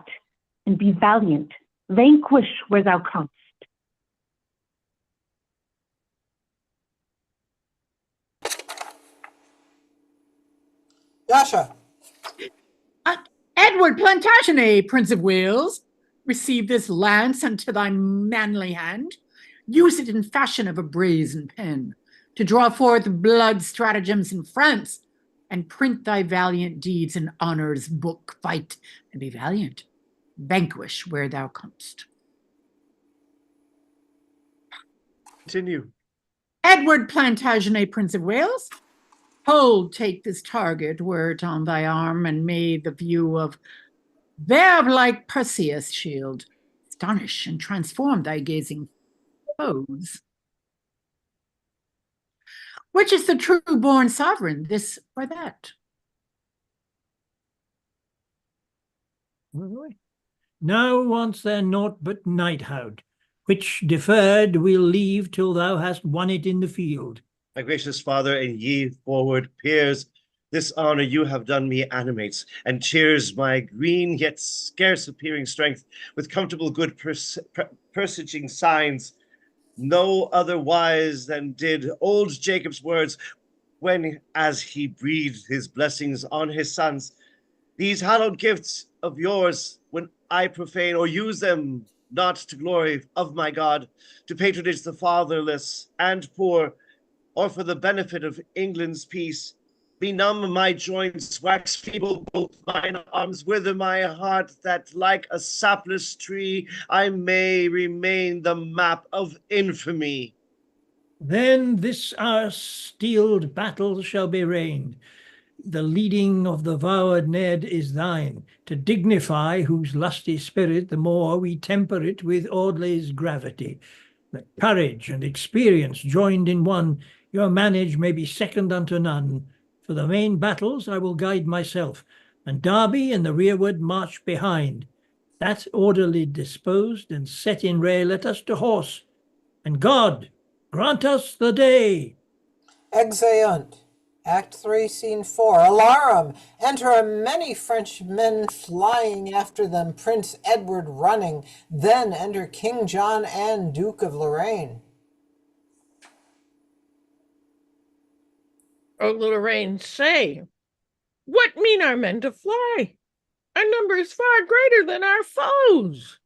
and be valiant, vanquish where thou comest. Yasha. Edward Plantagenet, Prince of Wales, receive this lance unto thy manly hand. Use it in fashion of a brazen pen to draw forth blood stratagems in France, and print thy valiant deeds in honor's book. Fight and be valiant, vanquish where thou comest. Continue. Edward Plantagenet, Prince of Wales, hold, take this target, were it on thy arm, and may the view of verve-like Perseus' shield astonish and transform thy gazing foes. Which is the true-born sovereign, this or that? Now wants there naught but knighthood, which deferred we'll leave till thou hast won it in the field. My gracious father, and ye forward peers, This honor you have done me animates and cheers my green yet scarce appearing strength with comfortable good presaging signs, no otherwise than did old Jacob's words when, as he breathed his blessings on his sons, these hallowed gifts of yours, when I profane or use them not to glory of my God, to patronage the fatherless and poor, or for the benefit of England's peace, benumb my joints, wax feeble both mine arms, wither my heart, that like a sapless tree I may remain the map of infamy. Then this our steeled battle shall be reigned. The leading of the vowed Ned is thine, to dignify whose lusty spirit the more we temper it with Audley's gravity. That courage and experience joined in one, your manage may be second unto none. For the main battles I will guide myself, and Derby in the rearward march behind. That orderly disposed and set in ray, let us to horse, and God grant us the day. Exeunt. Act 3, Scene 4. Alarum! Enter many French men flying after them, Prince Edward running. Then enter King John and Duke of Lorraine. O Lorraine, say, what mean our men to fly? Our number is far greater than our foes.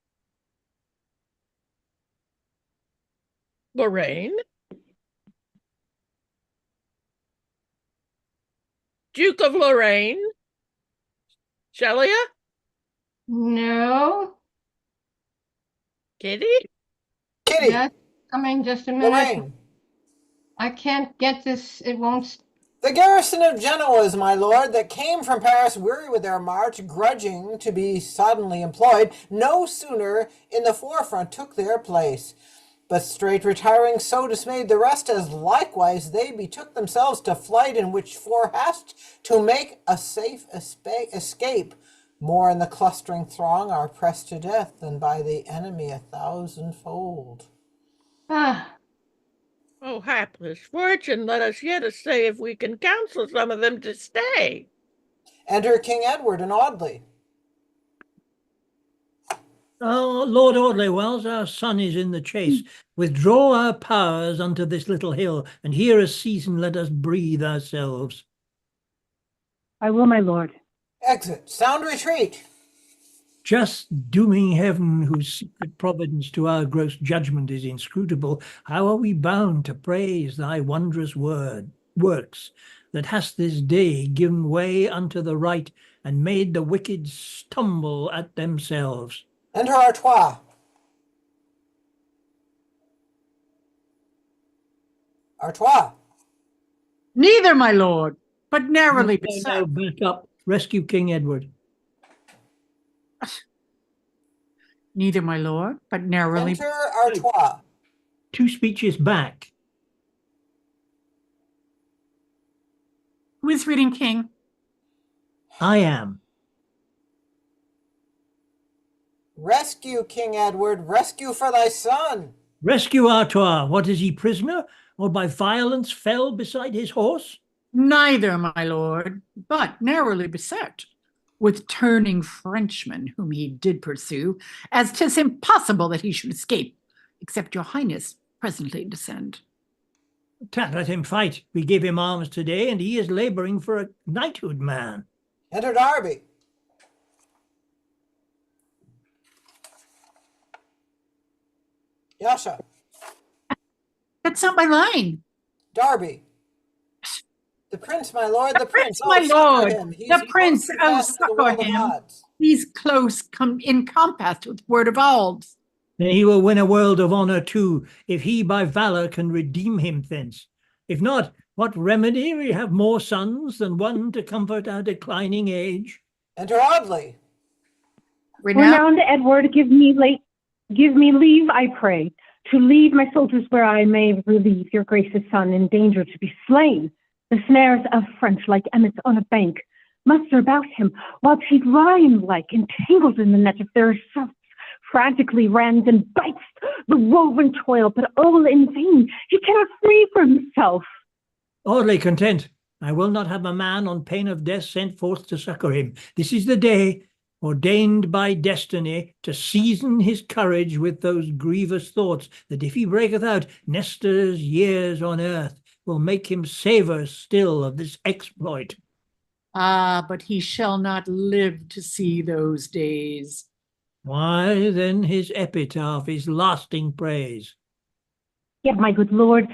Lorraine? Duke of Lorraine? Shelia? No. Kitty? Kitty! That's coming just a minute. Lorraine! I can't get this. It won't. The garrison of Genoa is, my lord, that came from Paris weary with their march, grudging to be suddenly employed, no sooner in the forefront took their place. But straight retiring, so dismayed the rest, as likewise they betook themselves to flight, in which for hast to make a safe escape. More in the clustering throng are pressed to death than by the enemy 1,000-fold. Ah, Oh, hapless fortune, let us yet essay if we can counsel some of them to stay. Enter King Edward and Audley. Oh, Lord Audley Wells, our son is in the chase. Withdraw our powers unto this little hill, and here a season let us breathe ourselves. I will, my lord. Exit. Sound retreat. Just dooming heaven, whose secret providence to our gross judgment is inscrutable, how are we bound to praise thy wondrous works, that hast this day given way unto the right, and made the wicked stumble at themselves? Enter Artois. Artois. Neither, my lord, but narrowly beset. Now back up. Rescue King Edward. Neither, my lord, but narrowly. Enter Artois. 2 speeches back. Who is reading King? I am. Rescue, King Edward, rescue for thy son. Rescue Artois. What, is he prisoner, or by violence fell beside his horse? Neither, my lord, but narrowly beset with turning Frenchmen, whom he did pursue, as 'tis impossible that he should escape, except your highness presently descend. Let him fight. We gave him arms today, and he is laboring for a knighthood, man. Enter Derby. Yasha. That's not my line. Derby. The prince, my lord, the prince. My Oh, succor lord, him. He's the prince, close oh, past the succor world of him. odds. He's close in compass with word of olds. Then he will win a world of honor too, if he by valor can redeem him thence. If not, what remedy? We have more sons than one to comfort our declining age. Enter Audley. Renowned Edward, give me leave, I pray, to leave my soldiers where I may relieve your grace's son in danger to be slain. The snares of French, like emmets on a bank, muster about him, while he lion-like entangled in the net of their selves, frantically rends and bites the woven toil, but all in vain. He cannot free for himself. Audley, content. I will not have a man on pain of death sent forth to succor him. This is the day ordained by destiny to season his courage with those grievous thoughts that if he breaketh out, Nestor's years on earth will make him savour still of this exploit. Ah, but he shall not live to see those days. Why then his epitaph is lasting praise. Yet, my good lord,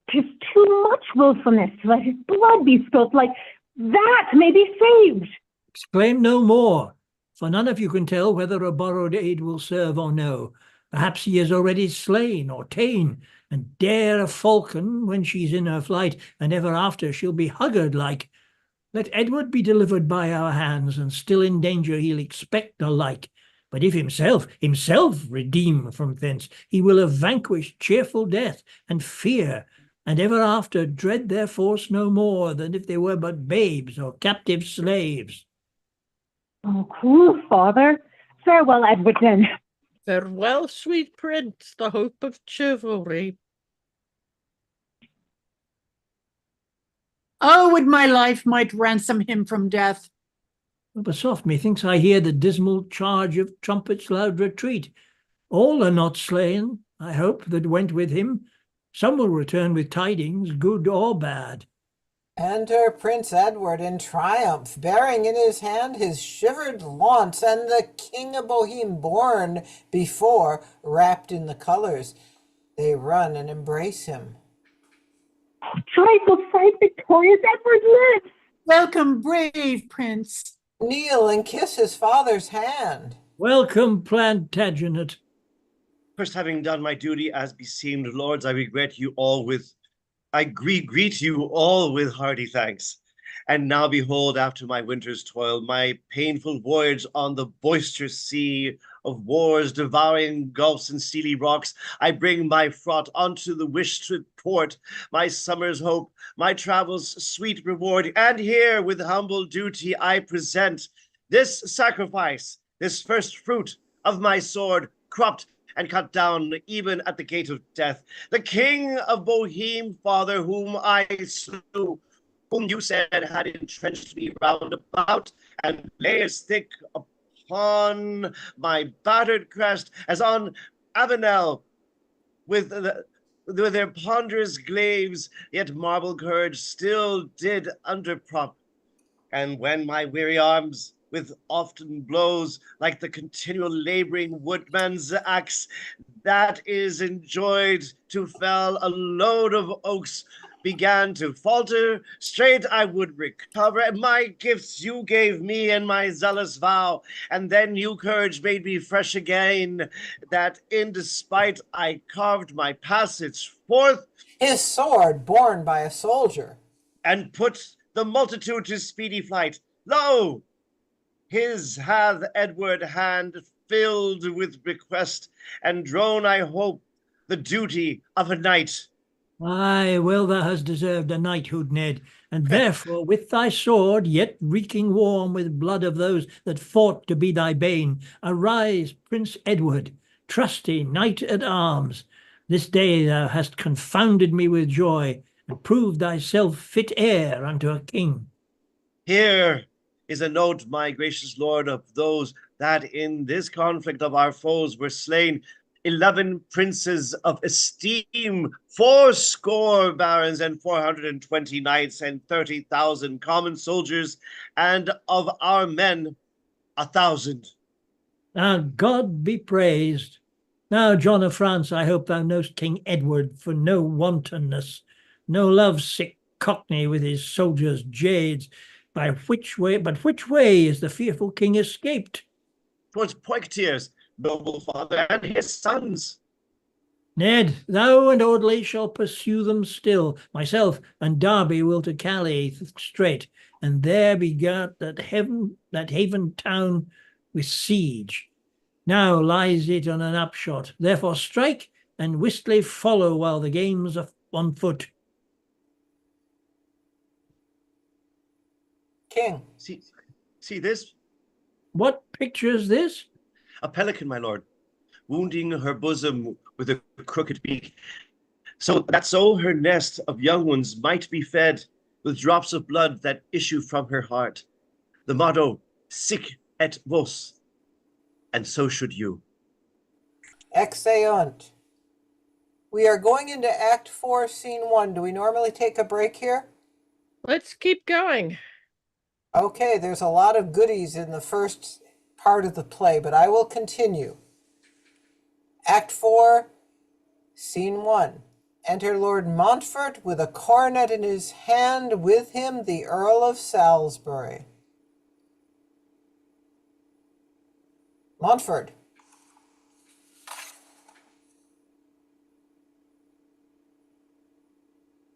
'tis too much wilfulness to let his blood be spilt, like that may be saved. Exclaim no more, for none of you can tell whether a borrowed aid will serve or no. Perhaps he is already slain or ta'en, and dare a falcon when she's in her flight, and ever after she'll be hugged like. Let Edward be delivered by our hands, and still in danger he'll expect the like. But if himself redeem from thence, he will have vanquished cheerful death and fear, and ever after dread their force no more than if they were but babes or captive slaves. Oh, cruel father. Farewell, Edward, then. Farewell, sweet prince, the hope of chivalry. Oh, would my life might ransom him from death. But soft, methinks I hear the dismal charge of trumpets' loud retreat. All are not slain, I hope, that went with him. Some will return with tidings, good or bad. Enter Prince Edward in triumph, bearing in his hand his shivered lance, and the King of Boheme borne before, wrapped in the colours. They run and embrace him. Joyful sight, victorious Edward lives. Welcome, brave prince. Kneel and kiss his father's hand. Welcome, Plantagenet. First, having done my duty as beseemed lords, I greet you all with hearty thanks. And now behold, after my winter's toil, my painful voyage on the boisterous sea of wars, devouring gulfs and steely rocks, I bring my fraught unto the wished port, my summer's hope, my travels' sweet reward. And here with humble duty I present this sacrifice, this first fruit of my sword, cropped and cut down even at the gate of death. The King of Boheme, father, whom I slew, whom you said had entrenched me round about, and lay as thick upon my battered crest as on Avenel, with their ponderous glaives, yet marble courage still did underprop. And when my weary arms, with often blows, like the continual laboring woodman's axe, that is enjoyed to fell a load of oaks, began to falter, straight I would recover my gifts you gave me in my zealous vow, and then new courage made me fresh again, that in despite I carved my passage forth. His sword borne by a soldier. And put the multitude to speedy flight. Lo! His hath Edward hand filled with request, and drone, I hope, the duty of a knight. Aye, well thou hast deserved a knighthood, Ned, and therefore with thy sword, yet reeking warm with blood of those that fought to be thy bane, arise, Prince Edward, trusty knight at arms. This day thou hast confounded me with joy, and proved thyself fit heir unto a king. Here is a note, my gracious lord, of those that in this conflict of our foes were slain. 11 princes of esteem, 80 barons, and 420 knights, and 30,000 common soldiers, and of our men 1,000. Now God be praised. Now, John of France, I hope thou knowst King Edward for no wantonness, no love-sick cockney with his soldiers' jades. But which way is the fearful king escaped? Towards Poictiers, noble father, and his sons. Ned, thou and Audley shall pursue them still. Myself and Derby will to Calais straight, and there begat that haven town with siege. Now lies it on an upshot. Therefore strike, and wistly follow while the game's on foot. King. See this? What picture is this? A pelican, my lord, wounding her bosom with a crooked beak, so that her nest of young ones might be fed. with drops of blood that issue from her heart. The motto, sic et vos, and so should you. Excellent. We are going into Act 4, Scene 1. Do we normally take a break here? Let's keep going. Okay, there's a lot of goodies in the first part of the play, but I will continue. Act 4, Scene 1. Enter Lord Montfort with a coronet in his hand, with him the Earl of Salisbury. Montfort.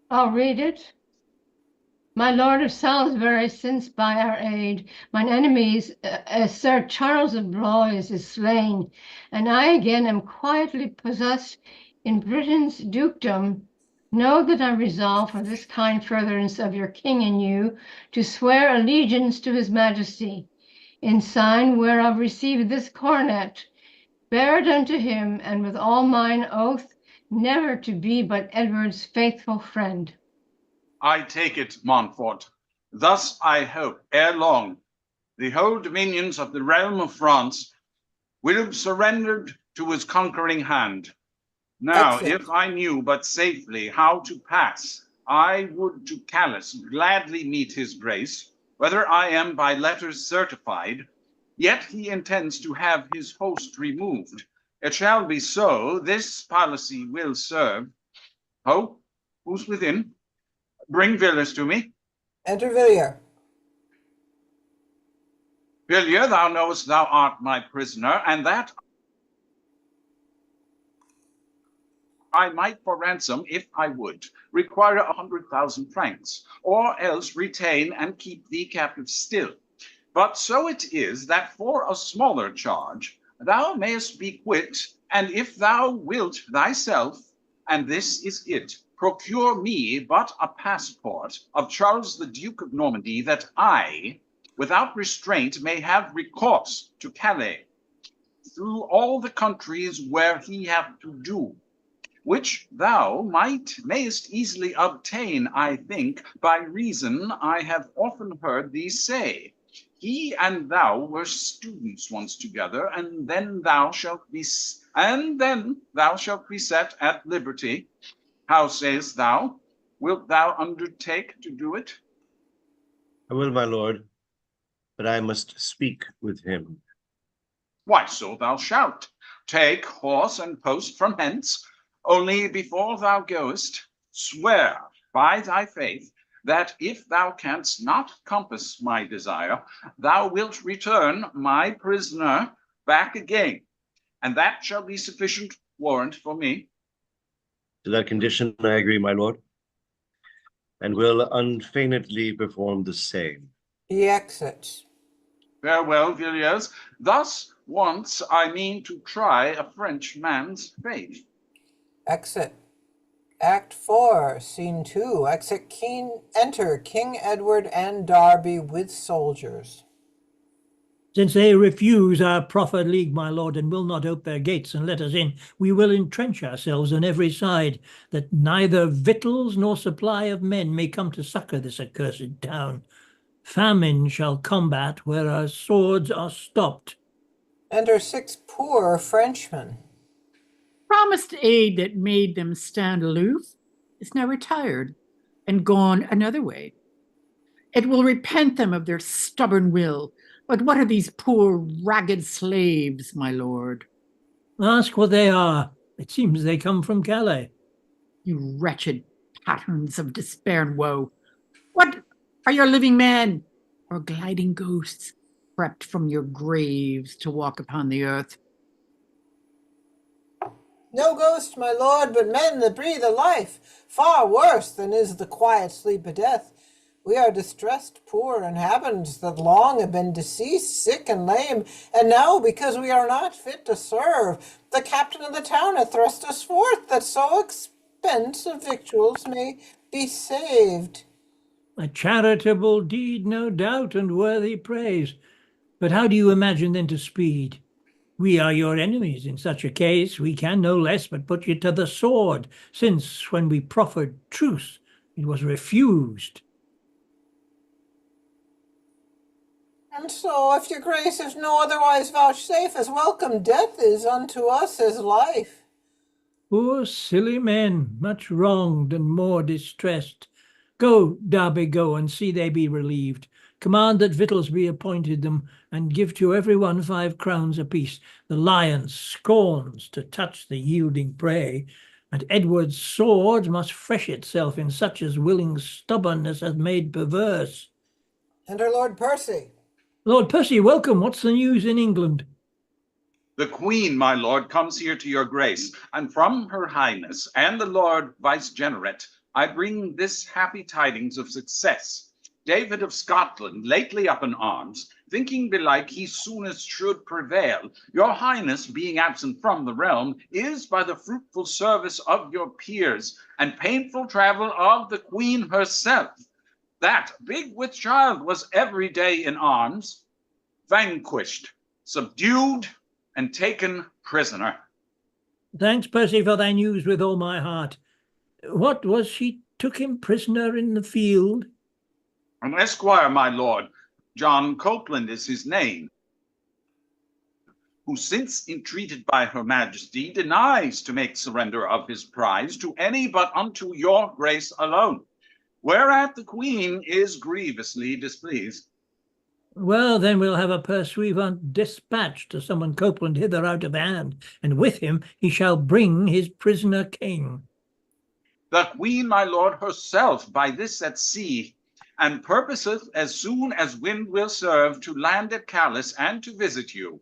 I'll read it. My Lord of Salisbury, since by our aid mine enemies, Sir Charles of Blois, is slain, and I again am quietly possessed in Britain's dukedom, know that I resolve for this kind furtherance of your king and you to swear allegiance to his majesty, in sign whereof receive this coronet, bear it unto him, and with all mine oath never to be but Edward's faithful friend. I take it, Montfort. Thus I hope, ere long, the whole dominions of the realm of France will have surrendered to his conquering hand. Now, Excellent. if I knew but safely how to pass, I would to Calais gladly meet his grace, whether I am by letters certified, yet he intends to have his host removed. It shall be so, this policy will serve. Ho, who's within? Bring Villiers to me. Enter Villiers. Villiers, thou knowest thou art my prisoner, and that I might for ransom, if I would, require 100,000 francs, or else retain and keep thee captive still. But so it is that for a smaller charge thou mayest be quit, and if thou wilt thyself, and this is it, procure me but a passport of Charles the Duke of Normandy, that I, without restraint, may have recourse to Calais through all the countries where he hath to do, which thou mayest easily obtain, I think, by reason I have often heard thee say. He and thou were students once together, and then thou shalt be set at liberty. How sayest thou? Wilt thou undertake to do it? I will, my lord, but I must speak with him. Why, so thou shalt. Take horse and post from hence. Only before thou goest, swear by thy faith that if thou canst not compass my desire, thou wilt return my prisoner back again, and that shall be sufficient warrant for me. To that condition I agree, my lord, and will unfeignedly perform the same. He exits. Farewell, Villiers. Thus once I mean to try a French man's faith. Exit. Act 4, Scene 2. Enter King Edward and Derby with soldiers. Since they refuse our proffered league, my lord, and will not ope their gates and let us in, we will entrench ourselves on every side, that neither victuals nor supply of men may come to succour this accursed town. Famine shall combat where our swords are stopped. Enter 6 poor Frenchmen. Promised aid that made them stand aloof is now retired and gone another way. It will repent them of their stubborn will. But what are these poor ragged slaves, my lord? Ask what they are. It seems they come from Calais. You wretched patterns of despair and woe. What are your living men, or gliding ghosts, crept from your graves to walk upon the earth? No ghost, my lord, but men that breathe a life, far worse than is the quiet sleep of death. We are distressed, poor inhabitants that long have been deceased, sick and lame, and now, because we are not fit to serve, the captain of the town hath thrust us forth, that so expensive victuals may be saved. A charitable deed, no doubt, and worthy praise. But how do you imagine then to speed? We are your enemies. In such a case, we can no less but put you to the sword, since when we proffered truce, it was refused. And so, if your grace is no otherwise vouchsafe as welcome, death is unto us as life. Poor silly men, much wronged and more distressed. Go, Derby, go, and see they be relieved. Command that victuals be appointed them, and give to every one 5 crowns apiece. The lion scorns to touch the yielding prey, and Edward's sword must fresh itself in such as willing stubbornness hath made perverse. And our Lord Percy. Lord Percy, welcome. What's the news in England? The Queen, my lord, comes here to your grace, and from her highness and the Lord Vicegerent, I bring this happy tidings of success. David of Scotland, lately up in arms, thinking belike he soonest should prevail, your highness being absent from the realm, is by the fruitful service of your peers, and painful travel of the Queen herself, that, big with child, was every day in arms, vanquished, subdued, and taken prisoner. Thanks, Percy, for thy news with all my heart. What was she took him prisoner in the field? An esquire, my lord, John Copeland is his name, who, since entreated by her majesty, denies to make surrender of his prize to any but unto your grace alone, whereat the queen is grievously displeased. Well, then we'll have a pursuivant dispatch to summon Copeland hither out of hand, and with him he shall bring his prisoner king. The queen, my lord, herself by this at sea, and purposeth as soon as wind will serve to land at Calais and to visit you.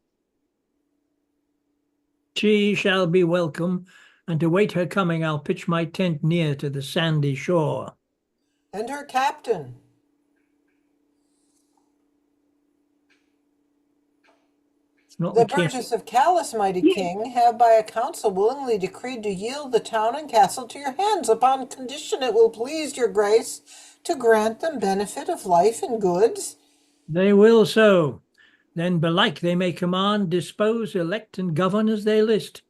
She shall be welcome, and to wait her coming I'll pitch my tent near to the sandy shore. And her captain. The Burgess of Calais, mighty king, have by a council willingly decreed to yield the town and castle to your hands, upon condition it will please your grace to grant them benefit of life and goods. They will so. Then belike they may command, dispose, elect, and govern as they list.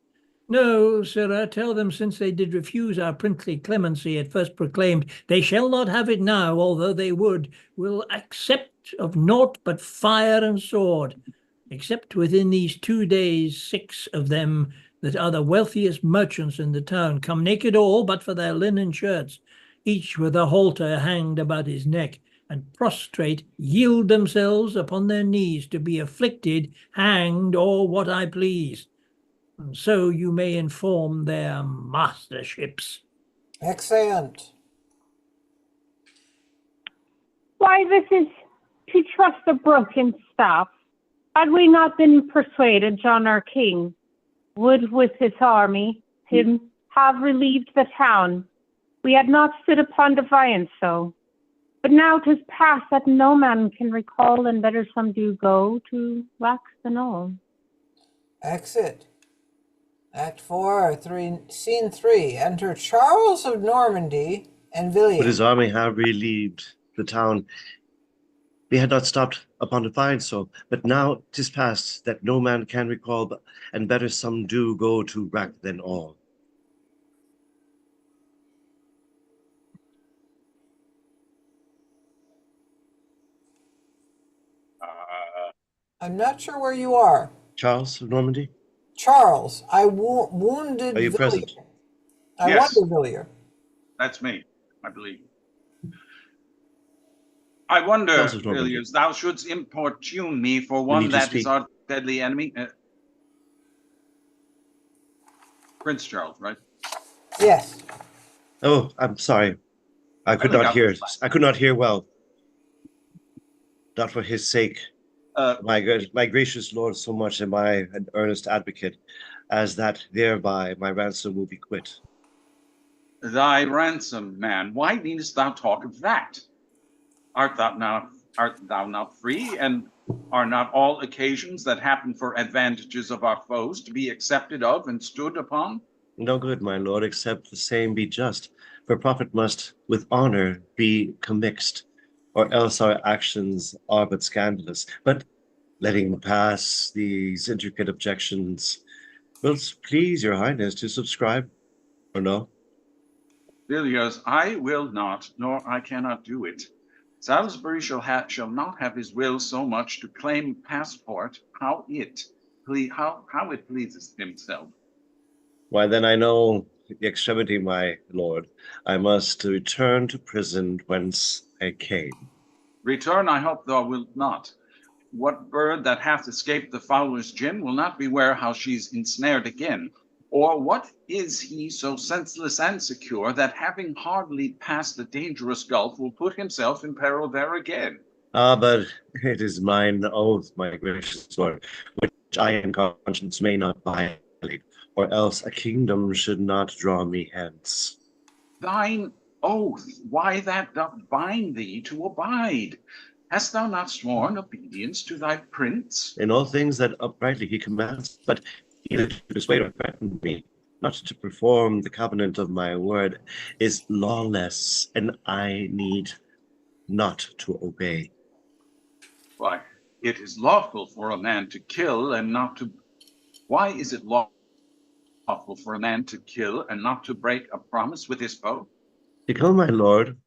No, sirrah, tell them since they did refuse our princely clemency at first proclaimed, they shall not have it now, although they will accept of naught but fire and sword. Except within these 2 days 6 of them that are the wealthiest merchants in the town come naked all but for their linen shirts, each with a halter hanged about his neck, and prostrate yield themselves upon their knees to be afflicted, hanged, or what I please. And so you may inform their masterships. Excellent. Why, this is to trust a broken staff. Had we not been persuaded, John our king would with his army him have relieved the town, we had not stood upon defiance so. But now 'tis past that no man can recall, and better some do go to wax than all. Exit. Act 4, Scene 3. Enter Charles of Normandy and Villiers. Would his army have relieved the town? We had not stopped upon defiance so, but now 'tis past that no man can recall, and better some do go to wrack than all. I'm not sure where you are. Charles of Normandy? Charles, I wounded Are you Villiers. present? I Yes. wonder, Villiers. That's me, I believe. I wonder, Charles of Normandy. Villiers, thou shouldst importune me for one need to that is speak. our deadly enemy. Prince Charles, right? Yes. Oh, I'm sorry. I could think not I'm hear. fine. I could not hear well. Not for his sake. My gracious Lord, so much am I an earnest advocate, as that thereby my ransom will be quit. Thy ransom, man, why needest thou talk of that? Art thou not free, and are not all occasions that happen for advantages of our foes to be accepted of and stood upon? No good, my lord, except the same be just, for profit must with honor be commixed, or else our actions are but scandalous. But letting pass these intricate objections, will't please your highness to subscribe, or no? Villiers, I will not, nor I cannot do it. Salisbury shall not have his will so much to claim passport, how it pleases himself. Why then I know the extremity, my lord. I must return to prison whence I came. Return, I hope thou wilt not. What bird that hath escaped the fowler's gin will not beware how she's ensnared again. Or what is he so senseless and secure that having hardly passed the dangerous gulf will put himself in peril there again? Ah, but it is mine oath, my gracious lord, which I in conscience may not violate, or else a kingdom should not draw me hence. Thine oath, why that doth bind thee to abide? Hast thou not sworn obedience to thy prince? In all things that uprightly he commands, but either to persuade or threaten me, not to perform the covenant of my word, is lawless, and I need not to obey. Why, it is lawful for a man to kill and not to. Why is it lawful for a man to kill and not to break a promise with his foe? Because, my lord,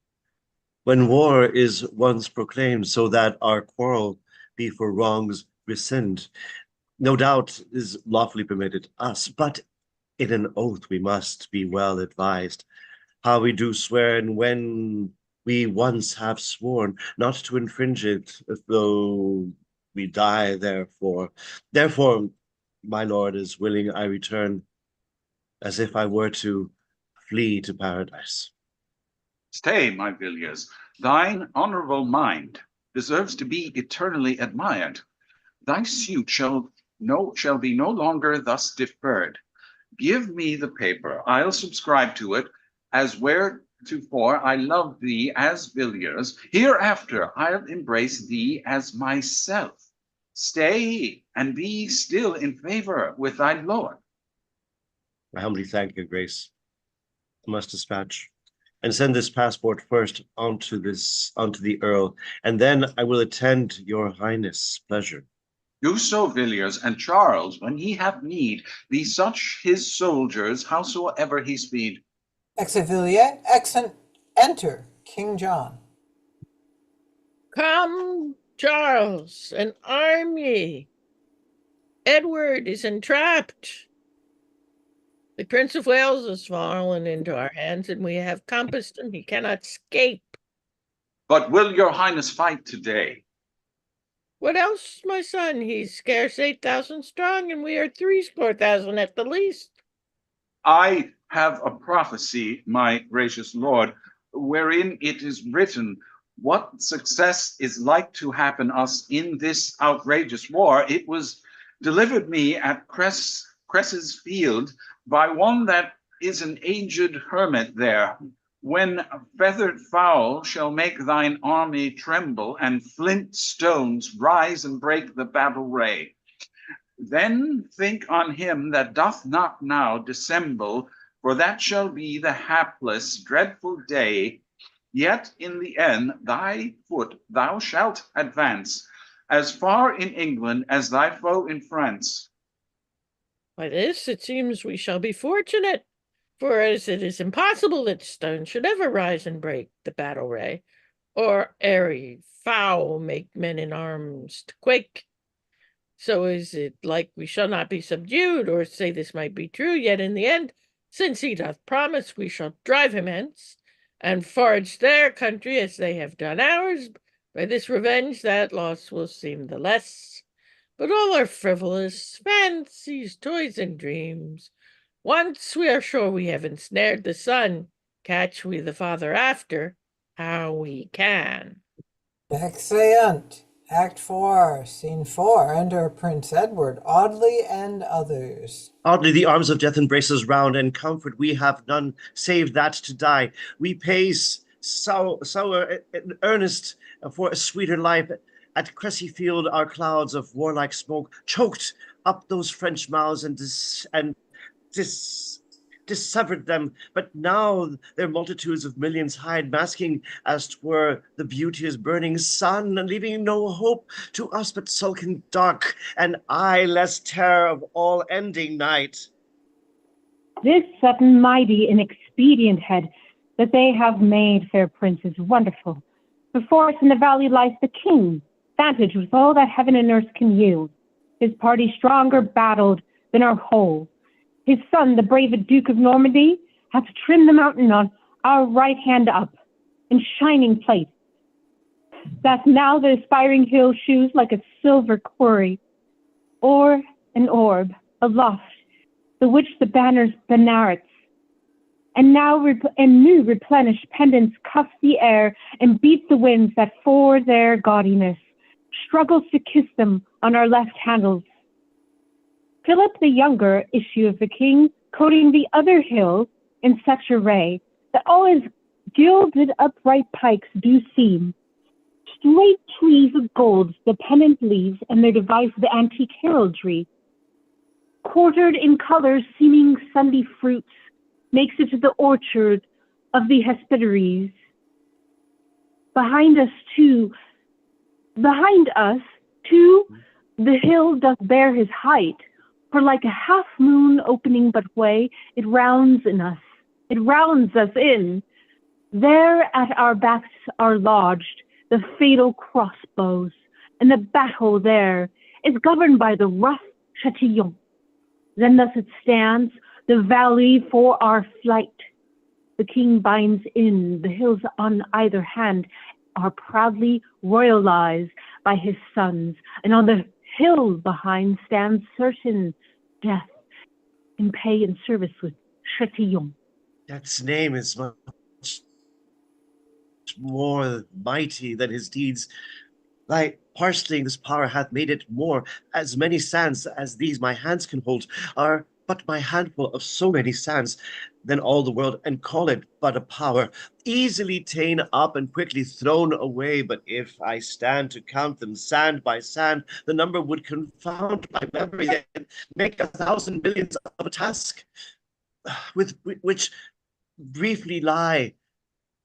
when war is once proclaimed, so that our quarrel be for wrongs rescind, no doubt is lawfully permitted us, but in an oath we must be well advised, how we do swear and when we once have sworn, not to infringe it, though we die therefore. Therefore, my lord is willing I return, as if I were to flee to paradise. Stay, my Villiers, thine honorable mind deserves to be eternally admired. Thy suit shall be no longer thus deferred. Give me the paper, I'll subscribe to it, as wheretofore I love thee as Villiers, hereafter I'll embrace thee as myself. Stay, and be still in favor with thy lord. I humbly thank your grace. I must dispatch and send this passport first onto the Earl, and then I will attend your highness' pleasure. Do so, Villiers, and Charles, when he hath need, be such his soldiers, howsoever he speed. Exivillier, enter King John. Come, Charles, and arm ye. Edward is entrapped. The Prince of Wales has fallen into our hands, and we have compassed him. He cannot escape. But will your highness fight today? What else, my son? He's scarce 8,000 strong, and we are 3,000 at the least. I have a prophecy, my gracious lord, wherein it is written what success is like to happen us in this outrageous war. It was delivered me at Cress's field by one that is an aged hermit there. When feathered fowl shall make thine army tremble, and flint stones rise and break the battle ray, then think on him that doth not now dissemble, for that shall be the hapless, dreadful day. Yet in the end thy foot thou shalt advance, as far in England as thy foe in France. By this it seems we shall be fortunate, for as it is impossible that stone should ever rise and break the battle ray, or airy fowl make men in arms to quake, so is it like we shall not be subdued, or say this might be true, yet in the end, since he doth promise, we shall drive him hence, and forage their country as they have done ours. By this revenge that loss will seem the less. But all are frivolous fancies, toys, and dreams. Once we are sure we have ensnared the son, catch we the father after, how we can. Exeunt. Act 4, Scene 4, enter Prince Edward, Audley, and others. Oddly, the arms of death embrace us round, and comfort we have none, save that to die. We pace sour and earnest for a sweeter life. At Cressy Field, our clouds of warlike smoke choked up those French mouths and dissevered them, but now their multitudes of millions hide, masking as 'twere the beauteous burning sun, and leaving no hope to us but sulken dark, and less terror of all ending night. This sudden mighty and expedient head that they have made, fair prince, is wonderful. Before us in the valley lies the king, vantage with all that heaven and earth can yield. His party stronger battled than our whole. His son, the brave Duke of Normandy, hath trimmed the mountain on our right hand up, in shining plate, that now the aspiring hill shews like a silver quarry, or an orb aloft, the which the banners benarets, and now new replenished pendants cuff the air and beat the winds that for their gaudiness struggles to kiss them on our left handles. Philip the younger, issue of the king, coating the other hill in such array that all his gilded upright pikes do seem straight trees of gold, the pennant leaves, and their device the antique heraldry. Quartered in colors seeming Sunday fruits, makes it the orchard of the Hesperides. Behind us, too, the hill doth bear his height, for like a half moon opening but way, it rounds us in. There at our backs are lodged the fatal crossbows, and the battle there is governed by the rough Chatillon. Then thus it stands, the valley for our flight. The king binds in, the hills on either hand are proudly royalized by his sons, and on the hill behind stands certain death in pay and service with Chatillon. Death's name is much more mighty than his deeds. Thy parceling this power hath made it more. As many sands as these my hands can hold are but my handful of so many sands, than all the world, and call it but a power, easily ta'en up and quickly thrown away. But if I stand to count them sand by sand, the number would confound my memory and make 1,000 millions of a task, with which briefly lie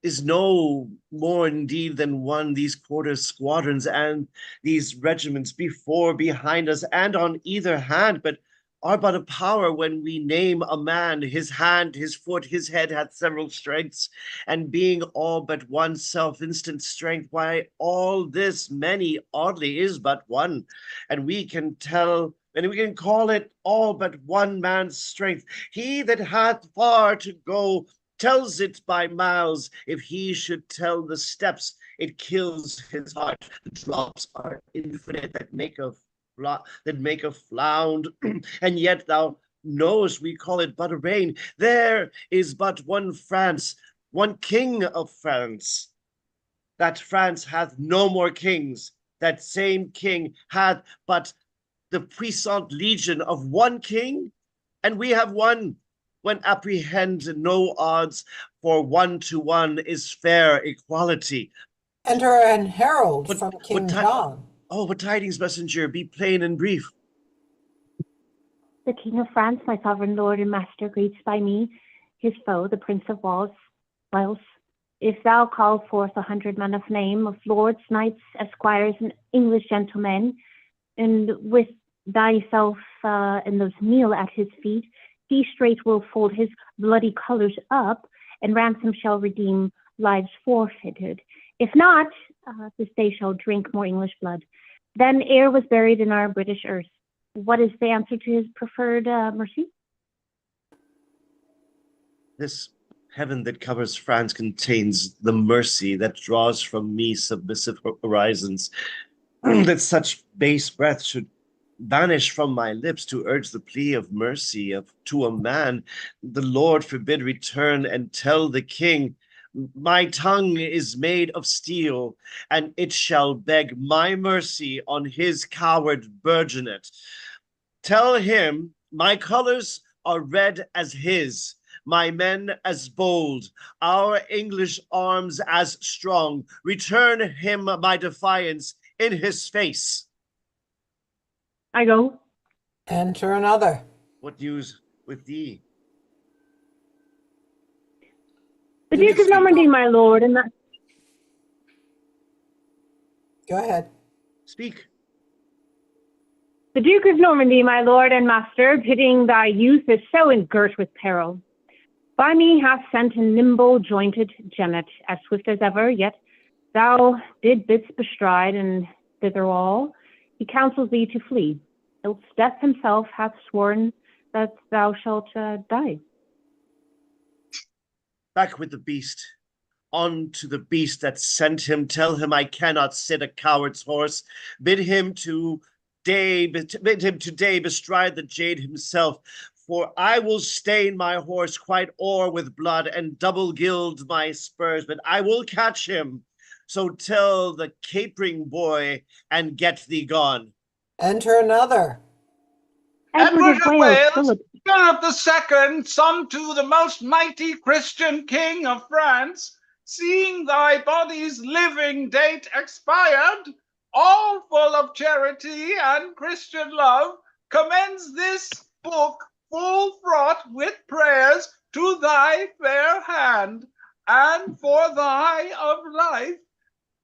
is no more indeed than one these quarter squadrons and these regiments before, behind us, and on either hand, but are but a power when we name a man. His hand, his foot, his head hath several strengths, and being all but one self-instant strength, why all this many oddly is but one, and we can call it all but one man's strength. He that hath far to go tells it by miles. If he should tell the steps, it kills his heart. The drops are infinite that make a flound, and yet thou knowest we call it but a rain. There is but one France, one king of France. That France hath no more kings. That same king hath but the puissant legion of one king, and we have one. When apprehend no odds, for 1 to 1 is fair equality. Enter an herald from King John. Oh, what tidings, messenger? Be plain and brief. The King of France, my sovereign lord and master, greets by me his foe, the Prince of Wales. If thou call forth 100 men of name, of lords, knights, esquires, and English gentlemen, and with thyself and those kneel at his feet, he straight will fold his bloody colors up, and ransom shall redeem lives forfeited. If not, this day shall drink more English blood than e'er was buried in our British earth. What is the answer to his preferred mercy? This heaven that covers France contains the mercy that draws from me submissive horizons, that such base breath should banish from my lips to urge the plea of mercy to a man. The Lord forbid return and tell the king, my tongue is made of steel, and it shall beg my mercy on his coward burgeonet. Tell him my colors are red as his, my men as bold, our English arms as strong. Return him my defiance in his face. I go. Enter another. What news with thee? The Duke of Normandy, my lord, and that. Go ahead. Speak. The Duke of Normandy, my lord and master, pitying thy youth is so engirt with peril. By me hath sent a nimble jointed jennet, as swift as ever, yet Thou did bidst bestride, and thither all he counsels thee to flee, else death himself hath sworn that thou shalt die. Back with the beast. On to the beast that sent him. Tell him I cannot sit a coward's horse. Bid him today bestride the jade himself. For I will stain my horse quite o'er with blood, and double gild my spurs, but I will catch him. So tell the capering boy, and get thee gone. Enter another. Edward of Wales, Philip. Philip II, son to the most mighty Christian king of France, seeing thy body's living date expired, all full of charity and Christian love, commends this book full fraught with prayers to thy fair hand, and for thy of life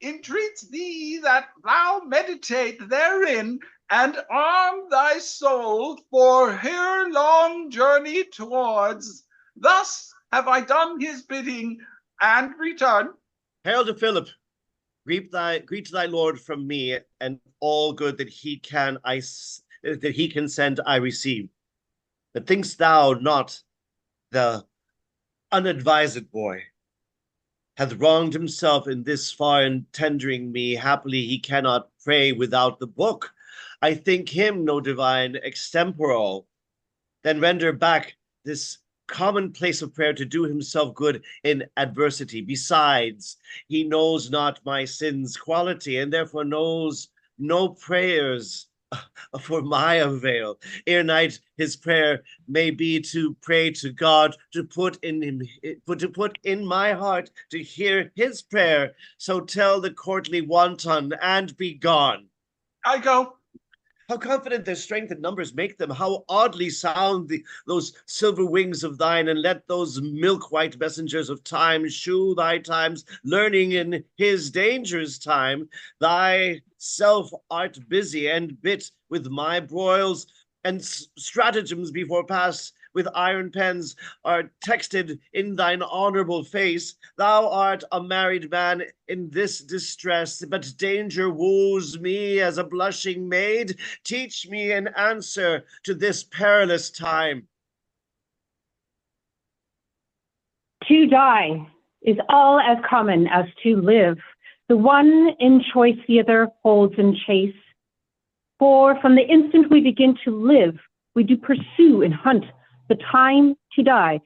entreats thee that thou meditate therein and arm thy soul for her long journey towards. Thus have I done his bidding and return. Hail to Philip. Greet thy lord from me, and all good that he can send I receive. But thinkst thou not the unadvised boy hath wronged himself in this far in tendering me? Happily he cannot pray without the book. I think him no divine extemporal. Then render back this commonplace of prayer to do himself good in adversity. Besides, he knows not my sin's quality, and therefore knows no prayers for my avail. Ere night his prayer may be to pray to God, to put in my heart to hear his prayer. So tell the courtly wanton and be gone. I go. How confident their strength and numbers make them, how oddly sound those silver wings of thine, and let those milk-white messengers of time shew thy times, learning in his dangerous time. Thyself art busy and bit with my broils, and stratagems before past with iron pens are texted in thine honorable face. Thou art a married man in this distress, but danger woos me as a blushing maid. Teach me an answer to this perilous time. To die is all as common as to live. The one in choice, the other holds in chase. For from the instant we begin to live, we do pursue and hunt the time to die.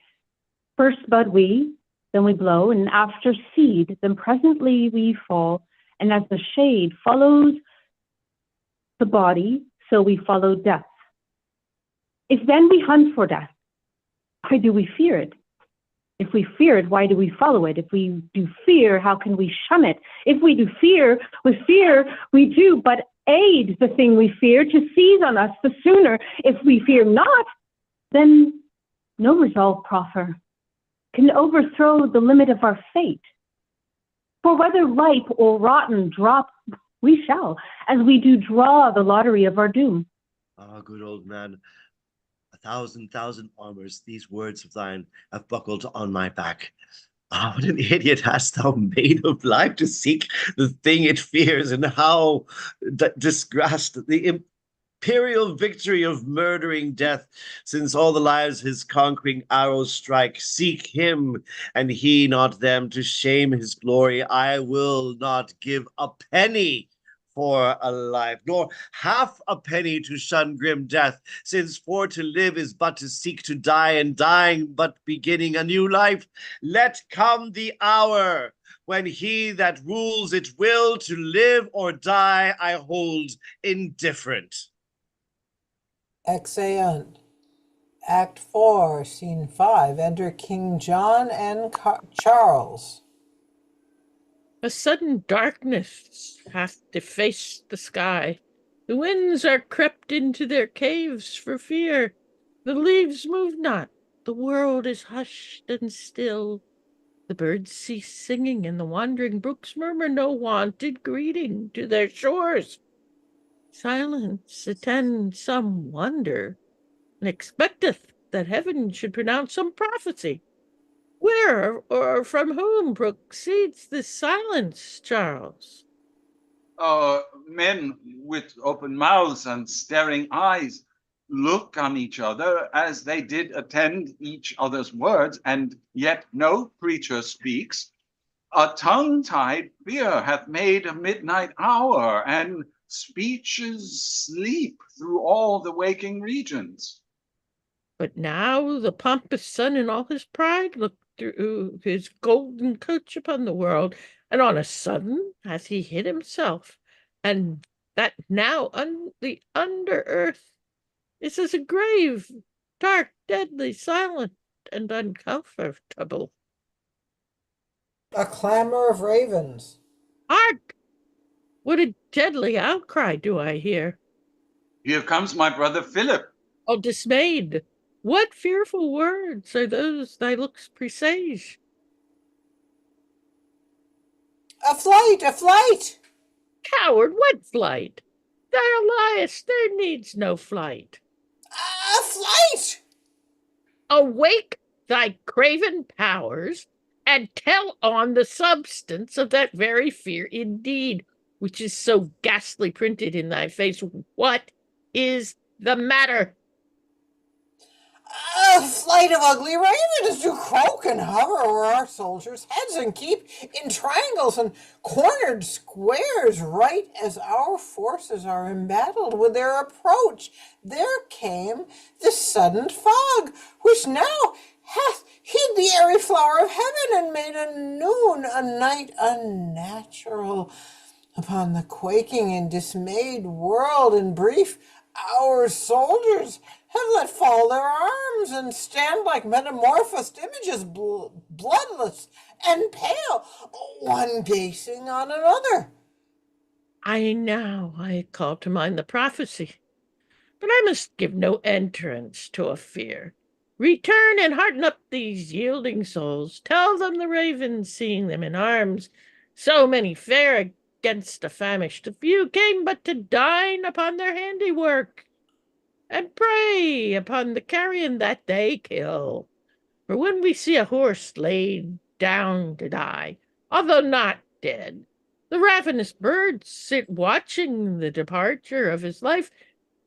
First bud we, then we blow, and after seed, then presently we fall. And as the shade follows the body, so we follow death. If then we hunt for death, why do we fear it? If we fear it, why do we follow it? If we do fear, how can we shun it? If we do fear, with fear we do but aid the thing we fear to seize on us the sooner. If we fear not, then no resolve proffer can overthrow the limit of our fate. For whether ripe or rotten drop, we shall, as we do draw the lottery of our doom. Ah, good old man, 1,000,000 armors these words of thine have buckled on my back. Ah, what an idiot hast thou made of life to seek the thing it fears, and how disgraced the imperial victory of murdering death, since all the lives his conquering arrows strike. Seek him, and he not them, to shame his glory. I will not give a penny for a life, nor half a penny to shun grim death, since for to live is but to seek to die, and dying but beginning a new life. Let come the hour when he that rules it will, to live or die I hold indifferent. Exeunt. Act 4, Scene 5. Enter King John and Charles. A sudden darkness hath defaced the sky. The winds are crept into their caves for fear. The leaves move not. The world is hushed and still. The birds cease singing, and the wandering brooks murmur no wonted greeting to their shores. Silence attends some wonder, and expecteth that heaven should pronounce some prophecy. Where or from whom proceeds this silence, Charles? Men with open mouths and staring eyes look on each other as they did attend each other's words, and yet no preacher speaks. A tongue-tied fear hath made a midnight hour, and speeches sleep through all the waking regions. But now the pompous sun in all his pride looked through his golden coach upon the world, and on a sudden hath he hid himself, and that now the under earth is as a grave, dark, deadly, silent, and uncomfortable. A clamor of ravens. Hark! What a deadly outcry do I hear! Here comes my brother Philip. Oh, dismayed! What fearful words are those thy looks presage? A flight! A flight! Coward, what flight? Thou liest, there needs no flight. A flight! Awake thy craven powers, and tell on the substance of that very fear indeed, which is so ghastly printed in thy face. What is the matter? A flight of ugly ravens do croak and hover over our soldiers' heads and keep in triangles and cornered squares right as our forces are embattled with their approach. There came the sudden fog, which now hath hid the airy flower of heaven and made a noon, a night unnatural upon the quaking and dismayed world. In brief, our soldiers have let fall their arms and stand like metamorphosed images, bloodless and pale, one gazing on another. I call to mind the prophecy, but I must give no entrance to a fear. Return and hearten up these yielding souls. Tell them the ravens, seeing them in arms, so many fair against a famished few, came but to dine upon their handiwork, and prey upon the carrion that they kill. For when we see a horse laid down to die, although not dead, the ravenous birds sit watching the departure of his life.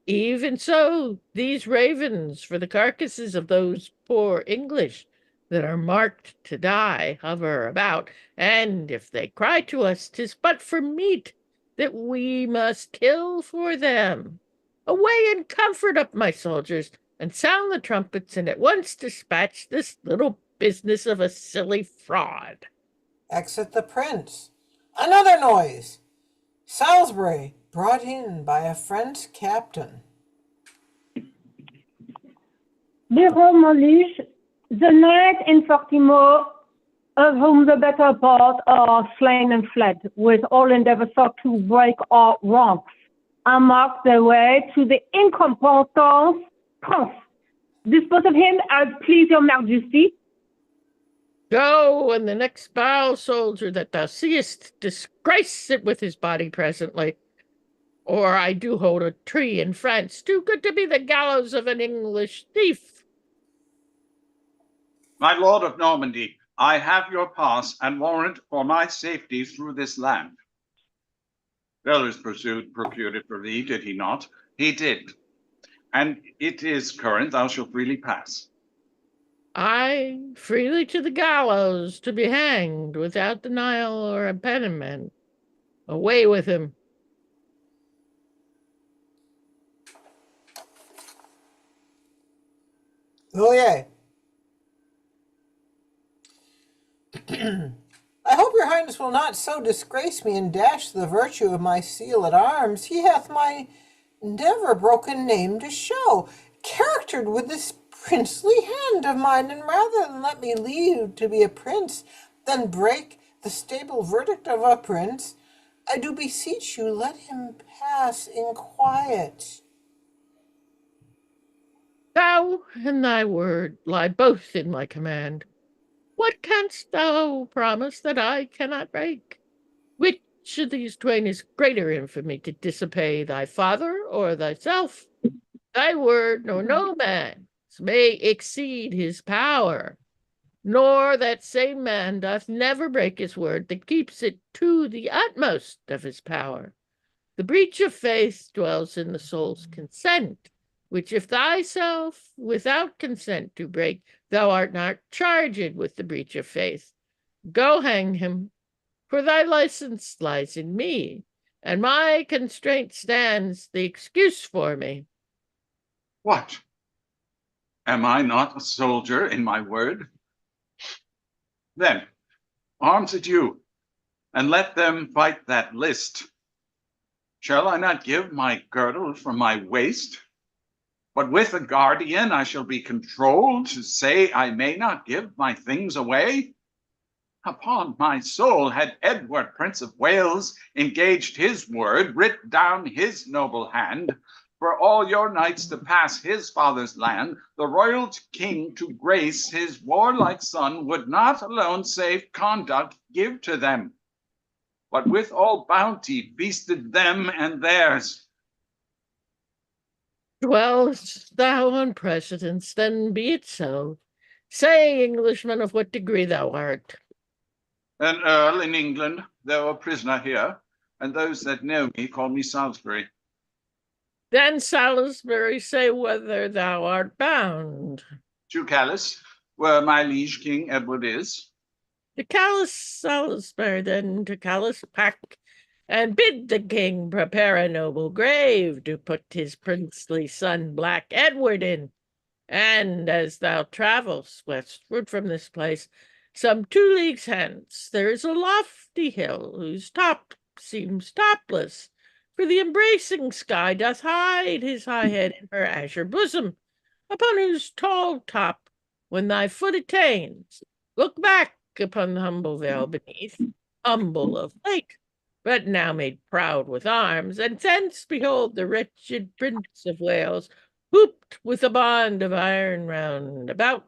Even so, these ravens, for the carcasses of those poor English that are marked to die, hover about, and if they cry to us, 'tis but for meat that we must kill for them. Away and comfort up, my soldiers, and sound the trumpets, and at once dispatch this little business of a silly fraud. Exit the prince. Another noise. Salisbury, brought in by a French captain. The Romulus, the knight and 40 more, of whom the better part are slain and fled, with all endeavor sought to break our ranks, and mark their way to the incompetent prince. Dispose of him as please your majesty. Go, and the next foul soldier that thou seest, disgrace it with his body presently. Or I do hold a tree in France too good to be the gallows of an English thief. My lord of Normandy, I have your pass and warrant for my safety through this land. Villers procured it for thee, did he not? He did. And it is current, thou shalt freely pass. I freely to the gallows, to be hanged without denial or impediment. Away with him. Oh, yay. I hope your highness will not so disgrace me and dash the virtue of my seal at arms. He hath my never broken name to show, charactered with this princely hand of mine, and rather than let me leave to be a prince than break the stable verdict of a prince, I do beseech you let him pass in quiet. Thou and thy word lie both in my command. What canst thou promise that I cannot break? Which of these twain is greater infamy, to disobey thy father or thyself? Thy word nor no man's may exceed his power. nor that same man doth never break his word that keeps it to the utmost of his power. The breach of faith dwells in the soul's consent, which if thyself without consent do break, thou art not charged with the breach of faith. Go hang him, for thy license lies in me, and my constraint stands the excuse for me. What? Am I not a soldier in my word? Then, arms at you, and let them fight that list. Shall I not give my girdle from my waist? But with a guardian I shall be controlled to say I may not give my things away? Upon my soul, had Edward, Prince of Wales, engaged his word, writ down his noble hand, for all your knights to pass his father's land, the royal king to grace his warlike son would not alone safe conduct give to them, but with all bounty feasted them and theirs. Dwellest thou on precedence, then be it so. Say, Englishman, of what degree thou art. An earl in England, though a prisoner here, and those that know me call me Salisbury. Then, Salisbury, say whether thou art bound. To Calais, where my liege King Edward is. To Calais, Salisbury, then to Calais pack, and bid the king prepare a noble grave to put his princely son Black Edward in. And as thou travels westward from this place, some 2 leagues hence, there is a lofty hill whose top seems topless, for the embracing sky doth hide his high head in her azure bosom, upon whose tall top, when thy foot attains, look back upon the humble vale beneath, humble of late, but now made proud with arms, and thence behold the wretched Prince of Wales, hooped with a bond of iron round about,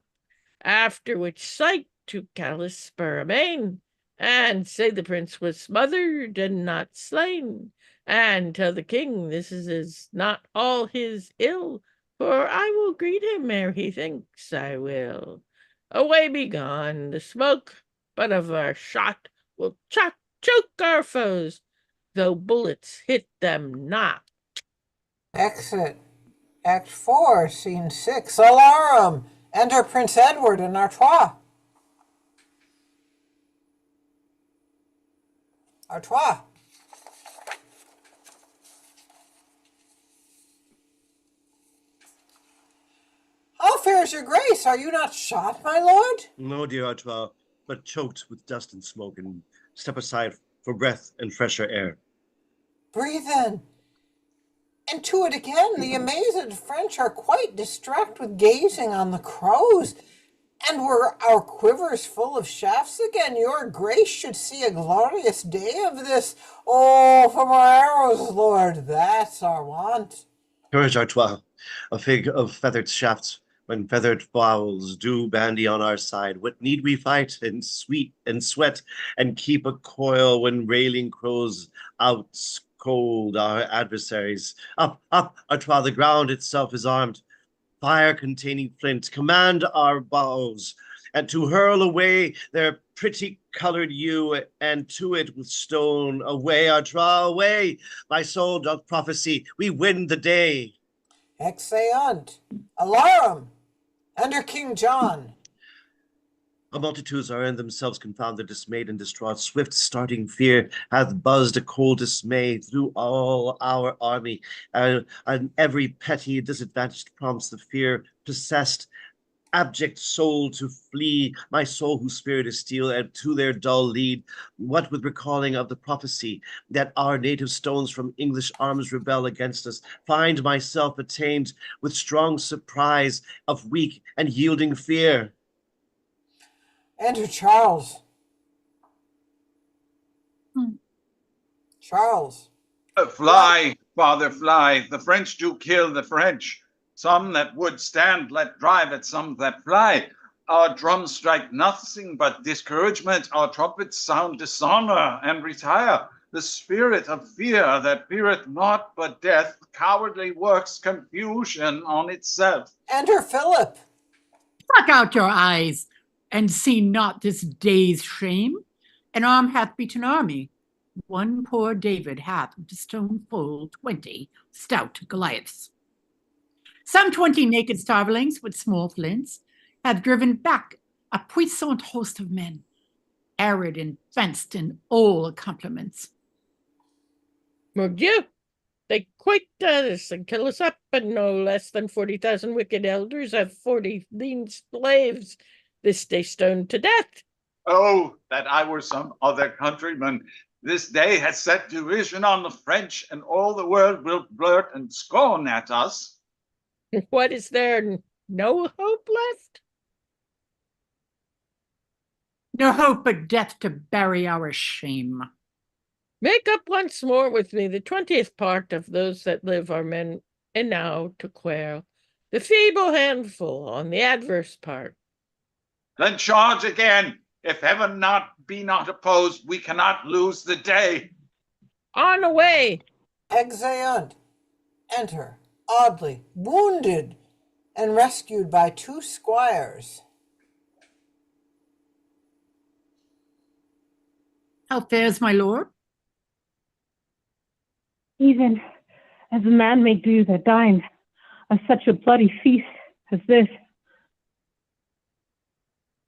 after which sight to Calais spur amain, and say the prince was smothered and not slain, and tell the king this is not all his ill, for I will greet him ere he thinks I will. Away be gone, the smoke but of our shot will choke our foes, though bullets hit them not. Exit. Act 4, Scene 6. Alarum! Enter Prince Edward and Artois. Artois. How fares your grace? Are you not shot, my lord? No, dear Artois, but choked with dust and smoke, and step aside for breath and fresher air. Breathe in. And to it again, the amazed French are quite distract with gazing on the crows. And were our quivers full of shafts again, your grace should see a glorious day of this. Oh, from our arrows, lord, that's our want. Courage, Artois, a fig of feathered shafts, when feathered fowls do bandy on our side. What need we fight and sweat and keep a coil when railing crows outscold our adversaries? Up, Artois, the ground itself is armed. Fire-containing flint, command our bows, and to hurl away their pretty colored yew, and to it with stone. Away, Artois, away! My soul doth prophesy, we win the day. Exeunt. Alarum! Enter King John. The multitudes are in themselves confounded, dismayed, and distraught. Swift starting fear hath buzzed a cold dismay through all our army, and every petty disadvantage prompts the fear possessed abject soul to flee. My soul, whose spirit is steel, and to their dull lead, what with recalling of the prophecy that our native stones from English arms rebel against us, find myself attained with strong surprise of weak and yielding fear. Enter Charles. Charles. Fly, father, fly. The French do kill the French. Some that would stand let drive at some that fly. Our drums strike nothing but discouragement. Our trumpets sound dishonor and retire. The spirit of fear that feareth naught but death cowardly works confusion on itself. Enter Philip. Pluck out your eyes and seen not this day's shame. An arm hath beaten army. One poor David hath with a stone full 20 stout Goliaths. Some 20 naked starvelings with small flints hath driven back a puissant host of men, arid and fenced in all accomplishments. Mordieu, they quite us and kill us up, and no less than 40,000 wicked elders have 40 lean slaves this day stoned to death. Oh, that I were some other countryman. This day has set derision on the French, and all the world will blurt and scorn at us. What, is there no hope left? No hope but death to bury our shame. Make up once more with me the 20th part of those that live are men enow to quail, the feeble handful on the adverse part. Then charge again. If heaven be not opposed, we cannot lose the day. On away! Exeunt. Enter, Audley, wounded, and rescued by 2 squires. How fares my lord? Even as a man may do that dines of such a bloody feast as this.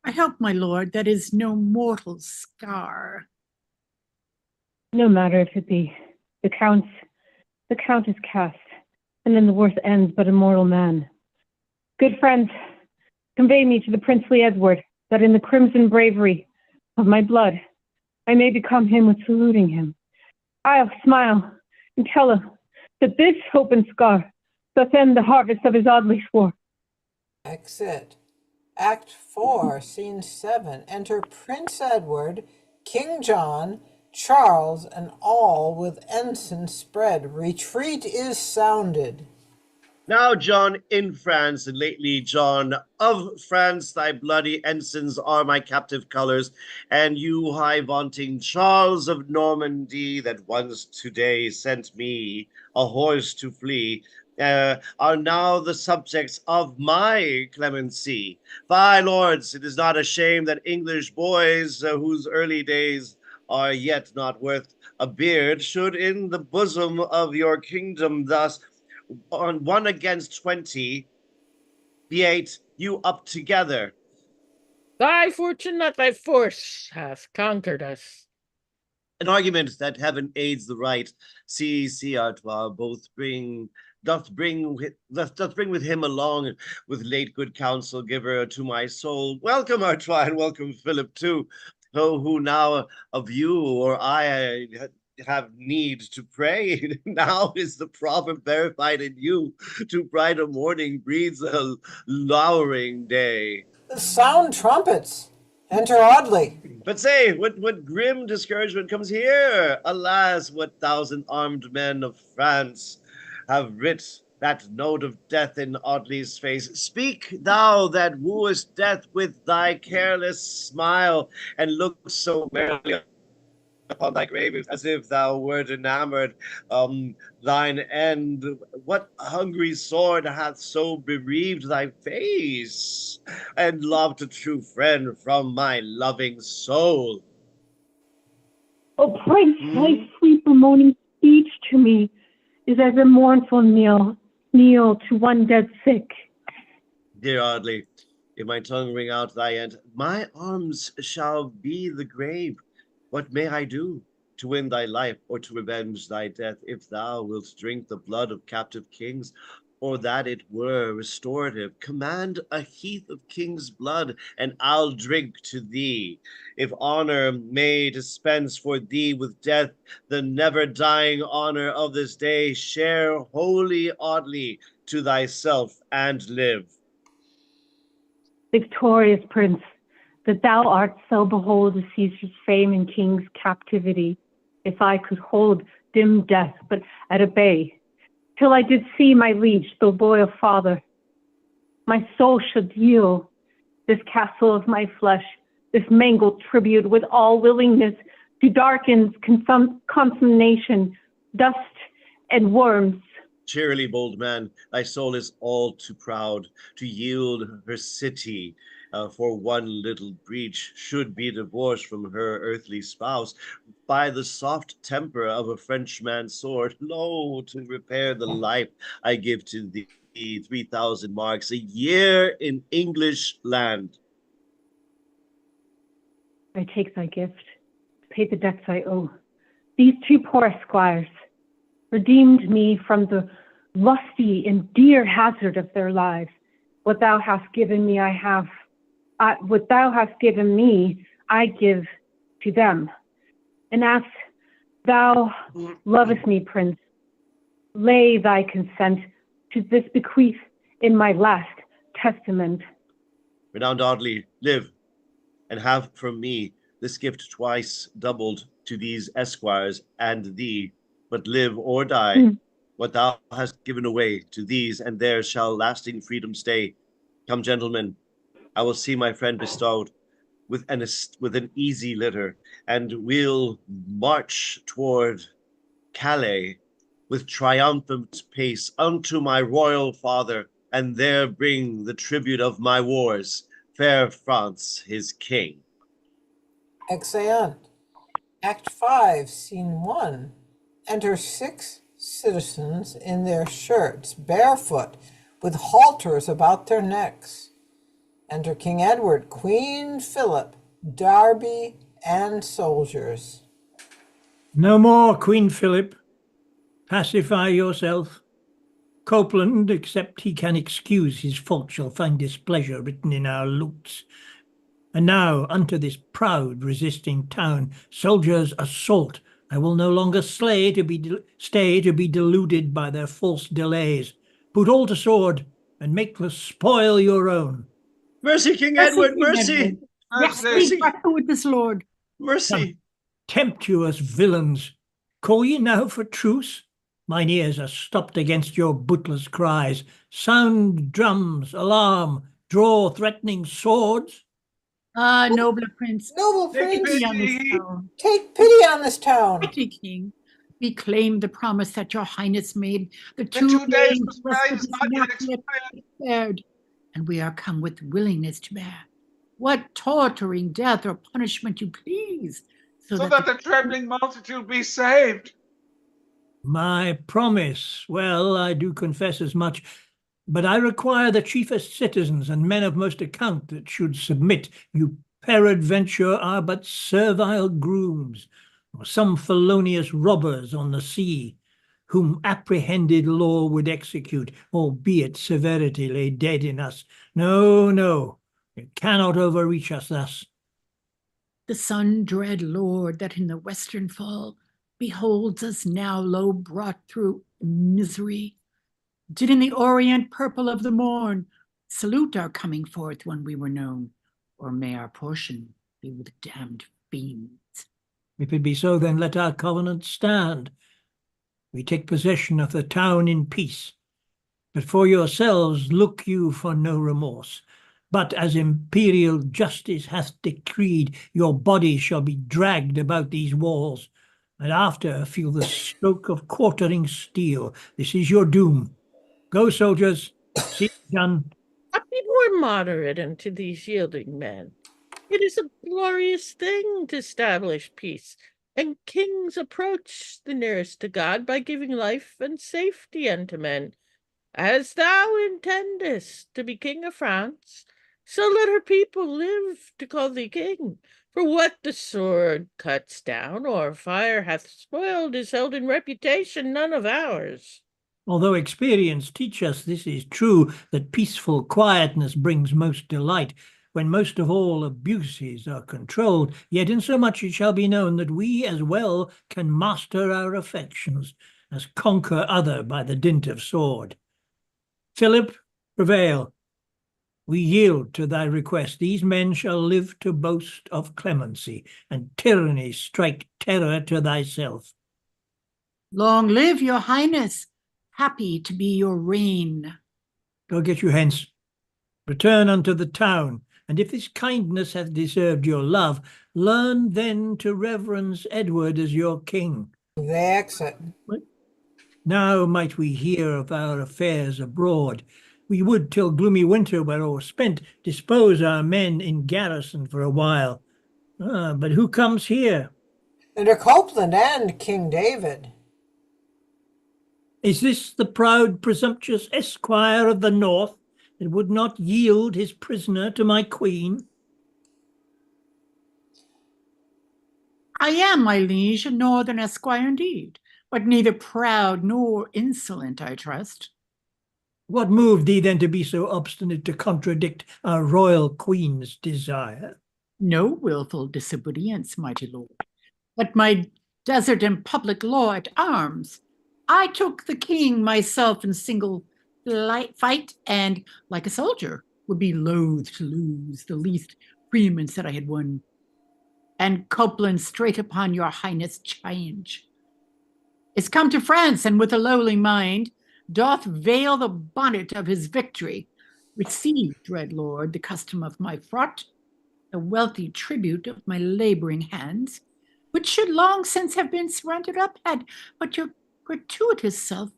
I hope, my lord, that is no mortal scar. No matter if it be. The count is cast, and then the worst ends but a mortal man. Good friends, convey me to the princely Edward, that in the crimson bravery of my blood, I may become him with saluting him. I'll smile and tell him that this open scar doth end the harvest of his Audley war. Exit. Act 4, Scene 7. Enter Prince Edward, King John, Charles, and all with ensign spread. Retreat is sounded. Now, John in France, and lately, John of France, thy bloody ensigns are my captive colors, and you high vaunting Charles of Normandy, that once today sent me a horse to flee, are now the subjects of my clemency. By lords, it is not a shame that English boys, whose early days are yet not worth a beard, should in the bosom of your kingdom thus on 1 against 20, be8 you up together. Thy fortune, not thy force, hath conquered us. An argument that heaven aids the right. See, Artois, doth bring with him along with late good counsel giver to my soul. Welcome, Artois, and welcome, Philip, too. Oh, who now of you or I have need to pray. Now is the proverb verified in you. Too bright a morning breeds a lowering day. Sound trumpets. Enter Audley. But say, what grim discouragement comes here? Alas, what 1,000 armed men of France have writ that note of death in Audley's face. Speak, thou that wooest death with thy careless smile, and look so merrily upon thy grave as if thou wert enamored. Thine end, what hungry sword hath so bereaved thy face, and loved a true friend from my loving soul? O Prince, thy sweet bemoaning speech to me is as a mournful kneel to one dead sick. Dear Audley, if my tongue ring out thy end, my arms shall be the grave. What may I do to win thy life or to revenge thy death, if thou wilt drink the blood of captive kings, or that it were restorative? Command a heath of king's blood, and I'll drink to thee. If honor may dispense for thee with death, the never dying honor of this day, share wholly, Audley, to thyself and live. Victorious Prince, that thou art so behold of Caesar's fame and king's captivity, if I could hold dim death but at a bay, till I did see my liege, the loyal father, my soul should yield this castle of my flesh, this mangled tribute with all willingness to darken's consummation, dust and worms. Cheerily, bold man, thy soul is all too proud to yield her city for one little breach should be divorced from her earthly spouse by the soft temper of a Frenchman's sword. Lo, to repair the life I give to thee 3,000 marks a year in English land. I take thy gift, pay the debts I owe. These two poor esquires redeemed me from the lusty and dear hazard of their lives. What thou hast given me, what thou hast given me, I give to them. And as thou lovest me, Prince, lay thy consent to this bequeath in my last testament. Renowned Audley, live, and have from me this gift twice doubled to these esquires and thee, but live or die, what thou hast given away to these and theirs shall lasting freedom stay. Come, gentlemen, I will see my friend bestowed with an easy litter, and we'll march toward Calais with triumphant pace unto my royal father, and there bring the tribute of my wars, fair France his king. Exeunt. Act 5, Scene 1. Enter 6 citizens in their shirts, barefoot, with halters about their necks. Enter King Edward, Queen Philip, Derby, and soldiers. No more, Queen Philip. Pacify yourself. Copeland, except he can excuse his fault, shall find displeasure written in our looks. And now unto this proud resisting town, soldiers, assault. I will no longer stay to be deluded by their false delays. Put all to sword, and make the spoil your own. Mercy, King Edward, mercy! Yes, please, with this lord. Mercy! Temptuous villains, call ye now for truce? Mine ears are stopped against your bootless cries. Sound drums, alarm, draw threatening swords. Ah, noble prince, Noble take prince, pity on this town. take pity on this town. Pity, king. We claim the promise that your highness made. The 2 days days was praise not yet expired, and we are come with willingness to bear what torturing death or punishment you please, so that the trembling multitude be saved. My promise, well, I do confess as much, but I require the chiefest citizens and men of most account that should submit. You peradventure are but servile grooms, or some felonious robbers on the sea, whom apprehended law would execute, albeit severity lay dead in us. No, no, it cannot overreach us thus. The sun, dread lord, that in the western fall beholds us now low brought through misery, did in the orient purple of the morn salute our coming forth when we were known, or may our portion be with damned fiends. If it be so, then let our covenant stand. We take possession of the town in peace, but for yourselves look you for no remorse. But as imperial justice hath decreed, your bodies shall be dragged about these walls, and after feel the stroke of quartering steel. This is your doom. Go, soldiers, see it done. Be more moderate unto these yielding men. It is a glorious thing to establish peace, and kings approach the nearest to God by giving life and safety unto men. As thou intendest to be king of France, so let her people live to call thee king. For what the sword cuts down or fire hath spoiled is held in reputation none of ours. Although experience teach us this is true, that peaceful quietness brings most delight, when most of all abuses are controlled, yet insomuch it shall be known that we as well can master our affections as conquer other by the dint of sword. Philip, prevail. We yield to thy request. These men shall live to boast of clemency, and tyranny strike terror to thyself. Long live your highness. Happy to be your reign. Go get you hence. Return unto the town, and if this kindness hath deserved your love, learn then to reverence Edward as your king. They exit. Now might we hear of our affairs abroad. We would, till gloomy winter were o'erspent, dispose our men in garrison for a while. But who comes here? Under Copeland and King David. Is this the proud, presumptuous esquire of the north that would not yield his prisoner to my queen? I am, my liege, a northern esquire indeed, but neither proud nor insolent, I trust. What moved thee then to be so obstinate to contradict our royal queen's desire? No wilful disobedience, mighty lord, but my desert and public law at arms. I took the king myself in single fight, and, like a soldier, would be loath to lose the least preeminence that I had won. And Copeland, straight upon your highness' change, is come to France, and with a lowly mind doth veil the bonnet of his victory. Receive, dread lord, the custom of my fraught, the wealthy tribute of my laboring hands, which should long since have been surrendered up, had but your gratuitous self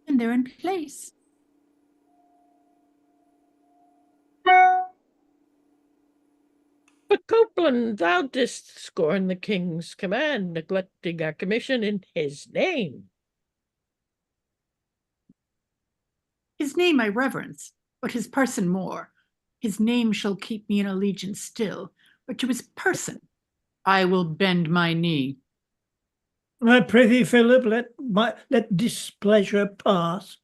been there in place. But Copeland, thou didst scorn the king's command, neglecting our commission in his name. His name I reverence, but his person more. His name shall keep me in allegiance still, but to his person I will bend my knee. I prithee, Philip, let displeasure pass.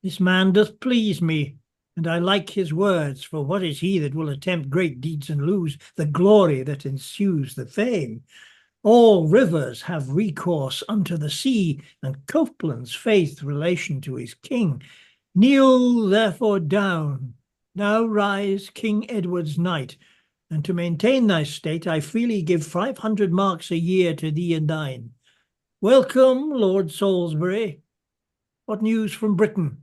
This man doth please me, and I like his words, for what is he that will attempt great deeds and lose the glory that ensues the fame? All rivers have recourse unto the sea, and Copeland's faith relation to his king. Kneel therefore down, now rise King Edward's knight, and to maintain thy state I freely give 500 marks a year to thee and thine. Welcome, Lord Salisbury. What news from Britain?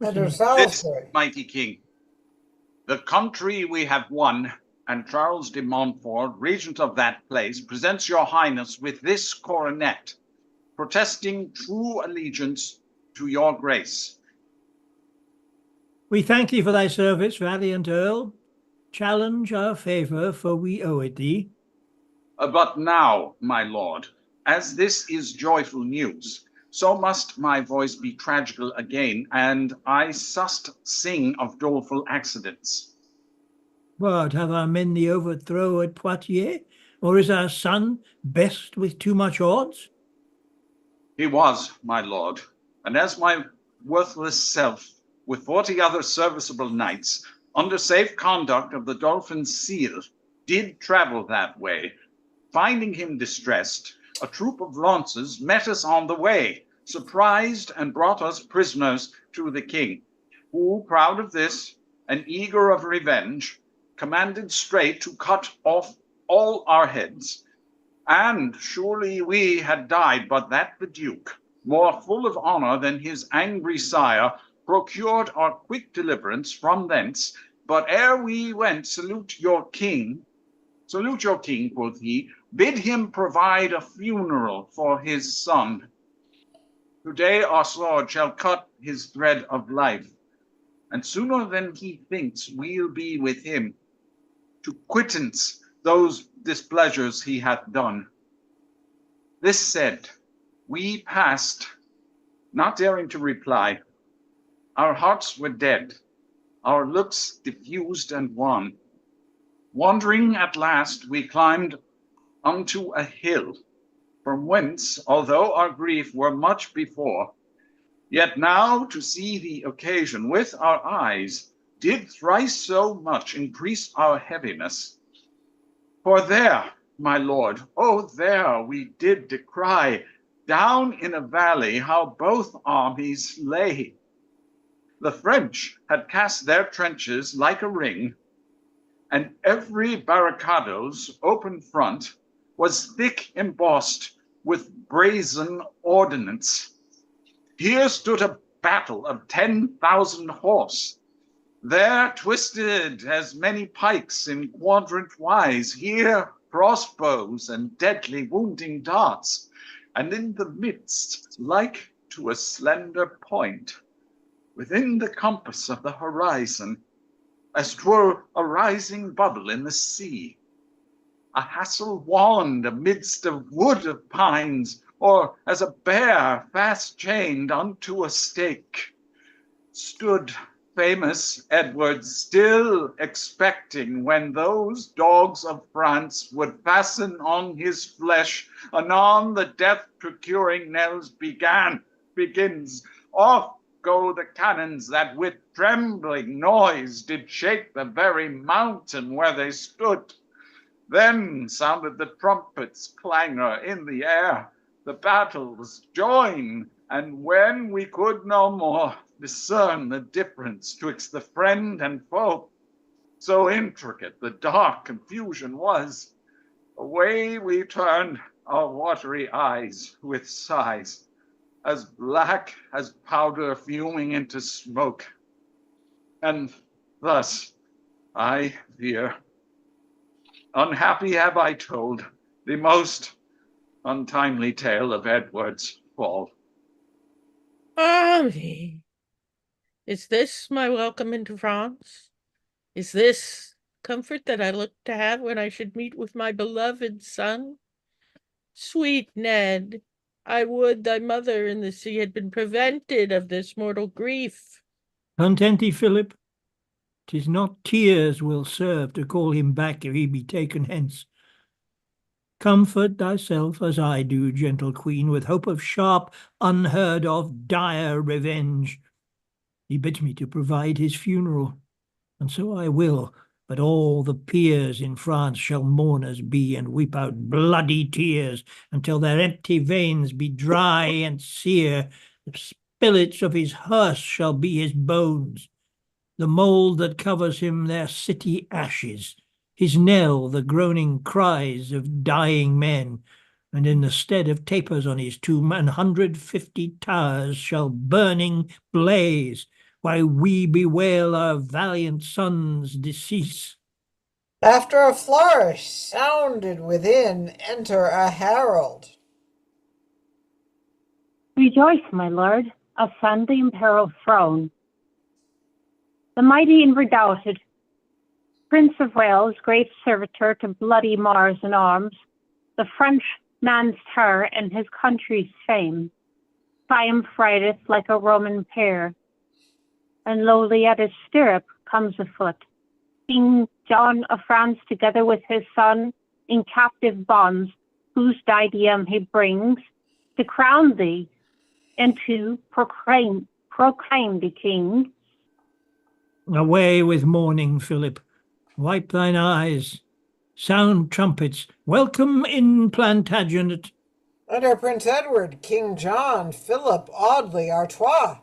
Under This, Salisbury. mighty king, the country we have won, and Charles de Montfort, regent of that place, presents your highness with this coronet, protesting true allegiance to your grace. We thank thee for thy service, valiant earl. Challenge our favour, for we owe it thee. But now, my lord, as this is joyful news, so must my voice be tragical again, and I sust sing of doleful accidents. What, have our men the overthrow at Poitiers? Or is our son best with too much odds? He was, my lord, and as my worthless self, with 40 other serviceable knights, under safe conduct of the Dauphin's seal, did travel that way. Finding him distressed, a troop of lances met us on the way, surprised and brought us prisoners to the king, who, proud of this and eager of revenge, commanded straight to cut off all our heads. And surely we had died, but that the duke, more full of honor than his angry sire, procured our quick deliverance from thence. But ere we went, salute your king, quoth he, bid him provide a funeral for his son. Today our sword shall cut his thread of life, and sooner than he thinks we'll be with him, to quittance those displeasures he hath done. This said, we passed, not daring to reply. Our hearts were dead, our looks diffused and wan. Wandering at last, we climbed unto a hill, from whence, although our grief were much before, yet now to see the occasion with our eyes did thrice so much increase our heaviness. For there, my lord, oh there we did descry, down in a valley, how both armies lay. The French had cast their trenches like a ring, and every barricado's open front was thick embossed with brazen ordnance. Here stood a battle of 10,000 horse. There twisted as many pikes in quadrant wise, here crossbows and deadly wounding darts, and in the midst, like to a slender point, within the compass of the horizon, as 'twere a rising bubble in the sea. A hassel wand amidst a wood of pines, or as a bear fast chained unto a stake, stood famous Edward, still expecting when those dogs of France would fasten on his flesh. Anon the death-procuring knells begins. Off go the cannons that with trembling noise did shake the very mountain where they stood. Then sounded the trumpets' clangor in the air, the battles join, and when we could no more discern the difference twixt the friend and foe, so intricate the dark confusion was, away we turned our watery eyes with sighs, as black as powder fuming into smoke. And thus, I fear, unhappy have I told the most untimely tale of Edward's fall. Ah me! Is this my welcome into France? Is this comfort that I look to have when I should meet with my beloved son? Sweet Ned, I would thy mother in the sea had been prevented of this mortal grief. Content thee, Philip. 'Tis not tears will serve to call him back if he be taken hence. Comfort thyself as I do, gentle queen, with hope of sharp, unheard of, dire revenge. He bids me to provide his funeral, and so I will, but all the peers in France shall mourners be, and weep out bloody tears until their empty veins be dry and sere. The spillets of his hearse shall be his bones, the mould that covers him their city ashes, his knell the groaning cries of dying men, and in the stead of tapers on his tomb 150 towers shall burning blaze, while we bewail our valiant son's decease. After a flourish sounded within, enter a herald. Rejoice, my lord, ascend the imperial throne. The mighty and redoubted Prince of Wales, great servitor to bloody Mars in arms, the French man's terror and his country's fame, triumph rideth like a Roman pair, and lowly at his stirrup comes afoot King John of France, together with his son, in captive bonds, whose diadem he brings to crown thee and to proclaim thee king. Away with mourning, Philip. Wipe thine eyes. Sound trumpets. Welcome in Plantagenet. Under Prince Edward, King John, Philip, Audley, Artois.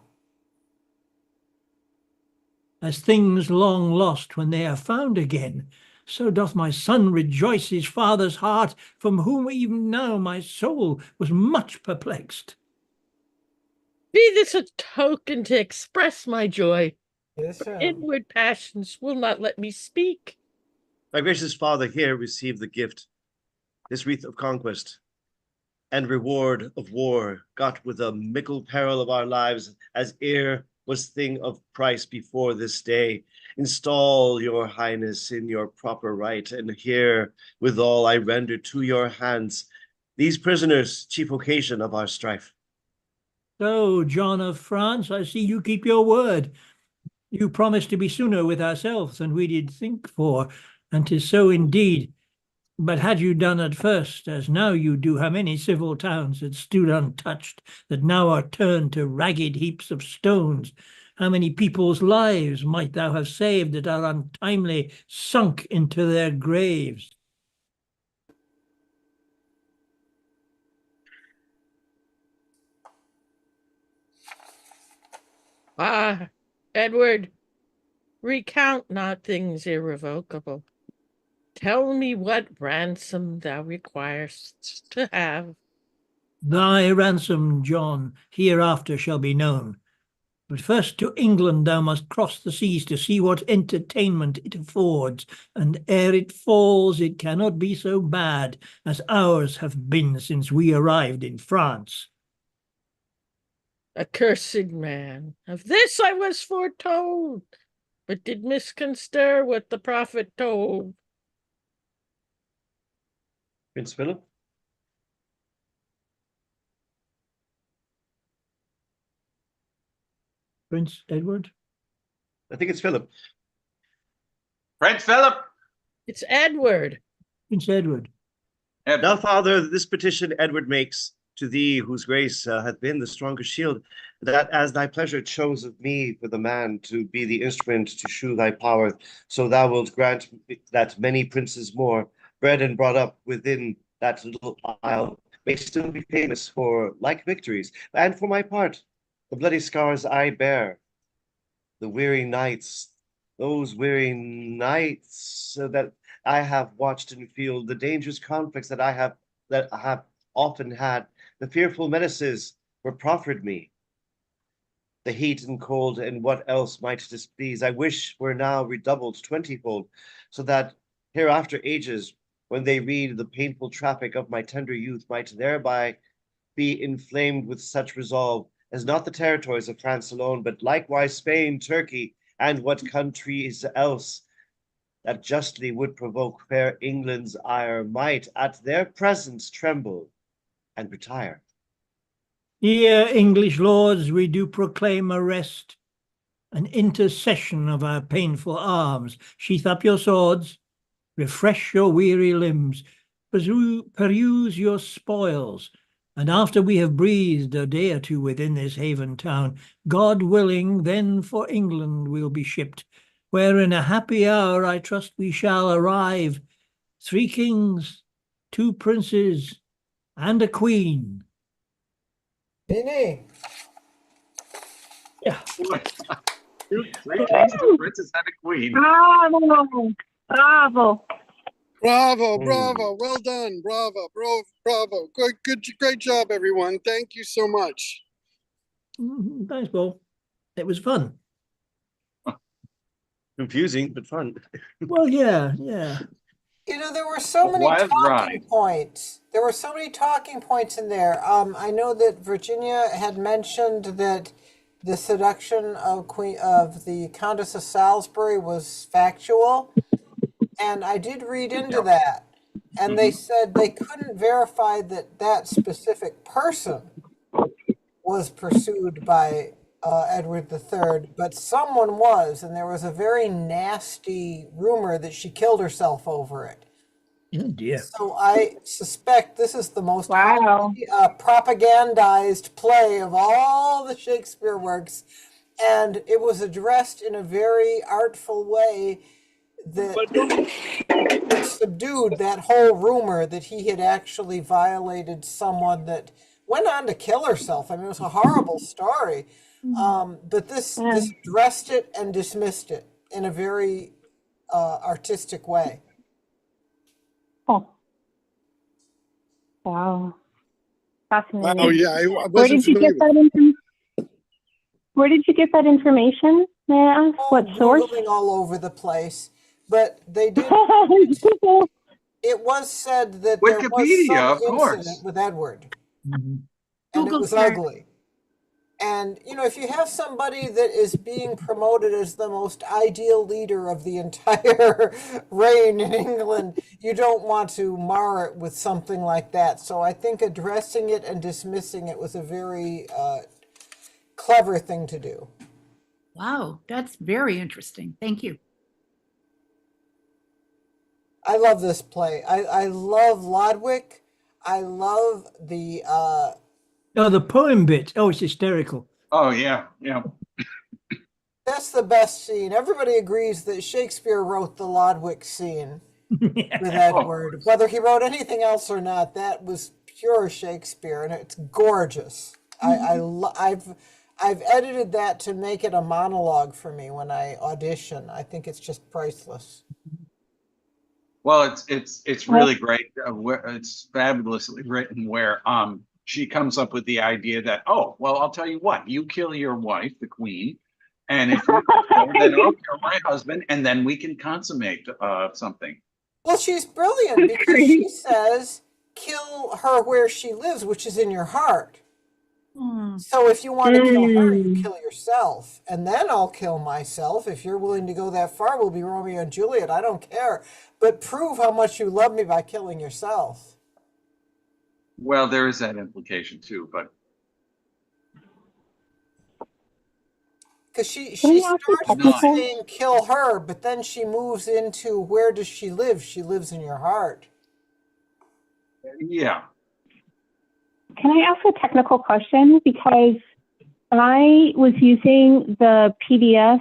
As things long lost when they are found again, so doth my son rejoice his father's heart, from whom even now my soul was much perplexed. Be this a token to express my joy. Yes, Inward passions will not let me speak. My gracious father, here receive the gift, this wreath of conquest and reward of war, got with a mickle peril of our lives, as ere was thing of price before this day. Install your highness in your proper right, and here withal I render to your hands these prisoners, chief occasion of our strife. So, John of France, I see you keep your word. You promised to be sooner with ourselves than we did think for, and 'tis so indeed. But had you done at first, as now you do, how many civil towns had stood untouched, that now are turned to ragged heaps of stones? How many people's lives might thou have saved that are untimely sunk into their graves? Ah, Edward, recount not things irrevocable. Tell me what ransom thou requirest to have. Thy ransom, John, hereafter shall be known. But first to England thou must cross the seas to see what entertainment it affords, and ere it falls it cannot be so bad as ours have been since we arrived in France. Accursed man, of this I was foretold, but did misconster what the prophet told. Prince Philip? Prince Edward? I think it's Philip. Prince Philip. It's Edward. Prince Edward. Now, Father, this petition Edward makes to thee, whose grace hath been the strongest shield, that as thy pleasure chose of me for the man to be the instrument to shew thy power, so thou wilt grant that many princes more, bred and brought up within that little isle, may still be famous for like victories. And for my part, the bloody scars I bear, the weary nights, those weary nights that I have watched and feel, the dangerous conflicts that I have often had, the fearful menaces were proffered me, the heat and cold and what else might displease, I wish were now redoubled 20-fold, so that hereafter ages, when they read the painful traffic of my tender youth, might thereby be inflamed with such resolve as not the territories of France alone, but likewise Spain, Turkey, and what countries else that justly would provoke fair England's ire might at their presence tremble and retire. Here, English lords, we do proclaim a rest, an intercession of our painful arms. Sheath up your swords, refresh your weary limbs, peruse your spoils, and after we have breathed a day or two within this haven town, God willing, then for England we'll be shipped, where in a happy hour I trust we shall arrive, 3 kings, 2 princes, and a queen. Vinny. Yeah. 3 kings, 2 princes, and a queen. Bravo. Bravo. Bravo, bravo, well done, bravo, bravo. Great job, everyone. Thank you so much. Thanks, Paul. It was fun. Confusing, but fun. Well, yeah. You know, there were so many wild talking ride. points. There were so many talking points in there. I know that Virginia had mentioned that the seduction of the Countess of Salisbury was factual, and I did read into that. And they said they couldn't verify that that specific person was pursued by Edward III, but someone was, and there was a very nasty rumor that she killed herself over it. Oh, dear. So I suspect this is the most Wow. propagandized play of all the Shakespeare works, and it was addressed in a very artful way that subdued that whole rumor that he had actually violated someone that went on to kill herself. I mean, it was a horrible story. But this addressed it and dismissed it in a very artistic way. Oh. Wow. Fascinating. Oh yeah, I Where wasn't did you familiar get that Where did you get that information? May I ask? What source? Googling all over the place. But they did. It was said that there was Wikipedia, of some course. incident with Edward, and Google it was search. ugly. And, you know, if you have somebody that is being promoted as the most ideal leader of the entire reign in England, you don't want to mar it with something like that. So I think addressing it and dismissing it was a very clever thing to do. Wow, that's very interesting. Thank you. I love this play. I love Lodwick. I love the The poem bit. Oh, it's hysterical. Oh, yeah. that's the best scene. Everybody agrees that Shakespeare wrote the Lodwick scene with Edward. Whether he wrote anything else or not, that was pure Shakespeare, and it's gorgeous. I've edited that to make it a monologue for me when I audition. I think it's just priceless. Well, it's really great. It's fabulously written where she comes up with the idea that, oh, well, I'll tell you what, you kill your wife, the queen, and if you kill, then I'll kill my husband, and then we can consummate something. Well, she's brilliant because she says, kill her where she lives, which is in your heart. So if you want to kill her, you kill yourself, and then I'll kill myself. If you're willing to go that far, we'll be Romeo and Juliet. I don't care. But prove how much you love me by killing yourself. Well, there is that implication too, but Because she Can I ask a starts with technical? saying kill her, but then she moves into where does she live? She lives in your heart. yeah. Can I ask a technical question? Because I was using the PDF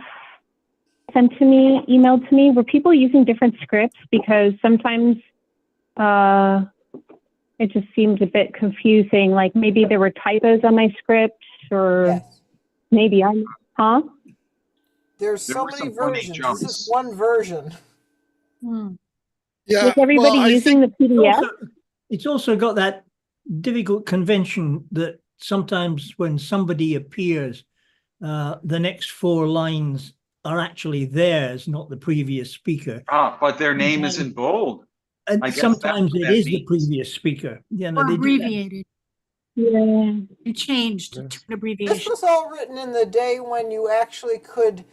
sent to me, emailed to me. Were people using different scripts? Because sometimes it just seemed a bit confusing. Like maybe there were typos on my script, or Yes. maybe I'm, huh? There's There so were many some funny versions. This is jumps. one version. Yeah. Was everybody well, I using think the PDF? It's also got that difficult convention that sometimes when somebody appears, the next four lines are actually theirs, not the previous speaker. But their name is in bold. And I guess sometimes that's what it that is the means. previous speaker. You know, Or they do that. abbreviated. Yeah. It changed to an This abbreviation. was all written in the day when you actually could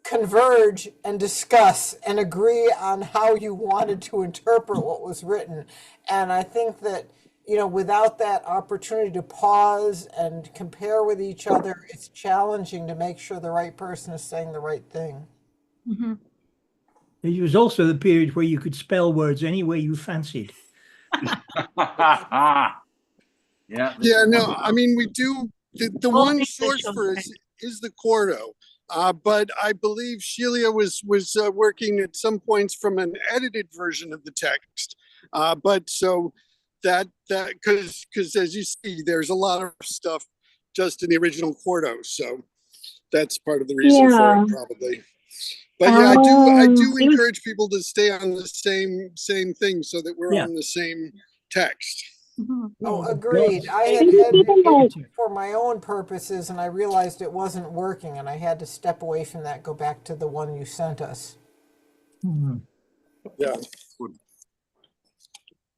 converge and discuss and agree on how you wanted to interpret what was written. And I think that, you know, without that opportunity to pause and compare with each other, it's challenging to make sure the right person is saying the right thing. Mhm. It was also the period where you could spell words any way you fancied. Yeah. Yeah, this is no, one. I mean, we do, the All one English, source I'm for it is the Quarto. But I believe Sheila was working at some points from an edited version of the text. But so that because as you see, there's a lot of stuff just in the original Quarto. So that's part of the reason for Yeah. it, probably. But yeah, I do It was, encourage people to stay on the same thing so that we're Yeah. on the same text. Oh, agreed. I It had was edited even like, it for my own purposes, and I realized it wasn't working, and I had to step away from that, go back to the one you sent us. Yeah.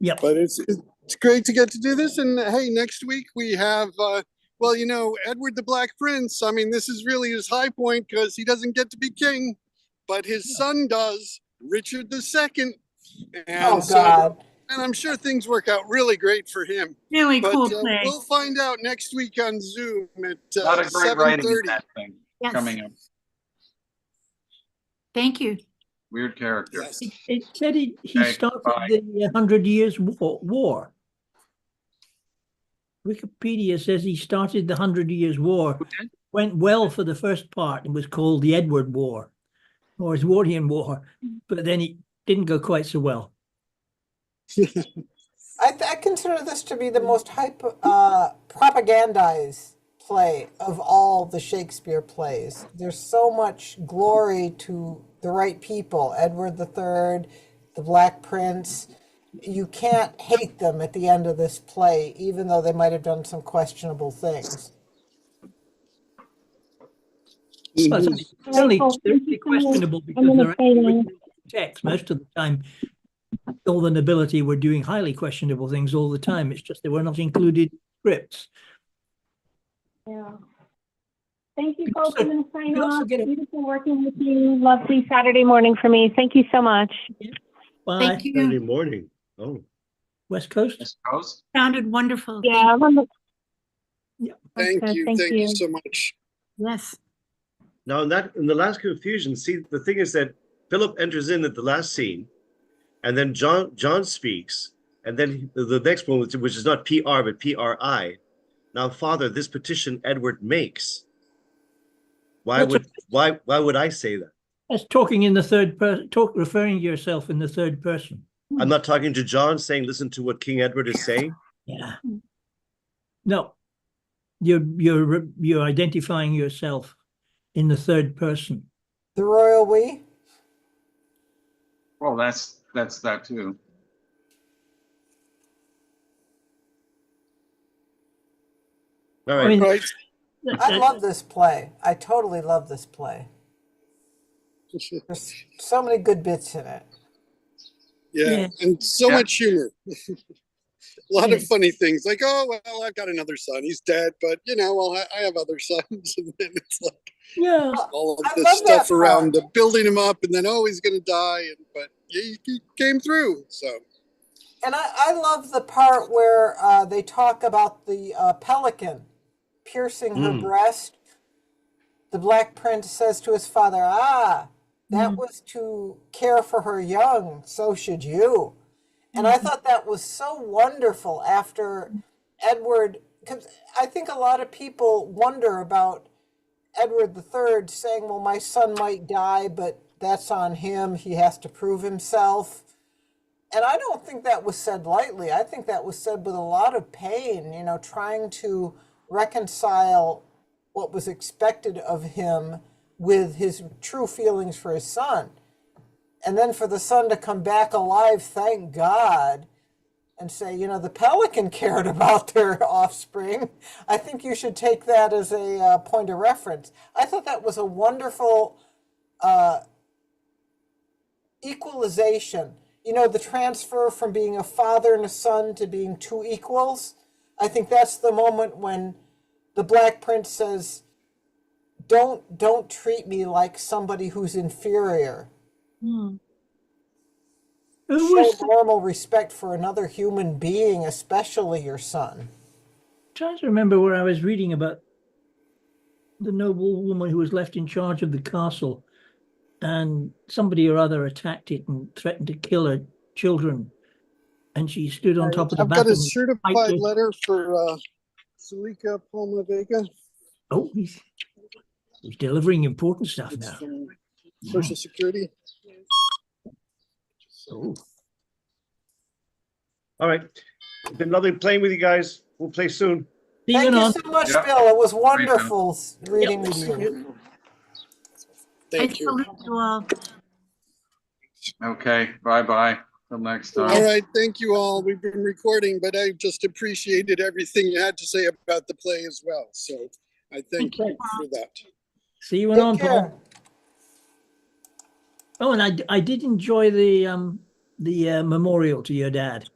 Yep. But it's great to get to do this. And hey, next week we have well, you know, Edward the Black Prince. I mean, this is really his high point because he doesn't get to be king, but his son does, Richard II. And Oh, so, God. and I'm sure things work out really great for him. Really But cool play. we'll find out next week on Zoom at A lot of great writing in 7:30. that thing Yes. coming up. Thank you. Weird character. Yes. It said he Okay, started bye. the 100 Years War. Wikipedia says he started the 100 Years War. Went well for the first part and was called the Edward War or Edwardian War, but then it didn't go quite so well. I consider this to be the most propagandized play of all the Shakespeare plays. There's so much glory to the right people. Edward III, the Black Prince. You can't hate them at the end of this play, even though they might have done some questionable things. Well, Mhm. it's only Thank you so much. questionable I'm because gonna they're say actually that. written in text. Most of the time, all the nobility were doing highly questionable things all the time. It's just they were not included in scripts. Yeah. Thank you, You folks. also- I'm going to sign you also off. get a- Beautiful working with you. Lovely Saturday morning for me. Thank you so much. Bye. Thank Saturday you. morning. Oh. West Coast. I suppose. Sounded wonderful. Yeah, I'm on the, Thank okay, you. thank Thank you you. so much. Yes. Now in the last confusion, see, the thing is that Philip enters in at the last scene, and then John speaks, and then the next one, which is not PR but PRI. Now, Father, this petition Edward makes. Why would I say that? That's talking in the third person, referring to yourself in the third person. I'm not talking to John saying, listen to what King Edward is saying. Yeah. No, you're identifying yourself in the third person. The royal we? Well, that's that too. All right. I mean, Right. I love this play. I totally love this play. There's so many good bits in it. Yeah. Yeah. And so Yeah. much humor. lot of funny things like, oh, well, I've got another son. He's dead, but well, I have other sons. And then it's like all of I this love that stuff around part. building him up, and then, oh, he's going to die. But he came through. So. And I love the part where they talk about the pelican piercing her breast. The Black Prince says to his father, that was to care for her young, so should you. And I thought that was so wonderful after Edward, because I think a lot of people wonder about Edward III saying, well, my son might die, but that's on him. He has to prove himself. And I don't think that was said lightly. I think that was said with a lot of pain, trying to reconcile what was expected of him with his true feelings for his son. And then for the son to come back alive, thank God, and say, the pelican cared about their offspring. I think you should take that as a point of reference. I thought that was a wonderful equalization. The transfer from being a father and a son to being two equals. I think that's the moment when the Black Prince says, don't treat me like somebody who's inferior. Show normal respect for another human being, especially your son. Trying to remember where I was reading about the noble woman who was left in charge of the castle, and somebody or other attacked it and threatened to kill her children, and she stood on top of the I've got a battlement. certified letter for Sulika Palma Vega. Oh, he's delivering important stuff It's now. from Social Security. Oh. All right. It's been lovely playing with you guys. We'll play soon. Thank you so much, Yep. Bill. It was wonderful reading with you. Thank you. Okay, bye-bye. Till next time. All right, thank you all. We've been recording, but I just appreciated everything you had to say about the play as well. So I thank you for that. See you on, Paul. Oh, and I did enjoy the memorial to your dad.